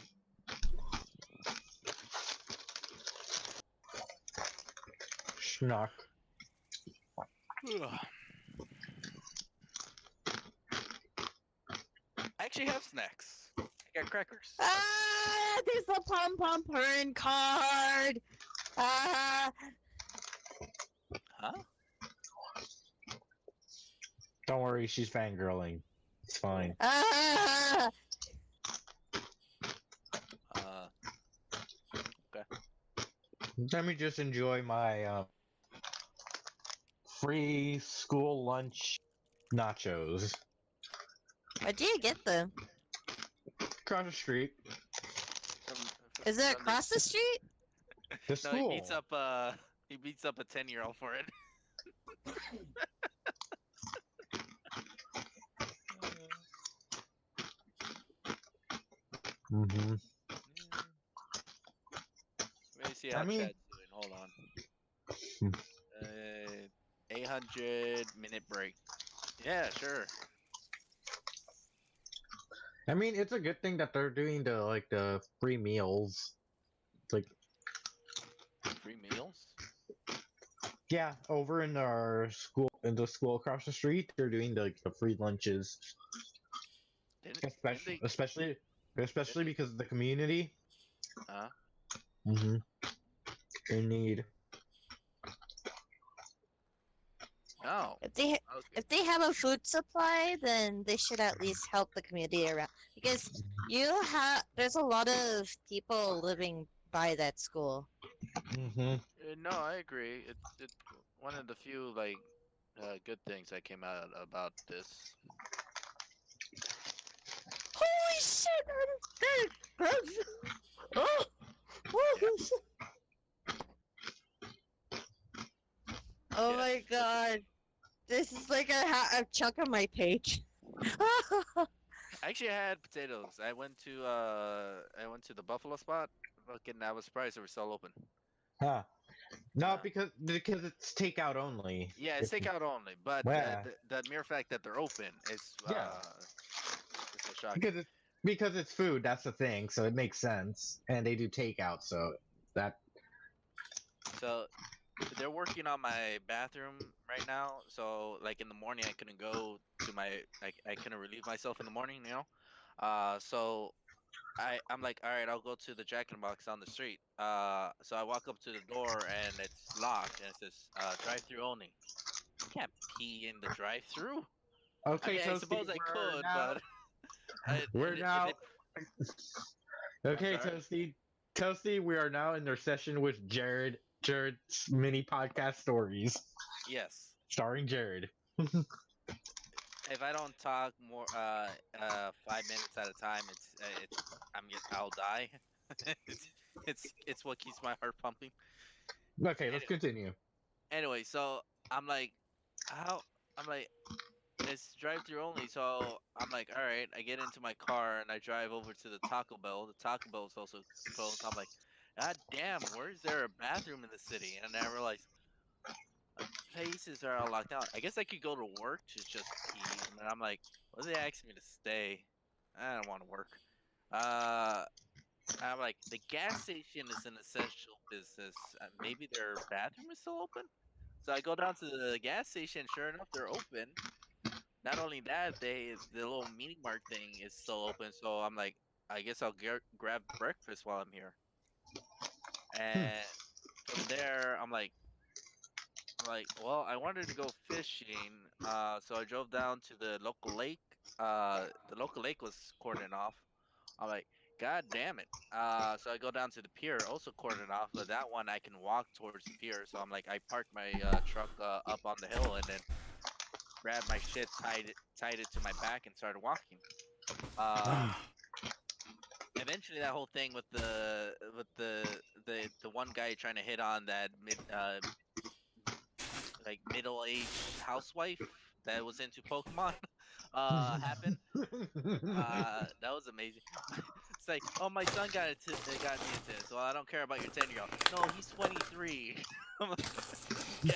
Schnock. I actually have snacks. I got crackers. Ah, there's a pom pom pern card. Ah, Huh? Don't worry, she's fangirling. It's fine. ah. Okay. Let me just enjoy my free school lunch nachos. Where do you get them? Across the street. From, Is it from the- across the street? The No, school. he beats up a 10-year-old for it. Mm-hmm. Let me see I how mean- chat's doing. Hold on. 800-minute break. Yeah, sure. I mean, it's a good thing that they're doing the free meals. Like, Free meals. yeah, over in the school across the street, they're doing the free lunches, Didn't especially they? especially because of the community. Uh, Mm-hmm. In need. no. If they Okay. if they have a food supply, then they should at least help the community around because there's a lot of people living by that school. Mm-hmm. No, I agree. It's one of the few like good things that came out about this. Holy shit! Oh, holy shit. Oh Yeah, my god. This is like a chunk of my page. Actually, I had potatoes. I went to the Buffalo spot. Fucking, I was surprised they were still open. Huh. No, Uh, because it's takeout only. yeah, it's takeout only, but Yeah. the mere fact that they're open is Yeah. is so shocking. Because it's food, that's the thing, so it makes sense. And they do takeout, so that So they're working on my bathroom right now. So like in the morning, I couldn't go to I couldn't relieve myself in the morning, you know. So I'm like, all right, I'll go to the Jack in the Box on the street. So I walk up to the door and it's locked and it says drive through only. I can't pee in the drive through. I Okay, mean, I Toasty, suppose I we're could, now but I, we're if now it, okay, sorry? Toasty, we are now in their session with Jared's mini podcast stories. Yes. Starring Jared. If I don't talk more 5 minutes at a time, I'll die. it's it's what keeps my heart pumping. Okay, let's Anyway, continue. so I'm like, how? I'm like, it's drive through only. So I'm like, all right. I get into my car and I drive over to the Taco Bell. The Taco Bell is also closed. I'm like, God damn, where is there a bathroom in the city? And I realized places are all locked down. I guess I could go to work to just pee. And I'm like, what are they asking me to stay? I don't want to work. Uh, I'm like, the gas station is an essential business. Maybe their bathroom is still open. So I go down to the gas station. Sure enough, they're open. Not only that, the little mini mart thing is still open. So I'm like, I guess I'll grab breakfast while I'm here. And from there, well, I wanted to go fishing. So I drove down to the local lake. The local lake was cordoned off. I'm like, God damn it. So I go down to the pier, also cordoned off, but that one I can walk towards the pier. So I'm like, I parked my truck up on the hill and then grabbed my shit, tied it to my back, and started walking. Eventually, that whole thing with the one guy trying to hit on that middle-aged housewife that was into Pokemon happened. That was amazing. It's like, oh, my son got me into this. Well, I don't care about your 10-year-old. No, he's 23. I'm like, yeah,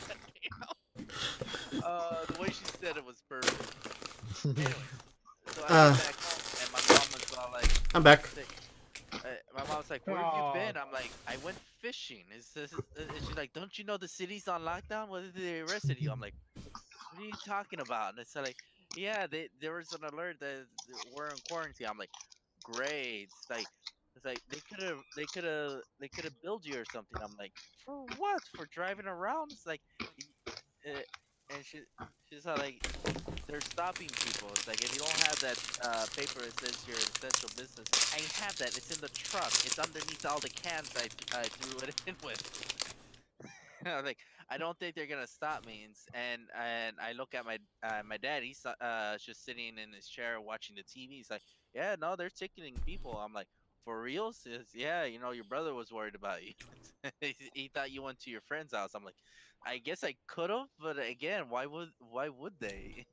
the way she said it was perfect. Anyway, so I get back home and my mom was all like, I'm back. my mom's like, where have you been? I'm like, I went fishing. And she's like, don't you know the city's on lockdown? What did they arrested you? I'm like, what are you talking about? And it's like, yeah, there was an alert that we're in quarantine. I'm like, great. It's like they could have billed you or something. I'm like, for what? For driving around? It's like, uh, and she's all like, they're stopping people. It's like if you don't have that paper that says you're an essential business, I have that. It's in the truck. It's underneath all the cans I threw it in with. I'm like, I don't think they're gonna stop me. And I look at my dad. He's just sitting in his chair watching the TV. He's like, yeah, no, they're ticketing people. I'm like, for real? Says, yeah, your brother was worried about you. He thought you went to your friend's house. I'm like, I guess I could have, but again, why would they?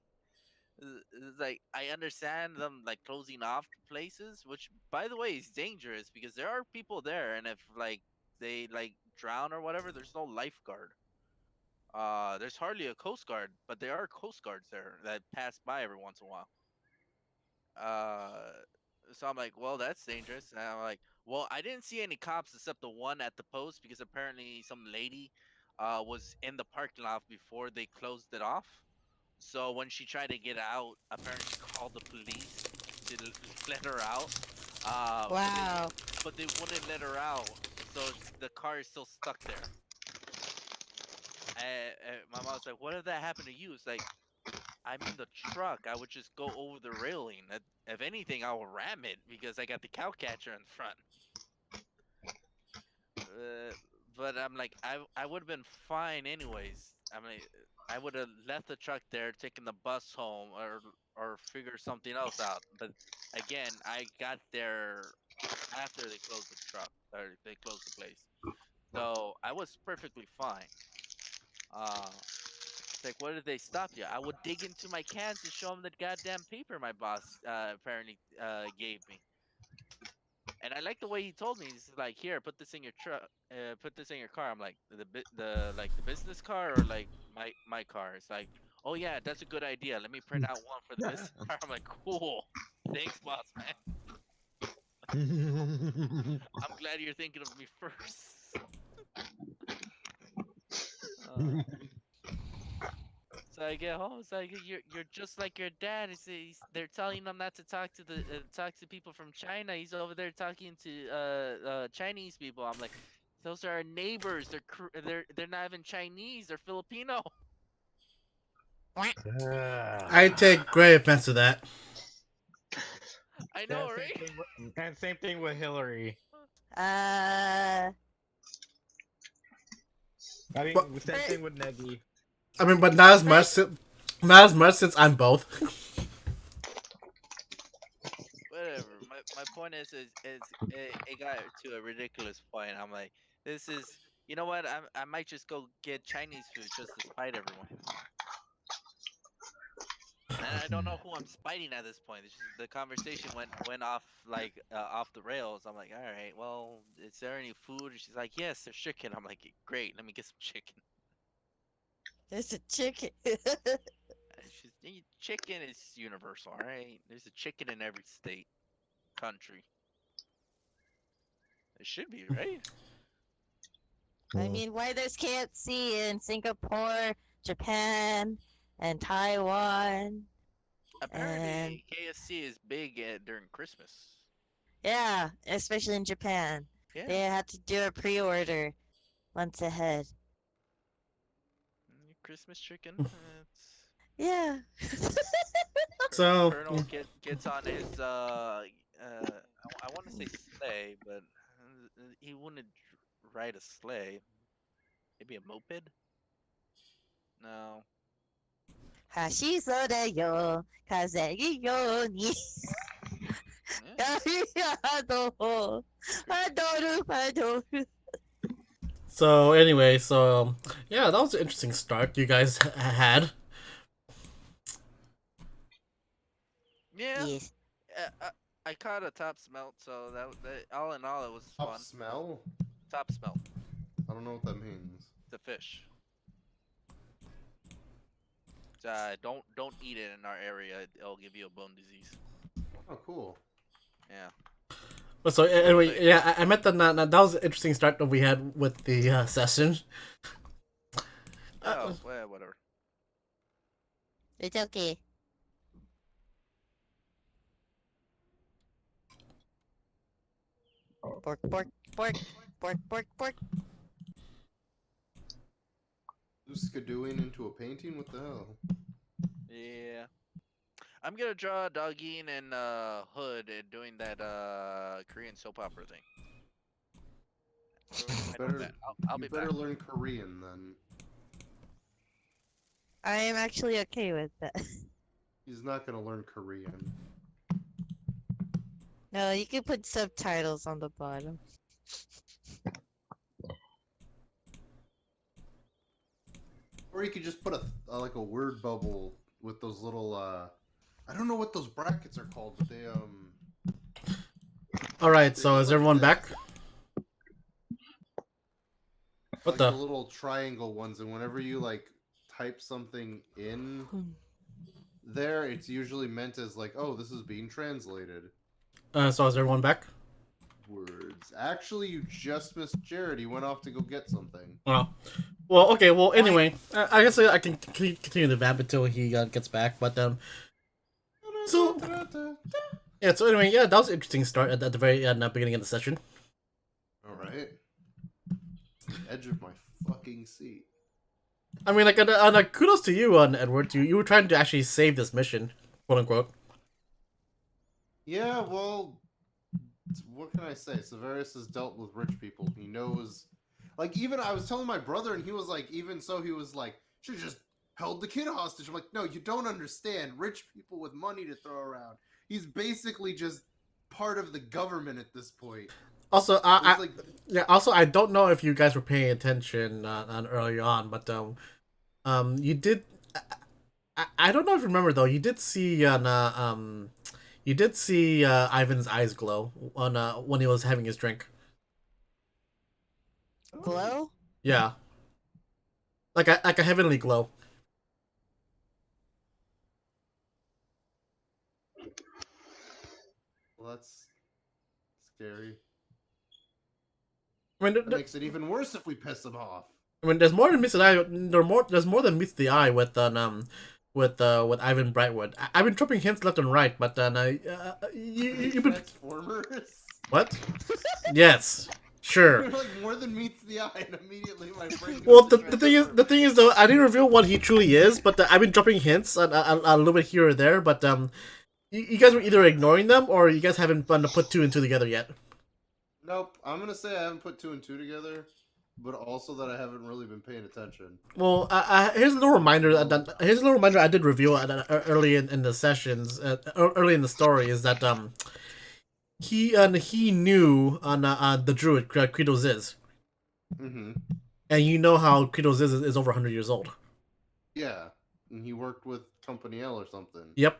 It's like I understand them like closing off places, which by the way is dangerous because there are people there, and if like they like drown or whatever, there's no lifeguard. There's hardly a coast guard, but there are coast guards there that pass by every once in a while. Uh, so I'm like, well, that's dangerous. And I'm like, well, I didn't see any cops except the one at the post because apparently some lady was in the parking lot before they closed it off. So when she tried to get out, apparently she called the police to let her out. Uh, but they Wow. but they wouldn't let her out, so the car is still stuck there. And my mom's like, "What if that happened to you?" It's like I'm in the truck. I would just go over the railing. If anything, I will ram it because I got the cow catcher in front. Uh, but I'm like, I would have been fine anyways. I mean, I would have left the truck there, taken the bus home, or figure something else out. But again, I got there after they closed the truck or they closed the place, so I was perfectly fine. Uh, it's like, what did they stop you? I would dig into my cans to show them the goddamn paper my boss apparently gave me. And I like the way he told me. He's like, "Here, put this in your truck. Put this in your car." I'm like, the business car or like my car. It's like, "Oh yeah, that's a good idea. Let me print out one for the business car." I'm like, "Cool, thanks, boss man. I'm glad you're thinking of me first." Uh, so I get home. It's like you're just like your dad. They're telling him not to talk to people from China. He's over there talking to Chinese people. I'm like, those are our neighbors. They're not even Chinese. They're Filipino. I take great offense to that. I Yeah, know, right? and same thing with Hillary. Uh, I But mean, same thing with Negi. I mean, but not as much. first, Not as much since I'm both. Whatever. My point is it got to a ridiculous point. I'm like, this is you know what? I might just go get Chinese food just to spite everyone. And I don't know who I'm spiting at this point. It's just, the conversation went off like off the rails. I'm like, all right, well, is there any food? And she's like, yes, there's chicken. I'm like, great, let me get some chicken. there's a chicken. And chicken is universal, all right? There's a chicken in every state, country. It should be right. I mean, why there's KFC in Singapore, Japan, and Taiwan, and Apparently, KFC is big during Christmas. yeah, especially in Japan. Yeah, They had to do a pre-order months ahead. Christmas chicken. It's Yeah. So Colonel gets on his I want to say sleigh, but he wouldn't ride a sleigh. Maybe a moped? No. 走そうだよ、風いように、Yeah. アドアドルアドル。so anyway, so yeah, that was an interesting start you guys had. Yeah. Yes. I caught a top smelt, so that all in all it was Top fun. smell? Top smelt, I don't know what that means. the fish. Don't eat it in our area. It'll give you a bone disease. Oh, cool. Yeah. So anyway, yeah, I meant that was an interesting start that we had with the session. Oh, well, whatever. It's okay. Pork, pork, pork, pork, pork, pork. Skadooing into a painting? What the hell? Yeah. I'm gonna draw Doggeen and Hood and doing that Korean soap opera thing. I know that. I'll You be better back. learn Korean then. I am actually okay with that. He's not gonna learn Korean. No, you can put subtitles on the bottom. Or you could just put like a word bubble with those little I don't know what those brackets are called, but they All right, they so look is like everyone this. back? What Like the? the little triangle ones, and whenever you like type something in there, it's usually meant as like, oh, this is being translated. So is everyone back? Words. Actually, you just missed Jared. He went off to go get something. Oh. Well, okay. Well, anyway, I guess I can continue the vamp until he gets back. But so yeah. So anyway, yeah, that was an interesting start at the very beginning of the session. All right. The edge of my fucking seat. I mean, like, kudos to you, Edward. You were trying to actually save this mission, quote unquote. Yeah, well, what can I say? Severus has dealt with rich people. He knows. Like, even I was telling my brother, and he was like, even so, he was like, should have just held the kid hostage. I'm like, no, you don't understand. Rich people with money to throw around. He's basically just part of the government at this point. Also, Like, yeah. Also, I don't know if you guys were paying attention early on, but you did. I don't know if you remember though. You did see you did see Ivan's eyes glow on when he was having his drink. Glow? Yeah, like a heavenly glow. well, that's scary. I mean, That makes it even worse if we piss him off. there's more than meets the eye. There's more than meets the eye with with Ivan Brightwood. I've been dropping hints left and right, but you've been Transformers. what? Yes, sure. You're like more than meets the eye, and immediately my brain. Well, goes to the thing is though, I didn't reveal what he truly is, but I've been dropping hints a little bit here or there. But you guys were either ignoring them or you guys haven't put two and two together yet. Nope. I'm gonna say I haven't put two and two together, but also that I haven't really been paying attention. Well, here's a little reminder. Here's a little reminder I did reveal early in the sessions, early in the story, is that he knew the druid Kratos is, Mm-hmm. and you know how Kratos is over 100 years old. Yeah, and he worked with Company L or something. Yep.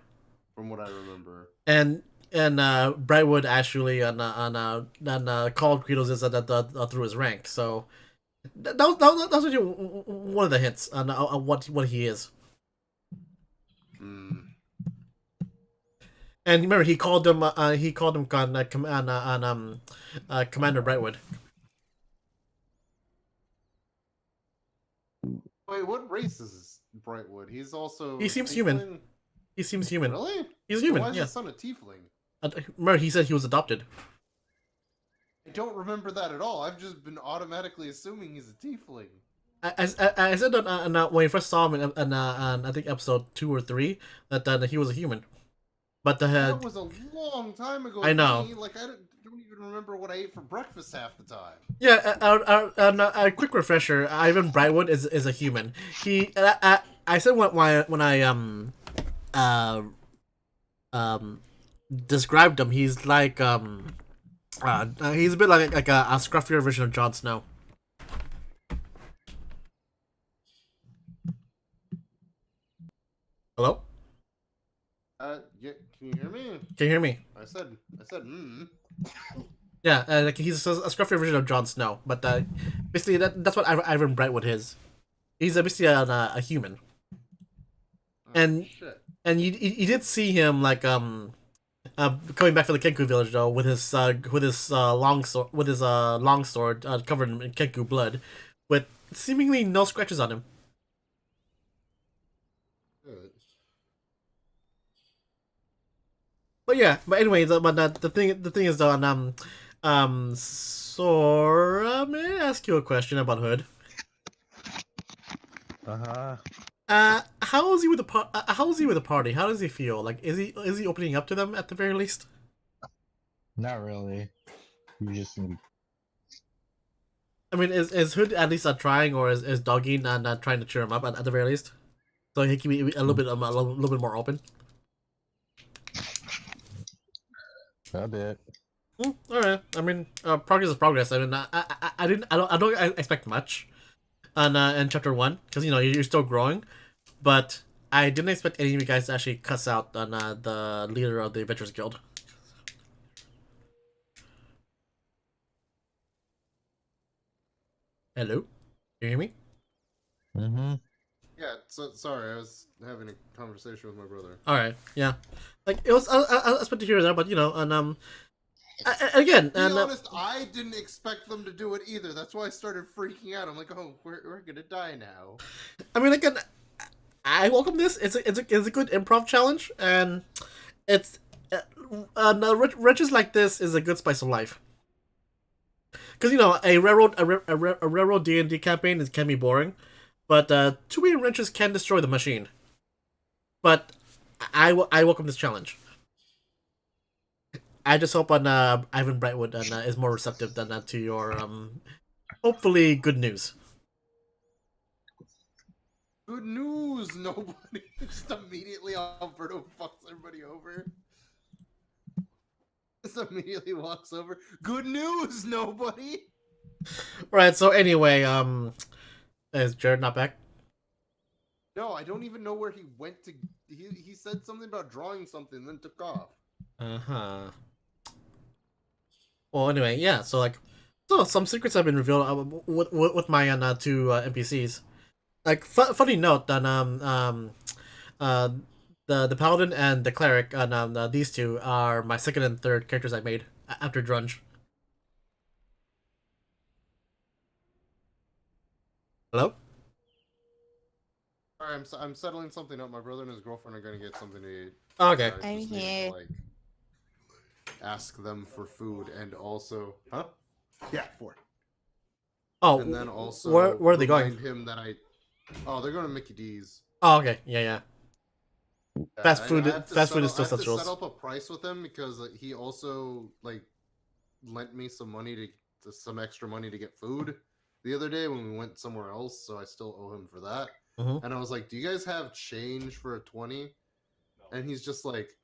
From what I remember. And Brightwood actually called Kratos through his rank. So that was actually one of the hints on what he is. Mm. And remember, he called him Commander Brightwood. Wait, what race is Brightwood? He's also. He seems tiefling? human. He seems human. Really? He's human. Why is Yeah. his son a tiefling? Remember, he said he was adopted. I don't remember that at all. I've just been automatically assuming he's a tiefling. I said when you first saw him in I think episode 2 or 3 that he was a human, but That was a long time ago. I know. Like I don't even remember what I ate for breakfast half the time. Yeah, a quick refresher. Ivan Brightwood is a human. He I said when I described him, he's like he's a bit like a scruffier version of Jon Snow. Hello? Yeah, can you hear me? Can you hear me? I said, Yeah, like he's a scruffier version of Jon Snow, but basically that's what Ivan Brightwood is. He's basically a human. Oh, And shit. and you did see him like coming back from the Kenku village though with his longsword covered in Kenku blood, with seemingly no scratches on him. Good. But yeah, but anyway, the thing is though, Sora, may I ask you a question about Hood? Uh-huh. How is he with how is he with the party? How does he feel? Like, is he opening up to them at the very least? Not really. You just I mean, is Hood at least trying, or is Doggy not trying to cheer him up at the very least, so he can be a little bit little bit more open? a bit. All right. I mean, progress is progress. I mean, I don't expect much on in chapter 1 because you're still growing, but I didn't expect any of you guys to actually cuss out on the leader of the Adventurers Guild. Hello, you hear me? Mm-hmm. Yeah, so, sorry, I was having a conversation with my brother. All right. Yeah. Like it was. I was expect to hear that, but and again, To be and honest, I didn't expect them to do it either. That's why I started freaking out. I'm like, oh, we're gonna die now. I mean, again, I welcome this. It's a good improv challenge, and it's riches like this is a good spice of life. Because a railroad D&D campaign can be boring, but 2 million riches can destroy the machine. But I welcome this challenge. I just hope Ivan Brightwood is more receptive than to your hopefully good news. Good news, nobody. Just immediately Alberto fucks everybody over. Just immediately walks over. Good news, nobody. Right. So anyway, is Jared not back? No, I don't even know where he went to. He said something about drawing something, then took off. Uh-huh. Well, anyway, yeah. So some secrets have been revealed with my 2 NPCs. Like, funny note that uh, the paladin and the cleric, and these 2 are my second and third characters I made after Drunge. Hello. Alright, I'm settling something up. My brother and his girlfriend are gonna get something to eat. Oh, okay. I I'm just need to, here. like, ask them for food and also, huh? Yeah, 4. Oh, And then also where are they going? remind him that Oh, they're going to Mickey D's. Oh, okay. Yeah. Yeah, Fast food I have to is still I have such to rules. set up a price with him because he also like lent me some money some extra money to get food the other day when we went somewhere else, so I still owe him for that. Mhm. And I was like, "Do you guys have change for a 20?" And he's just like,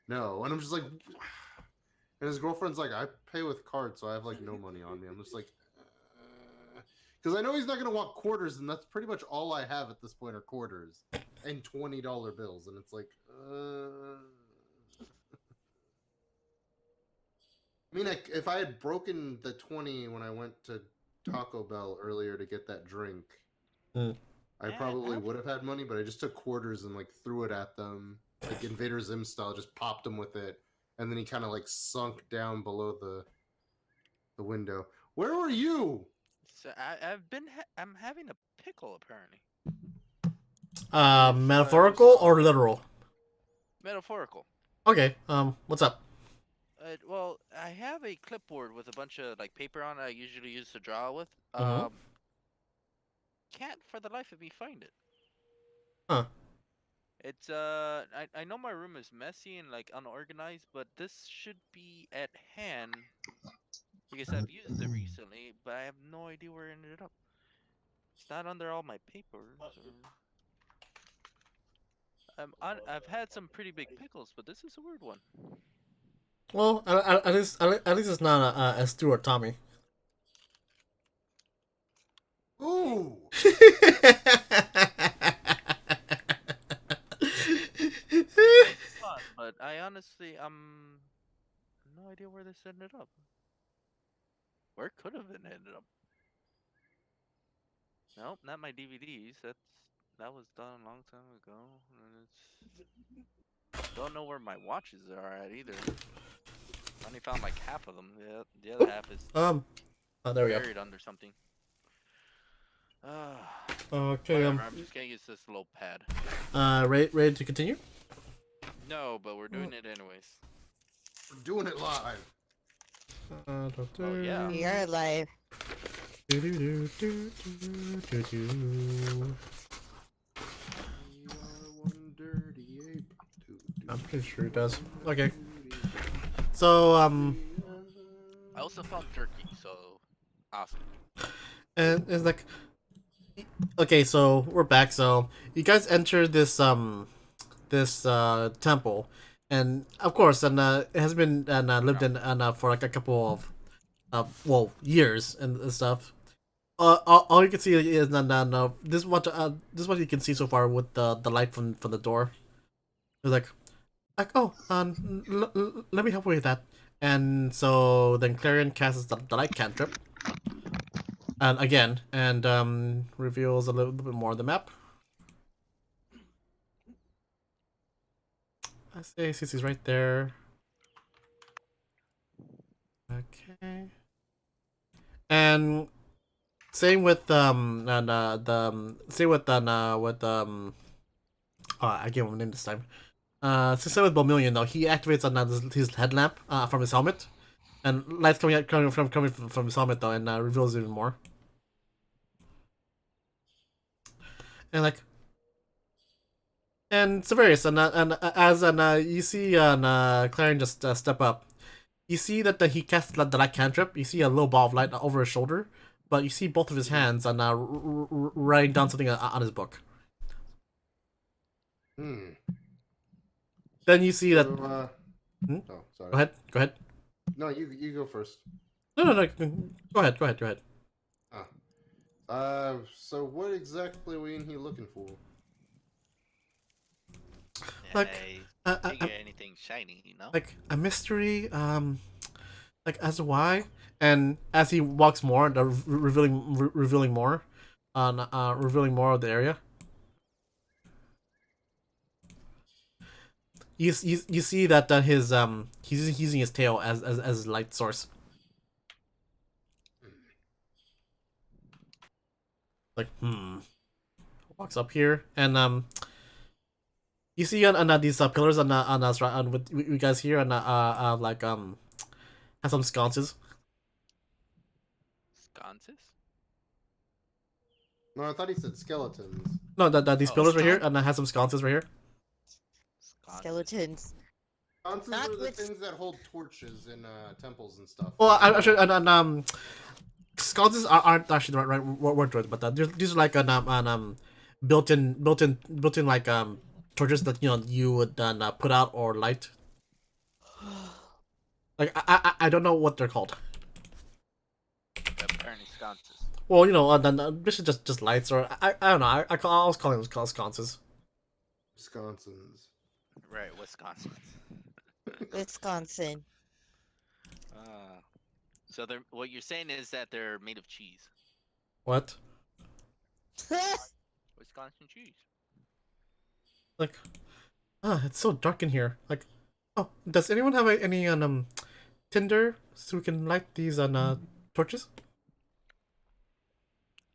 "No." And I'm just like, and his girlfriend's like, "I pay with card, so I have like no money on me." I'm just like, because I know he's not gonna want quarters, and that's pretty much all I have at this point are quarters and $20 bills, and it's like, I mean, if I had broken the 20 when I went to Taco Bell earlier to get that drink, I probably would have had money, but I just took quarters and like threw it at them, like Invader Zim style, just popped him with it, and then he kind of like sunk down below the window. Where were you? So I'm having a pickle apparently. Metaphorical or literal? Metaphorical. Okay. What's up? Well, I have a clipboard with a bunch of like paper on it I usually use to draw with. Mhm. Can't for the life of me find it. Huh. It's I know my room is messy and like unorganized, but this should be at hand because I've used it recently, but I have no idea where it ended up. It's not under all my papers. I've had some pretty big pickles, but this is a weird one. Well, at least it's not a Stu or Tommy. Ooh. Fun, but I honestly no idea where this ended up. Where could have it ended up? Nope, not my DVDs. That was done a long time ago. And don't know where my watches are at either. I only found like half of them. The other half is oh, there we go. buried under something. Okay. Whatever, I'm just gonna use this little pad. Ready to continue? No, but we're doing it anyways. We're doing it live. Oh yeah. You're alive. You are one dirty ape. I'm pretty sure it does. Okay. So, I also found turkey, so awesome. and it's like, okay, so we're back. So you guys enter this temple, and of course, and it has been and lived in and for like a couple of years and stuff. All you can see is this is what you can see so far with the light from the door. It's like oh, let me help you with that. And so then Clarion casts the light cantrip, and again, and reveals a little bit more of the map. I say since he's right there. Okay. And same with and the same with I gave him a name this time. Same with Bomillion though. He activates his headlamp from his helmet, and lights coming from his helmet though, and reveals even more. And like, and Severius, and as you see Clarion just step up, you see that he casts the light cantrip. You see a little ball of light over his shoulder, but you see both of his hands and writing down something on his book. Then you see that. Oh, sorry. Go ahead. Go ahead. No, you go first. No. Go ahead. Go ahead. So what exactly were you in here looking for? Like, Figure anything shiny, you know? like a mystery. Like as to why, and as he walks more, revealing more, revealing more of the area. You see that his he's using his tail as light source. Like walks up here, and you see on these pillars on us right on with you guys here, and like has some sconces. Sconces? No, I thought he said skeletons. No, these Oh. pillars right here, and has some sconces right here. Sconces. Skeletons. Sconces Not are the with- things that hold torches in temples and stuff. Well, I should and sconces aren't actually the right word to it, but these are like an built-in like torches that you would put out or light. Like I don't know what they're called. Apparently sconces. Well, then this is just lights, or I don't know. I was calling them sconces. Wisconsins. Right, Wisconsin. Wisconsin. So they're what you're saying is that they're made of cheese. What? Wisconsin cheese. Like, it's so dark in here. Like, oh, does anyone have any tinder so we can light these torches?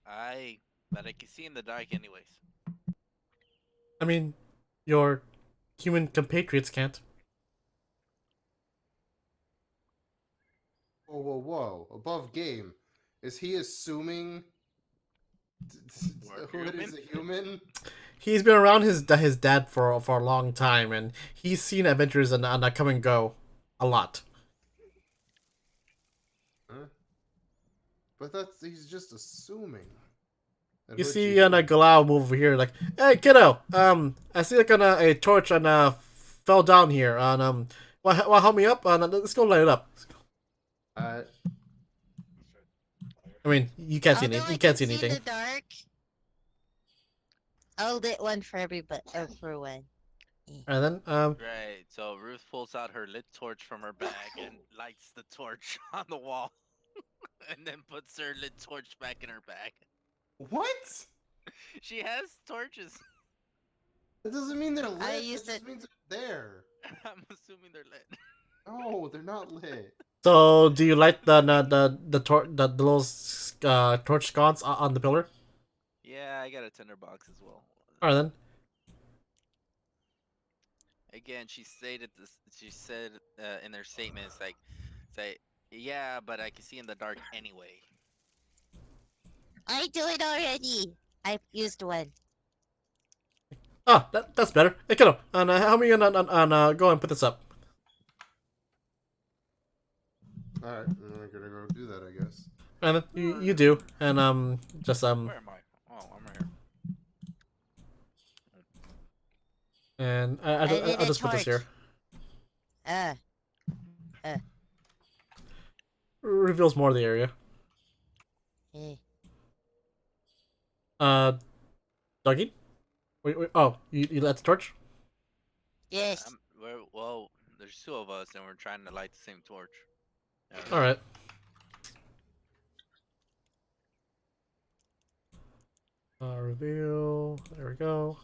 But I can see in the dark anyways. I mean, your human compatriots can't. Whoa. Above game. Is he assuming We're who it is human? a human? He's been around his dad for a long time, and he's seen adventures and come and go a lot. Huh? But he's just assuming. And You what'd see do? Galau move over here, like, hey kiddo, I see like a torch fell down here, and well help me up, let's go light it up. Uh, I mean, you can't see Although anything. I You can't can see anything. in the dark. I'll lit one for everybody. For one. And then Right. So Ruth pulls out her lit torch from her bag and lights the torch on the wall, and then puts her lit torch back in her bag. what? She has torches. That doesn't mean they're lit. I That used just it- means they're there. I'm assuming they're lit. No, they're not lit. so do you light the little torch sconce on the pillar? Yeah, I got a tinderbox as well. Alright then. Again, she stated this. She said in their statements, like, say, Yeah, but I can see in the dark anyway. I do it already. I've used one. Ah, that's better. Hey, kiddo, and help me go and put this up. Alright, then I'm gonna go do that, I guess. And you do, and just Where am I? Oh, I'm right here. and I did I'll a just put this here. torch. Uh, Reveals more of the area. eh. Dougie? Wait, oh, you lit the torch? Yes. Well, there's two of us, and we're trying to light the same torch. All right. Reveal. There we go.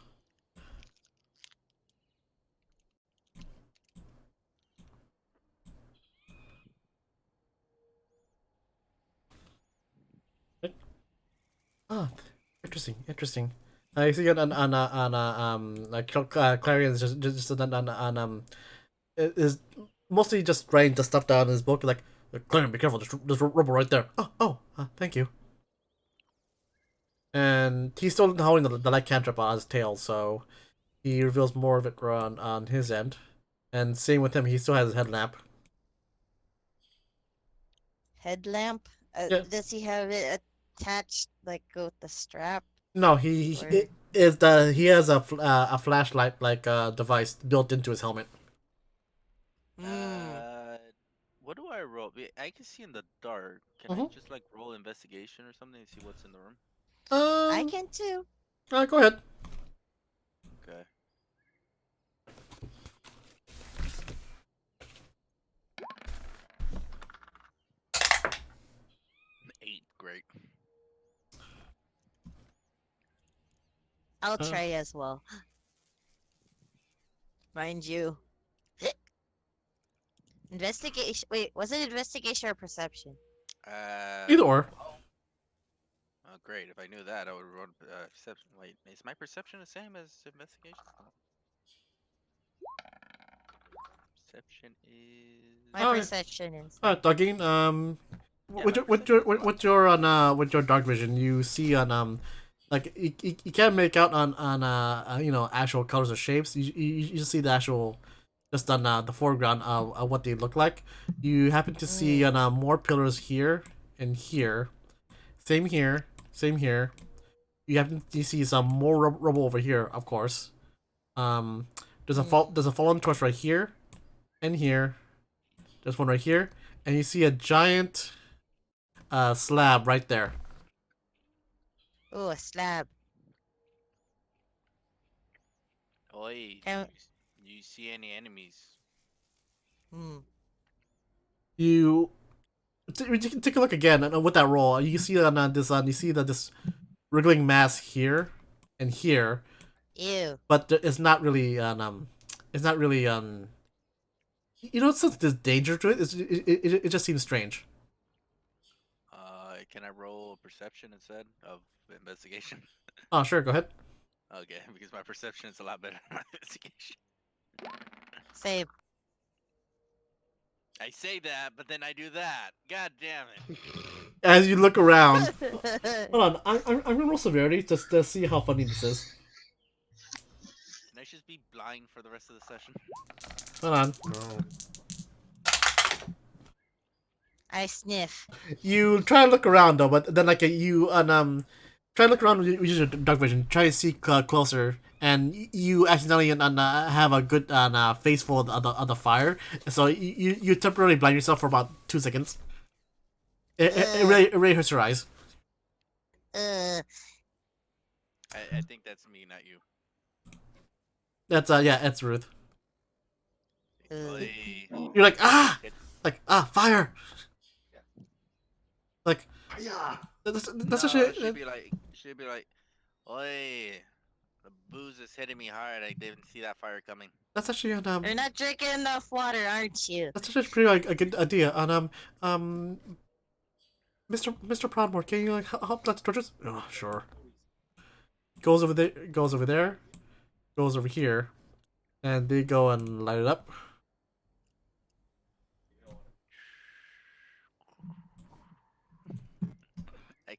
Ah, interesting. I see it on like Clarion is just on is mostly just writing the stuff down in his book like Clarion, be careful, there's rubble right there. Thank you. And he's still holding the light cantrip on his tail, so he reveals more of it on his end. And same with him, he still has his headlamp. Headlamp. Yeah. Does he have it attached like with the strap? No, Or- he has a flashlight like device built into his helmet. Mm. What do I roll? I can see in the dark. Can I Mhm. just like roll investigation or something to see what's in the room? I can too. Go ahead. Okay. Eight, great. I'll try as well. Mind you. Investigation. Wait, was it investigation or perception? Either or. Oh, great. If I knew that, I would roll perception. Wait, is my perception the same as investigation? Perception is. My perception is. Dougie, Yeah, my perception is a lot with your dark vision, you see on like you can't make out on actual colors or shapes. You just see the actual just on the foreground of what they look like. You happen to see on more pillars here and here. Same here, same here. You happen to see some more rubble over here, of course. There's a fallen torch right here and here. There's one right here, and you see a giant slab right there. Oh, a slab. Oi, Can- you see any enemies? Hmm. You take a look again and with that roll. You see on this you see that this wriggling mass here and here, Ew. but it's not really it's not really you know, since there's danger to it, it just seems strange. Can I roll perception instead of investigation? Oh, sure, go ahead. Okay, because my perception is a lot better than my investigation. Same. I say that, but then I do that. God damn it. As you look around, hold on, I'm gonna roll severity just to see how funny this is. Can I just be blind for the rest of the session? Hold on. No. I sniff. You try to look around though, but then like you try to look around with your dark vision, try to see closer, and you accidentally have a good face full of the fire, so you temporarily blind yourself for about 2 seconds. It really hurts your eyes. Uh, I think that's me, not you. That's it's Ruth. Oi. You're like fire. Like Yeah. that's No, actually she'd be like, oi, the booze is hitting me hard. I didn't see that fire coming. that's actually you're not drinking enough water, aren't you? that's actually pretty like a good idea. And Mr. Proudmore, can you like help light the torches? Oh, sure. Goes over there, goes over there, goes over here, and they go and light it up.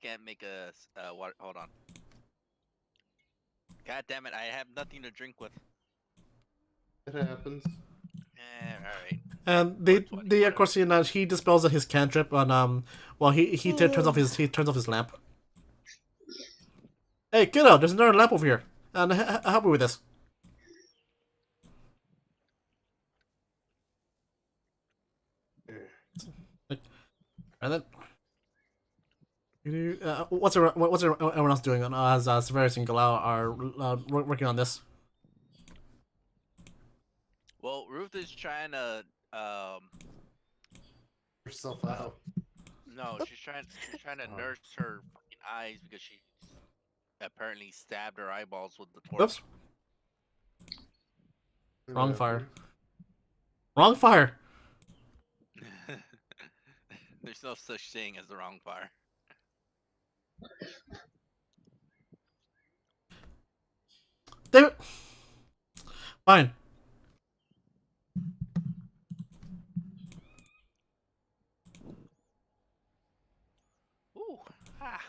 can't make a water. Hold on. God damn it! I have nothing to drink with. It happens. All right. And 420, they of whatever. course he dispels his cantrip on well he turns off his lamp. Hey kiddo, there's another lamp over here, and help me with this. And then what's everyone else doing as Severus and Galau are working on this? Well, Ruth is trying to Yourself out. no, she's trying to nurse her fucking eyes because she apparently stabbed her eyeballs with the Oops, torch. wrong fire. Wrong fire. There's no such thing as the wrong fire. David, fine. Ooh, ah.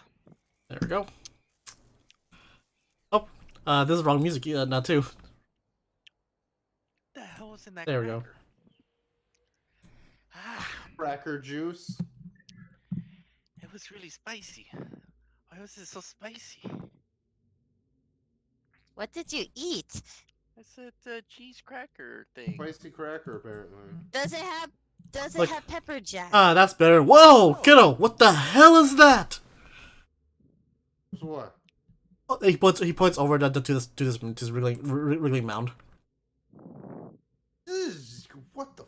There we go. Oh, this is wrong music now too. What the hell was in that? There we go. cracker? Ah, Cracker juice. it was really spicy. Why was it so spicy? What did you eat? It's a cheese cracker thing. Spicy cracker, apparently. Does it have Like- have pepper jack? That's better. Whoa, kiddo, what the hell is that? So what? Oh, he points over to this wriggling mound. What the?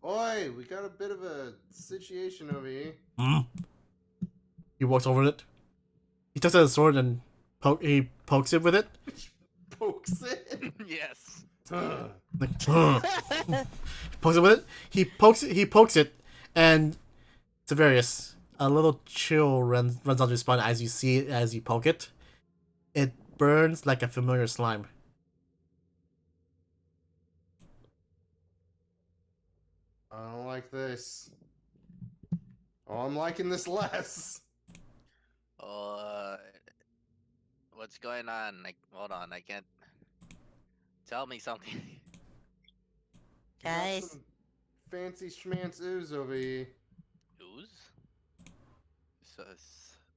Oi, we got a bit of a situation over here. He walks over it. He takes out his sword and he pokes it with it. Pokes it. Yes. Like, pokes it with it. He pokes it, and Severius, a little chill runs down your spine as you see it as you poke it. It burns like a familiar slime. I don't like this. Oh, I'm liking this less. What's going on? Like, hold on, I can't. Tell me something. We got Guys. some fancy schmancy ooze over here. Ooze?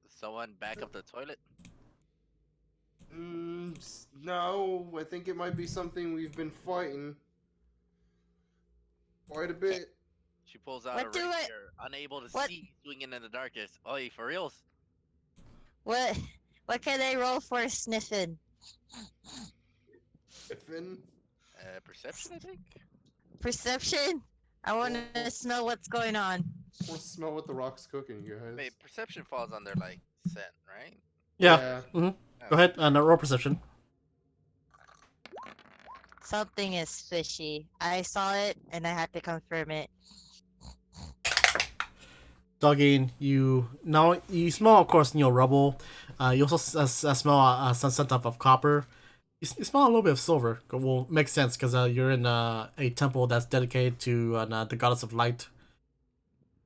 Someone back up the toilet? No, I think it might be something we've been fighting quite a bit. She pulls out What a do rapier, I- unable to what- see, swinging in the darkness. Oi, for reals? What can I roll for sniffing? Tiffin? Perception, I think? Perception? I want to Well- smell what's going on. We'll smell what the rock's cooking, guys. Wait, perception falls under, like, scent, right? Yeah. Go ahead and roll perception. Something is fishy. I saw it and I had to confirm it. Dogging, you smell, of course, rubble. You also smell some scent of copper. You smell a little bit of silver. Well, makes sense because you're in a temple that's dedicated to the goddess of light.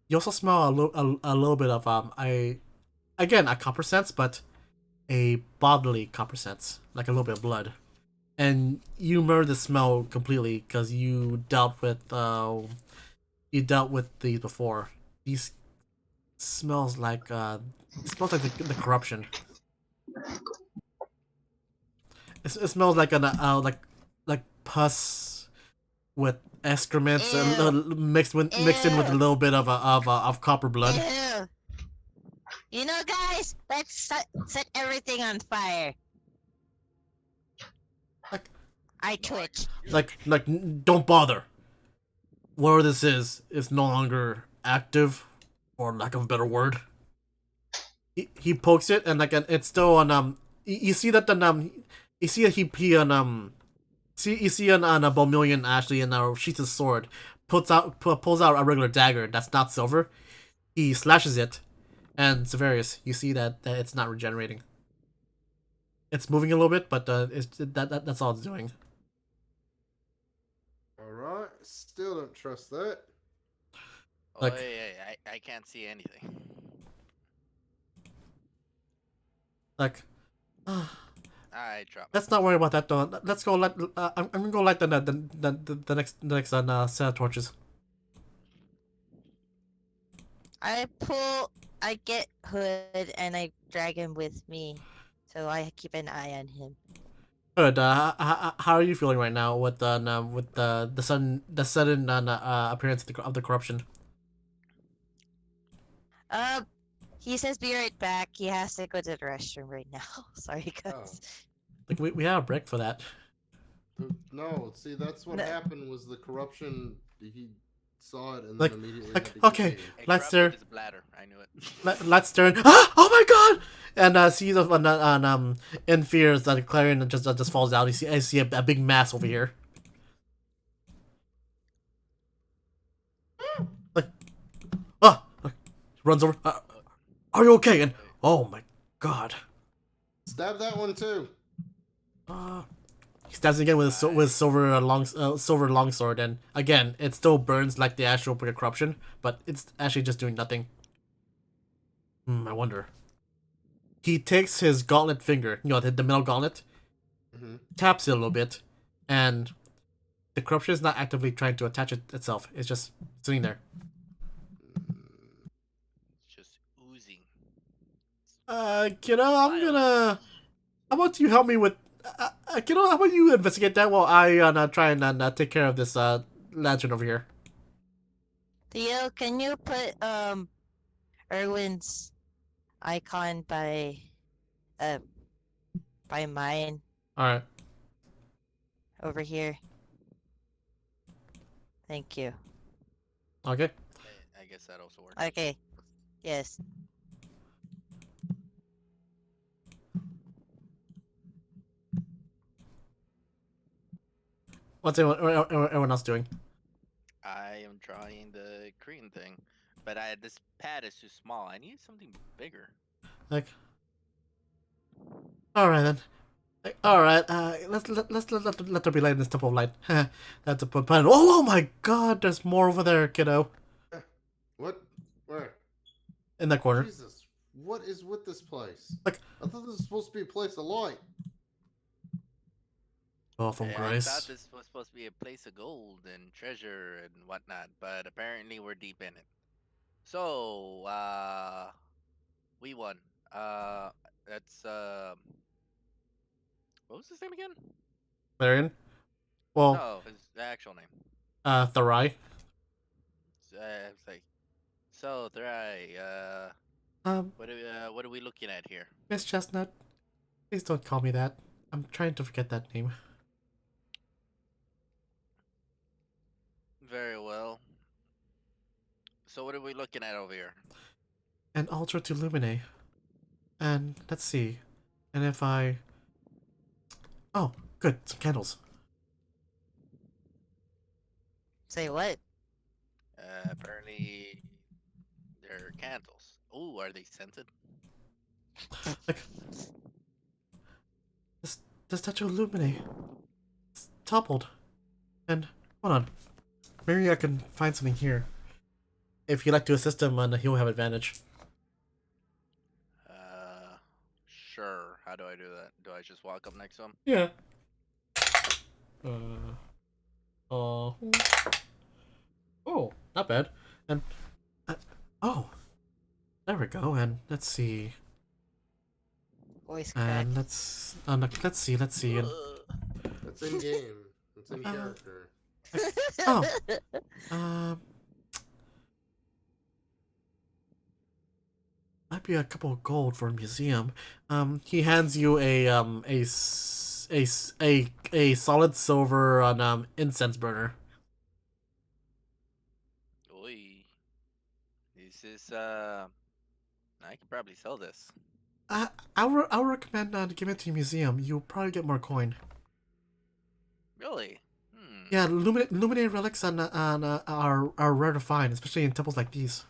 You also smell a little bit of a copper sense, but a bodily copper sense, like a little bit of blood. And you murder the smell completely because you dealt with these before. These smells like the corruption. It smells like like pus with excrements mixed in with a little bit of copper blood. Ew. You know, guys, let's set everything on fire. Like- I twitch. Like don't bother. Whatever this is no longer active, or lack of a better word. He pokes it and it's still on you see that you see that he on you see on a Bomillion actually sheaths his sword, pulls out a regular dagger that's not silver. He slashes it, and Severius, you see that it's not regenerating. It's moving a little bit, but that's all it's doing. Alright, still don't trust that. Like- Oi, I can't see anything. Like, I drop. let's not worry about that though. Let's go light. I'm gonna go light the next set of torches. I get Hood and I drag him with me, so I keep an eye on him. Good. How are you feeling right now with the sudden appearance of the corruption? He says be right back. He has to go to the restroom right now. Sorry, guys. Like we have a break for that. No, see, that's what No. happened. Was the corruption? He saw it and Like- then immediately. like, had to get okay. paid. It Let's corrupted turn- his bladder. I knew it. Let's turn. Oh my god! And sees in fears that Clarion just falls out. I see a big mass over here. Like, runs over. Are you okay? And oh my god. Stab that one too. He stabs again with silver longsword, and again it still burns like the actual corruption, but it's actually just doing nothing. I wonder. He takes his gauntlet finger, the metal gauntlet, taps it a little bit, and the corruption is not actively trying to attach itself. It's just sitting there. It's just oozing. Kiddo, I'm gonna. How about you help me with? Kiddo, how about you investigate that while I try and take care of this lantern over here. Theo, can you put Erwin's icon by mine All right. over here? Thank you. Okay. I guess that also works. Okay. Yes. What's everyone else doing? I am trying the Korean thing, but this pad is too small. I need something bigger. Like. All right then. Like, all right. Let there be light in this temple of light. That's a put plan. Oh my God! There's more over there, kiddo. What? Where? In that corner. Jesus, what is with this place? Like- I thought this was supposed to be a place of light. Oh, from I Grace. thought this was supposed to be a place of gold and treasure and whatnot, but apparently we're deep in it. So, we won. That's what was his name again? Clarion. Well, No, his actual name. Tharai. It's like, so Thrai, what are we looking at here? Miss Chestnut, please don't call me that. I'm trying to forget that name. Very well. So what are we looking at over here? An altar to Lumine. And let's see. And if I... Oh, good. Some candles. Say what? Apparently, they're candles. Ooh, are they scented? Like... The statue of Lumine. It's toppled. And, hold on. Maybe I can find something here. If you'd like to assist him, he'll have advantage. Sure. How do I do that? Do I just walk up next to him? Yeah. Oh, not bad. And oh, there we go. And let's see. Voice crack. And let's see. And That's in game. That's in character. oh, might be a couple of gold for a museum. He hands you a solid silver on incense burner. Oi. This is I could probably sell this. I would recommend giving it to a museum. You'll probably get more coin. Really? Yeah, Luminate relics are rare to find, especially in temples like these.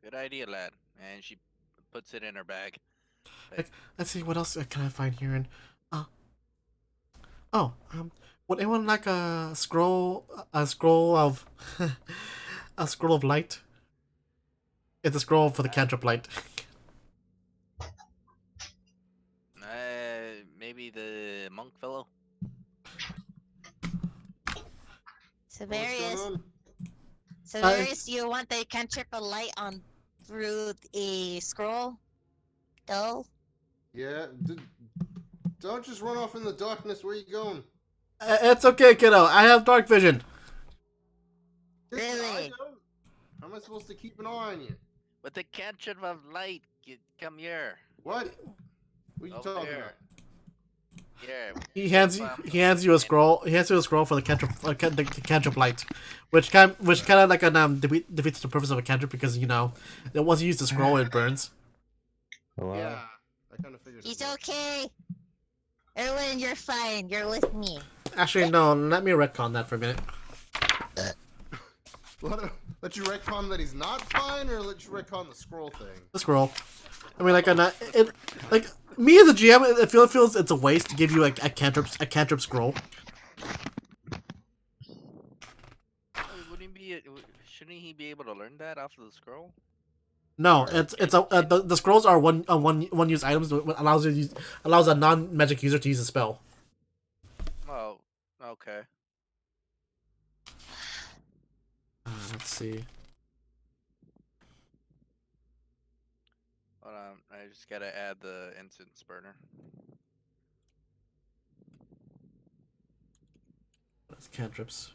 Good idea, lad. And she puts it in her bag. Let's see what else can I find here. And would anyone like a scroll of a scroll of light? It's a scroll for the cantrip light. maybe the monk fellow. What's going Severius, on? Severius, do you want the cantrip of light on through a scroll? No? Yeah, don't just run off in the darkness. Where you going? It's okay, kiddo. I have dark vision. I Really? don't. How am I supposed to keep an eye on you? With the cantrip of light, come here. What? What are you Over talking here. about? Here. He hands you a scroll. He hands you a scroll for the cantrip, the cantrip light, which kind of like an defeats the purpose of a cantrip because once you use the scroll it burns. Hello? Yeah, I kind of figured. He's as much. okay. Erwin, you're fine. You're with me. Actually, no. Let me retcon that for a minute. Let you retcon that he's not fine, or let you retcon the scroll thing? The scroll. I mean, like me as a GM, it feels it's a waste to give you a cantrip scroll. Wouldn't be? Shouldn't he be able to learn that off of the scroll? No, the scrolls are one use items that allows a non-magic user to use a spell. Oh, okay. Let's see. Hold on, I just gotta add the instance burner. That's cantrips.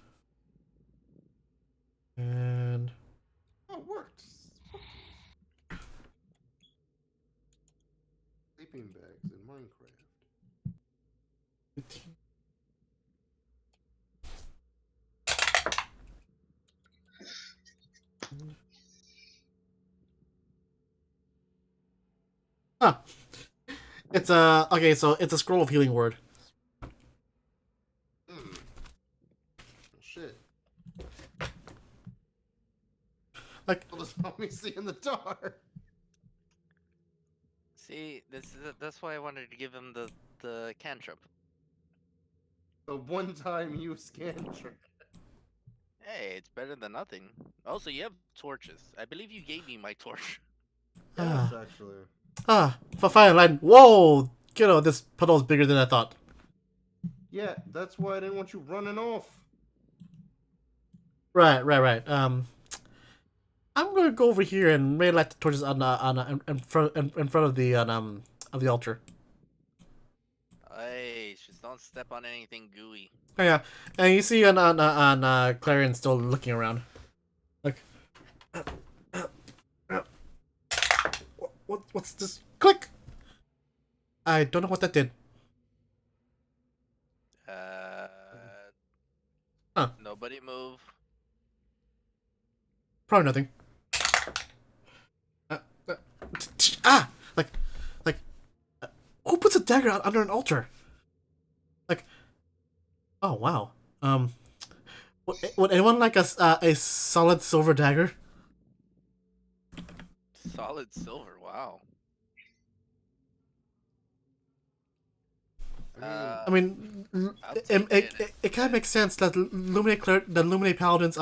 And Oh, it worked. Sleeping bags in Minecraft. Huh. It's a okay. So it's a scroll of healing word. Shit. Like, It'll just help me see in the dark. See, that's why I wanted to give him the cantrip. A one-time use cantrip. Hey, it's better than nothing. Also, you have torches. I believe you gave me my torch. Yes, actually. For fire line. Whoa, kiddo, this puddle is bigger than I thought. Yeah, that's why I didn't want you running off. Right. I'm gonna go over here and maybe light the torches in front of the altar. Hey, just don't step on anything gooey. Oh yeah, and you see Clarion still looking around, like, what's this? Click. I don't know what that did. Nobody move. Probably nothing. Like, who puts a dagger out under an altar? Like, oh wow. Would anyone like a solid silver dagger? Solid silver. Wow. I mean, I'll take it kind of makes sense that the Luminate Paladins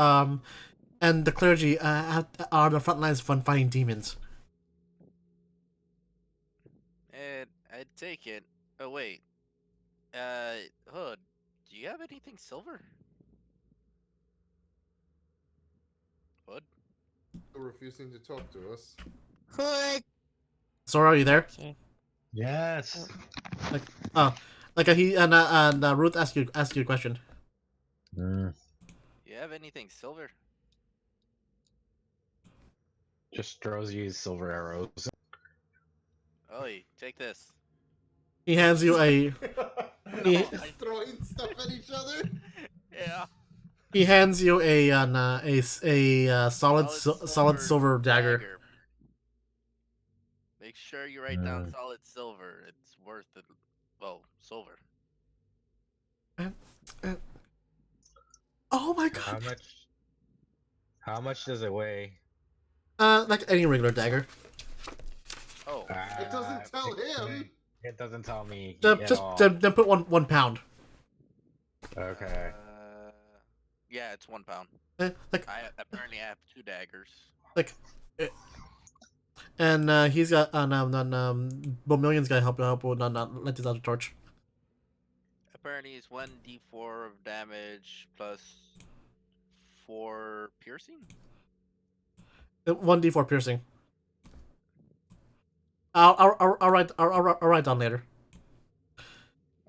and the clergy are the front lines for fighting demons. I'd take it. Oh wait. Hood, do you have anything silver? Hood? Still refusing to talk to us. Hood. Sora, are you there? Okay. Yes. Ruth asked you a question. Mm, You have anything silver? just throws you silver arrows. Oh, take this. He hands you a No, throwing stuff at each other. Yeah. he hands you a solid silver dagger. Make sure you write down solid silver. It's worth it. Well, silver. Oh my god! How much does it weigh? Like any regular dagger. Oh. It doesn't tell him. It doesn't tell me. Then put one pound. Okay. Yeah, it's 1 pound. Like I apparently have 2 daggers. like, and he's got Bomillion's gonna help with light this out the torch. apparently it's 1d4 of damage plus 4 piercing. 1d4 piercing. I'll write down later.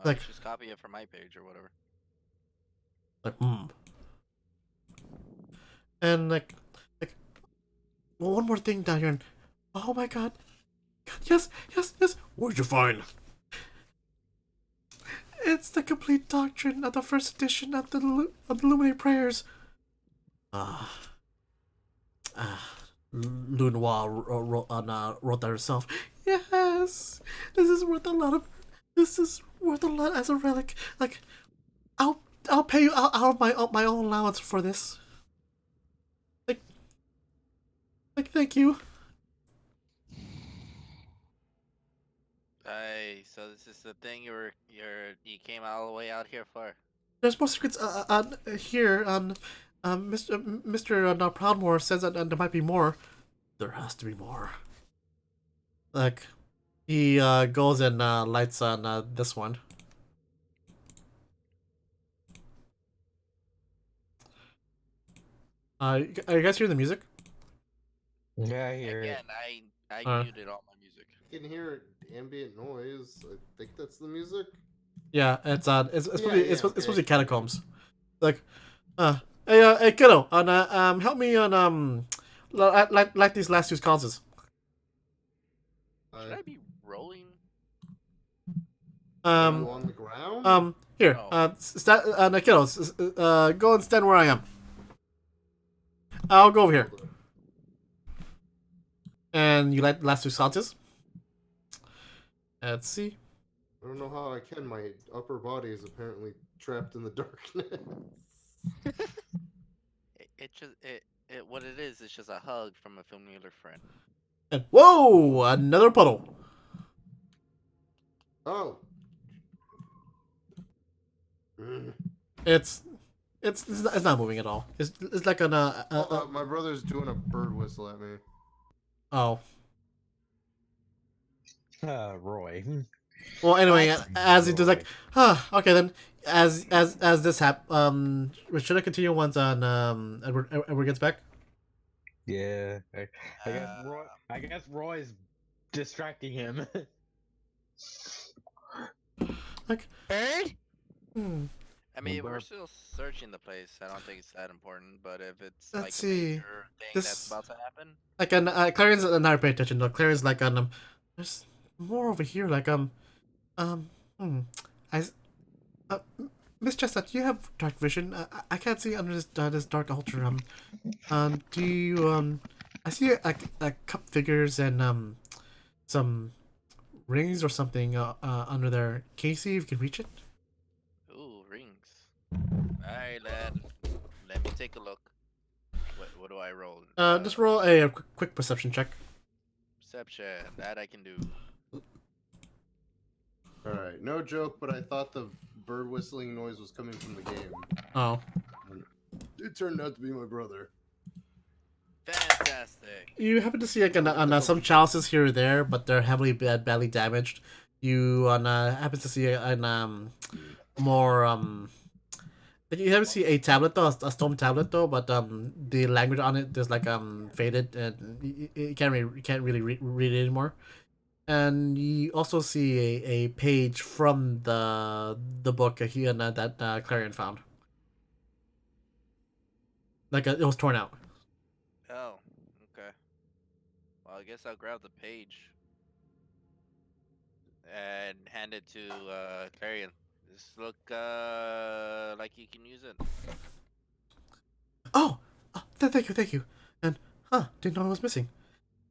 Like- Just copy it from my page or whatever. Like, And well, one more thing down here. And, oh my god. Yes. What'd you find? It's the complete doctrine of the first edition of the Luminous prayers. Lunoir wrote that herself. Yes, this is worth a lot of. This is worth a lot as a relic. Like, I'll pay you out of my own allowance for this. Thank you. Hey, so this is the thing you came all the way out here for? There's more secrets here. Mr. Proudmore says that there might be more. There has to be more. Like, he goes and lights on this one. Are you guys hear the music? Yeah, I hear Again, it. I muted all my music. You can hear ambient noise. I think that's the music. Yeah, it's supposed to be catacombs. Like, hey kiddo, help me on like these last two sconces. Should I be rolling? On the ground. Here, Oh. kiddo, go and stand where I am. I'll go over here. And you light the last two sconces. Let's see. I don't know how I can. My upper body is apparently trapped in the darkness. What it is, it's just a hug from a familiar friend. And whoa, another puddle. Oh. It's not moving at all. It's like an My brother's doing a bird whistle at me. oh. Roy. Well, anyway, What? as he does, like, okay then. As this should I continue once on Edward gets back? Yeah. I guess Roy's distracting him. Like, Bird? I mean, if we're Well, still searching the place, I don't think it's that important. But if it's Let's like see. a major thing This- that's about to happen, like Clarence not paying attention though. Clarence like there's more over here. Like I Miss Chestnut, you have dark vision. I can't see under this dark altar. Do you I see cup figures and some rings or something under there. Can you see if you can reach it? ooh, rings. All right, lad. Let me take a look. What do I roll? Just roll a quick perception check. Perception. That I can do. All right, no joke, but I thought the bird whistling noise was coming from the game. Oh, It turned out to be my brother. Fantastic. you happen to see like some chalices here or there, but they're heavily badly damaged. You happen to see more you haven't see a tablet though, a stone tablet though, but the language on it is like faded and you can't really read it anymore. And you also see a page from the book he and that Clarion found. Like it was torn out. Oh, okay. Well, I guess I'll grab the page and hand it to Clarion. This look like you can use it. Oh, thank you. And didn't know it was missing.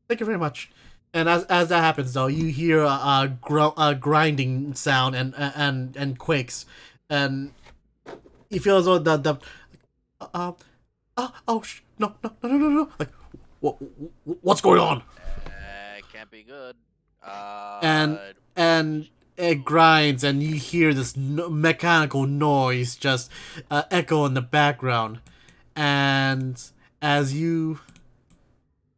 Thank you very much. And as that happens, though, you hear a grinding sound and quakes, and you feel as though no. Like, what's going on? It can't be good. And it grinds, and you hear this mechanical noise just echo in the background, and as you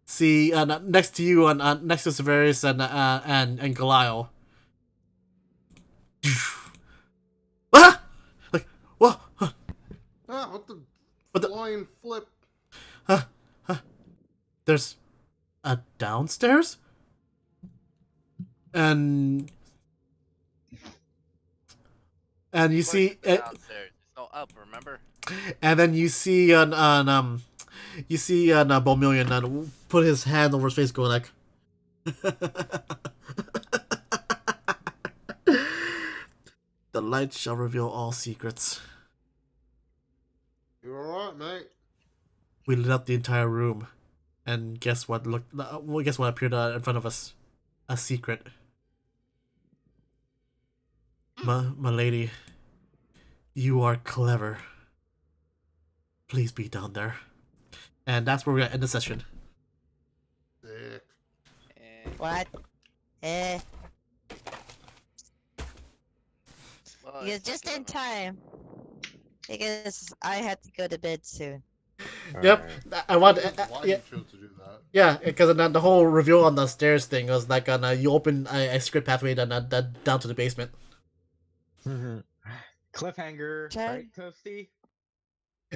see next to you next to Severus and Goliath. Ah! downstairs? And you Of course see it's the downstairs. There's no up, remember? and then you see Bomillion put his hand over his face, going like, "The light shall reveal all secrets." You're alright, mate. We lit up the entire room, and guess what? Guess what appeared in front of us? A secret. My lady, you are clever. Please be down there. And that's where we're gonna end the session. Sick. What? Eh. Well, Because it's just like, in time. Because I had to go to bed soon. Yep, I want. Why Yeah, you chose to do that? yeah, because the whole reveal on the stairs thing was like you open a secret pathway down to the basement. Cliffhanger, Chad? right, Toasty?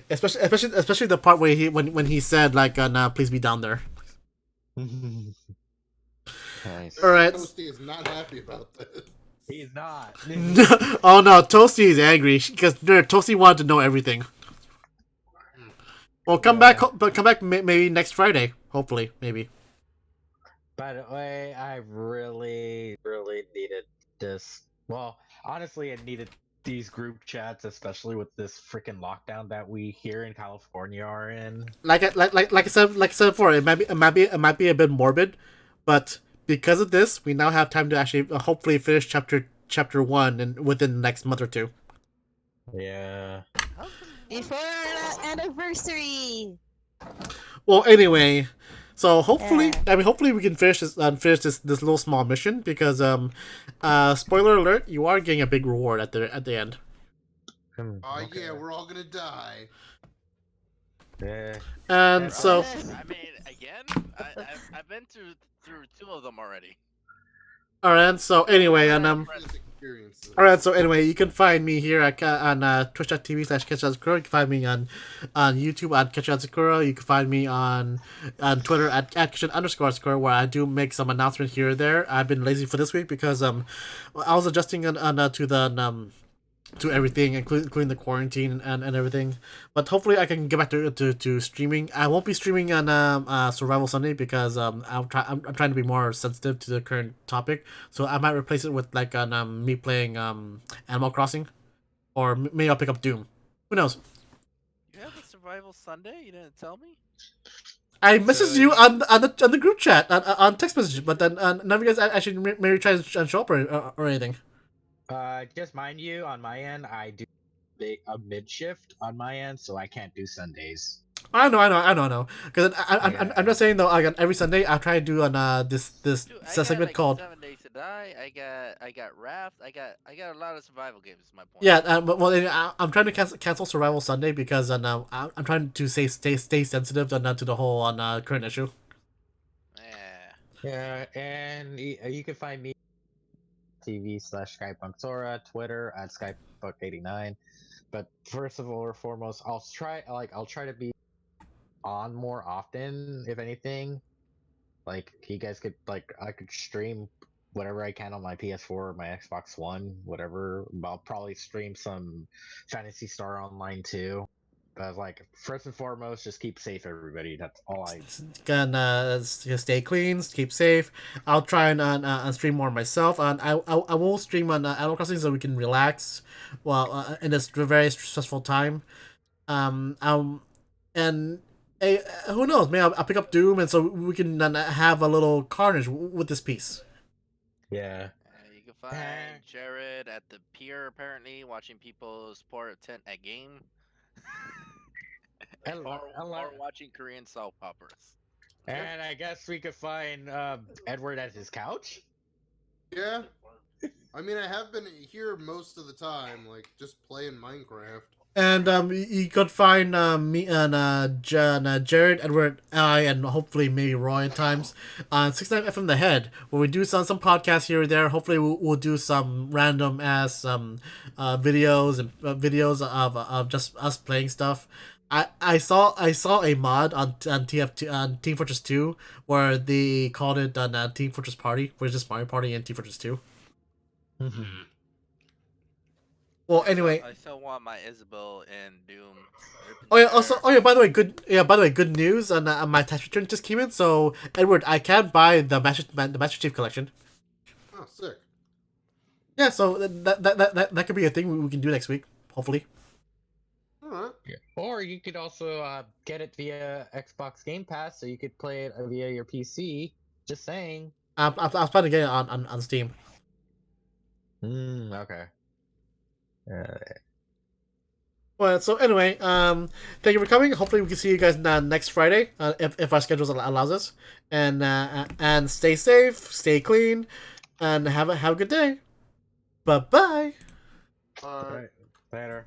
Especially the part where when he said like please be down there. Nice. All right. Toasty is not happy about this. He's not. Oh no, Toasty is angry because Toasty wanted to know everything. Well, come back, but come back maybe next Friday. Hopefully, maybe. By the way, I really, really needed this. Well, honestly, I needed these group chats, especially with this freaking lockdown that we here in California are in. Like I said before, it might be a bit morbid, but because of this, we now have time to actually hopefully finish chapter 1 and within the next month or two. Yeah. Before our anniversary! Well, anyway, so hopefully, hopefully we can finish this little small mission because spoiler alert, you are getting a big reward at the end. Oh yeah, we're all gonna die. Yeah. And so, I mean, again, I've been through 2 of them already. all right. So anyway, and Experiences. all right. So anyway, you can find me here on twitch.tv/Ketchup. You can find me on YouTube at Ketchup. You can find me on Twitter at @Ketchup_Sakura, where I do make some announcements here or there. I've been lazy for this week because I was adjusting to everything, including the quarantine and everything. But hopefully I can get back to streaming. I won't be streaming on Survival Sunday because I'm trying to be more sensitive to the current topic. So I might replace it with like me playing Animal Crossing, or maybe I'll pick up Doom. Who knows? You have a Survival Sunday? You didn't tell me? I messaged you on the group chat on text message, but then none of you guys actually maybe try to show up or anything. Just mind you, on my end, I do a mid shift on my end, so I can't do Sundays. I know. Because I'm just saying though. Every Sunday I try to do on this Dude, I got segment like called 7 Days to Die. I got Raft. I got a lot of survival games. Is my point. yeah. I'm trying to cancel Survival Sunday because I'm trying to stay sensitive to the whole current issue. Yeah, and you can find me TV/SkypeBunksora, Twitter at SkypeBuck89. But first of all or foremost, I'll try to be on more often, if anything. Like you guys could I could stream whatever I can on my PS4 or my Xbox One, whatever. I'll probably stream some Fantasy Star Online too. But first and foremost, just keep safe, everybody. That's all I. Gonna stay clean, keep safe. I'll try and stream more myself. And I will stream on Animal Crossing so we can relax while in this very stressful time. And who knows? Maybe I'll pick up Doom, and so we can have a little carnage with this piece. Yeah. You can find Jared at the pier apparently watching people support tent at game. or watching Korean soap operas. And I guess we could find Edward at his couch. Yeah. I mean, I have been here most of the time, like just playing Minecraft. And you could find me and Jared, Edward, I, and hopefully maybe Roy at times on 69 FM The Head, where we do some podcasts here or there. Hopefully we'll do some random ass videos and videos of just us playing stuff. I saw a mod on TF2 on Team Fortress 2 where they called it Team Fortress Party, which is Mario Party and Team Fortress 2. Well, anyway. I still want my Isabel and Doom. Oh yeah. Also, by the way, good news. And my tax return just came in. So Edward, I can buy the Master Chief Collection. Oh, sick. Yeah. So that could be a thing we can do next week. Hopefully. All right. Yeah. Or you could also get it via Xbox Game Pass, so you could play it via your PC. Just saying. I was planning to get it on Steam. Okay. Well, so anyway, thank you for coming. Hopefully, we can see you guys next Friday, if our schedules allows us. And stay safe, stay clean, and have a good day. Bye bye. All right. Later.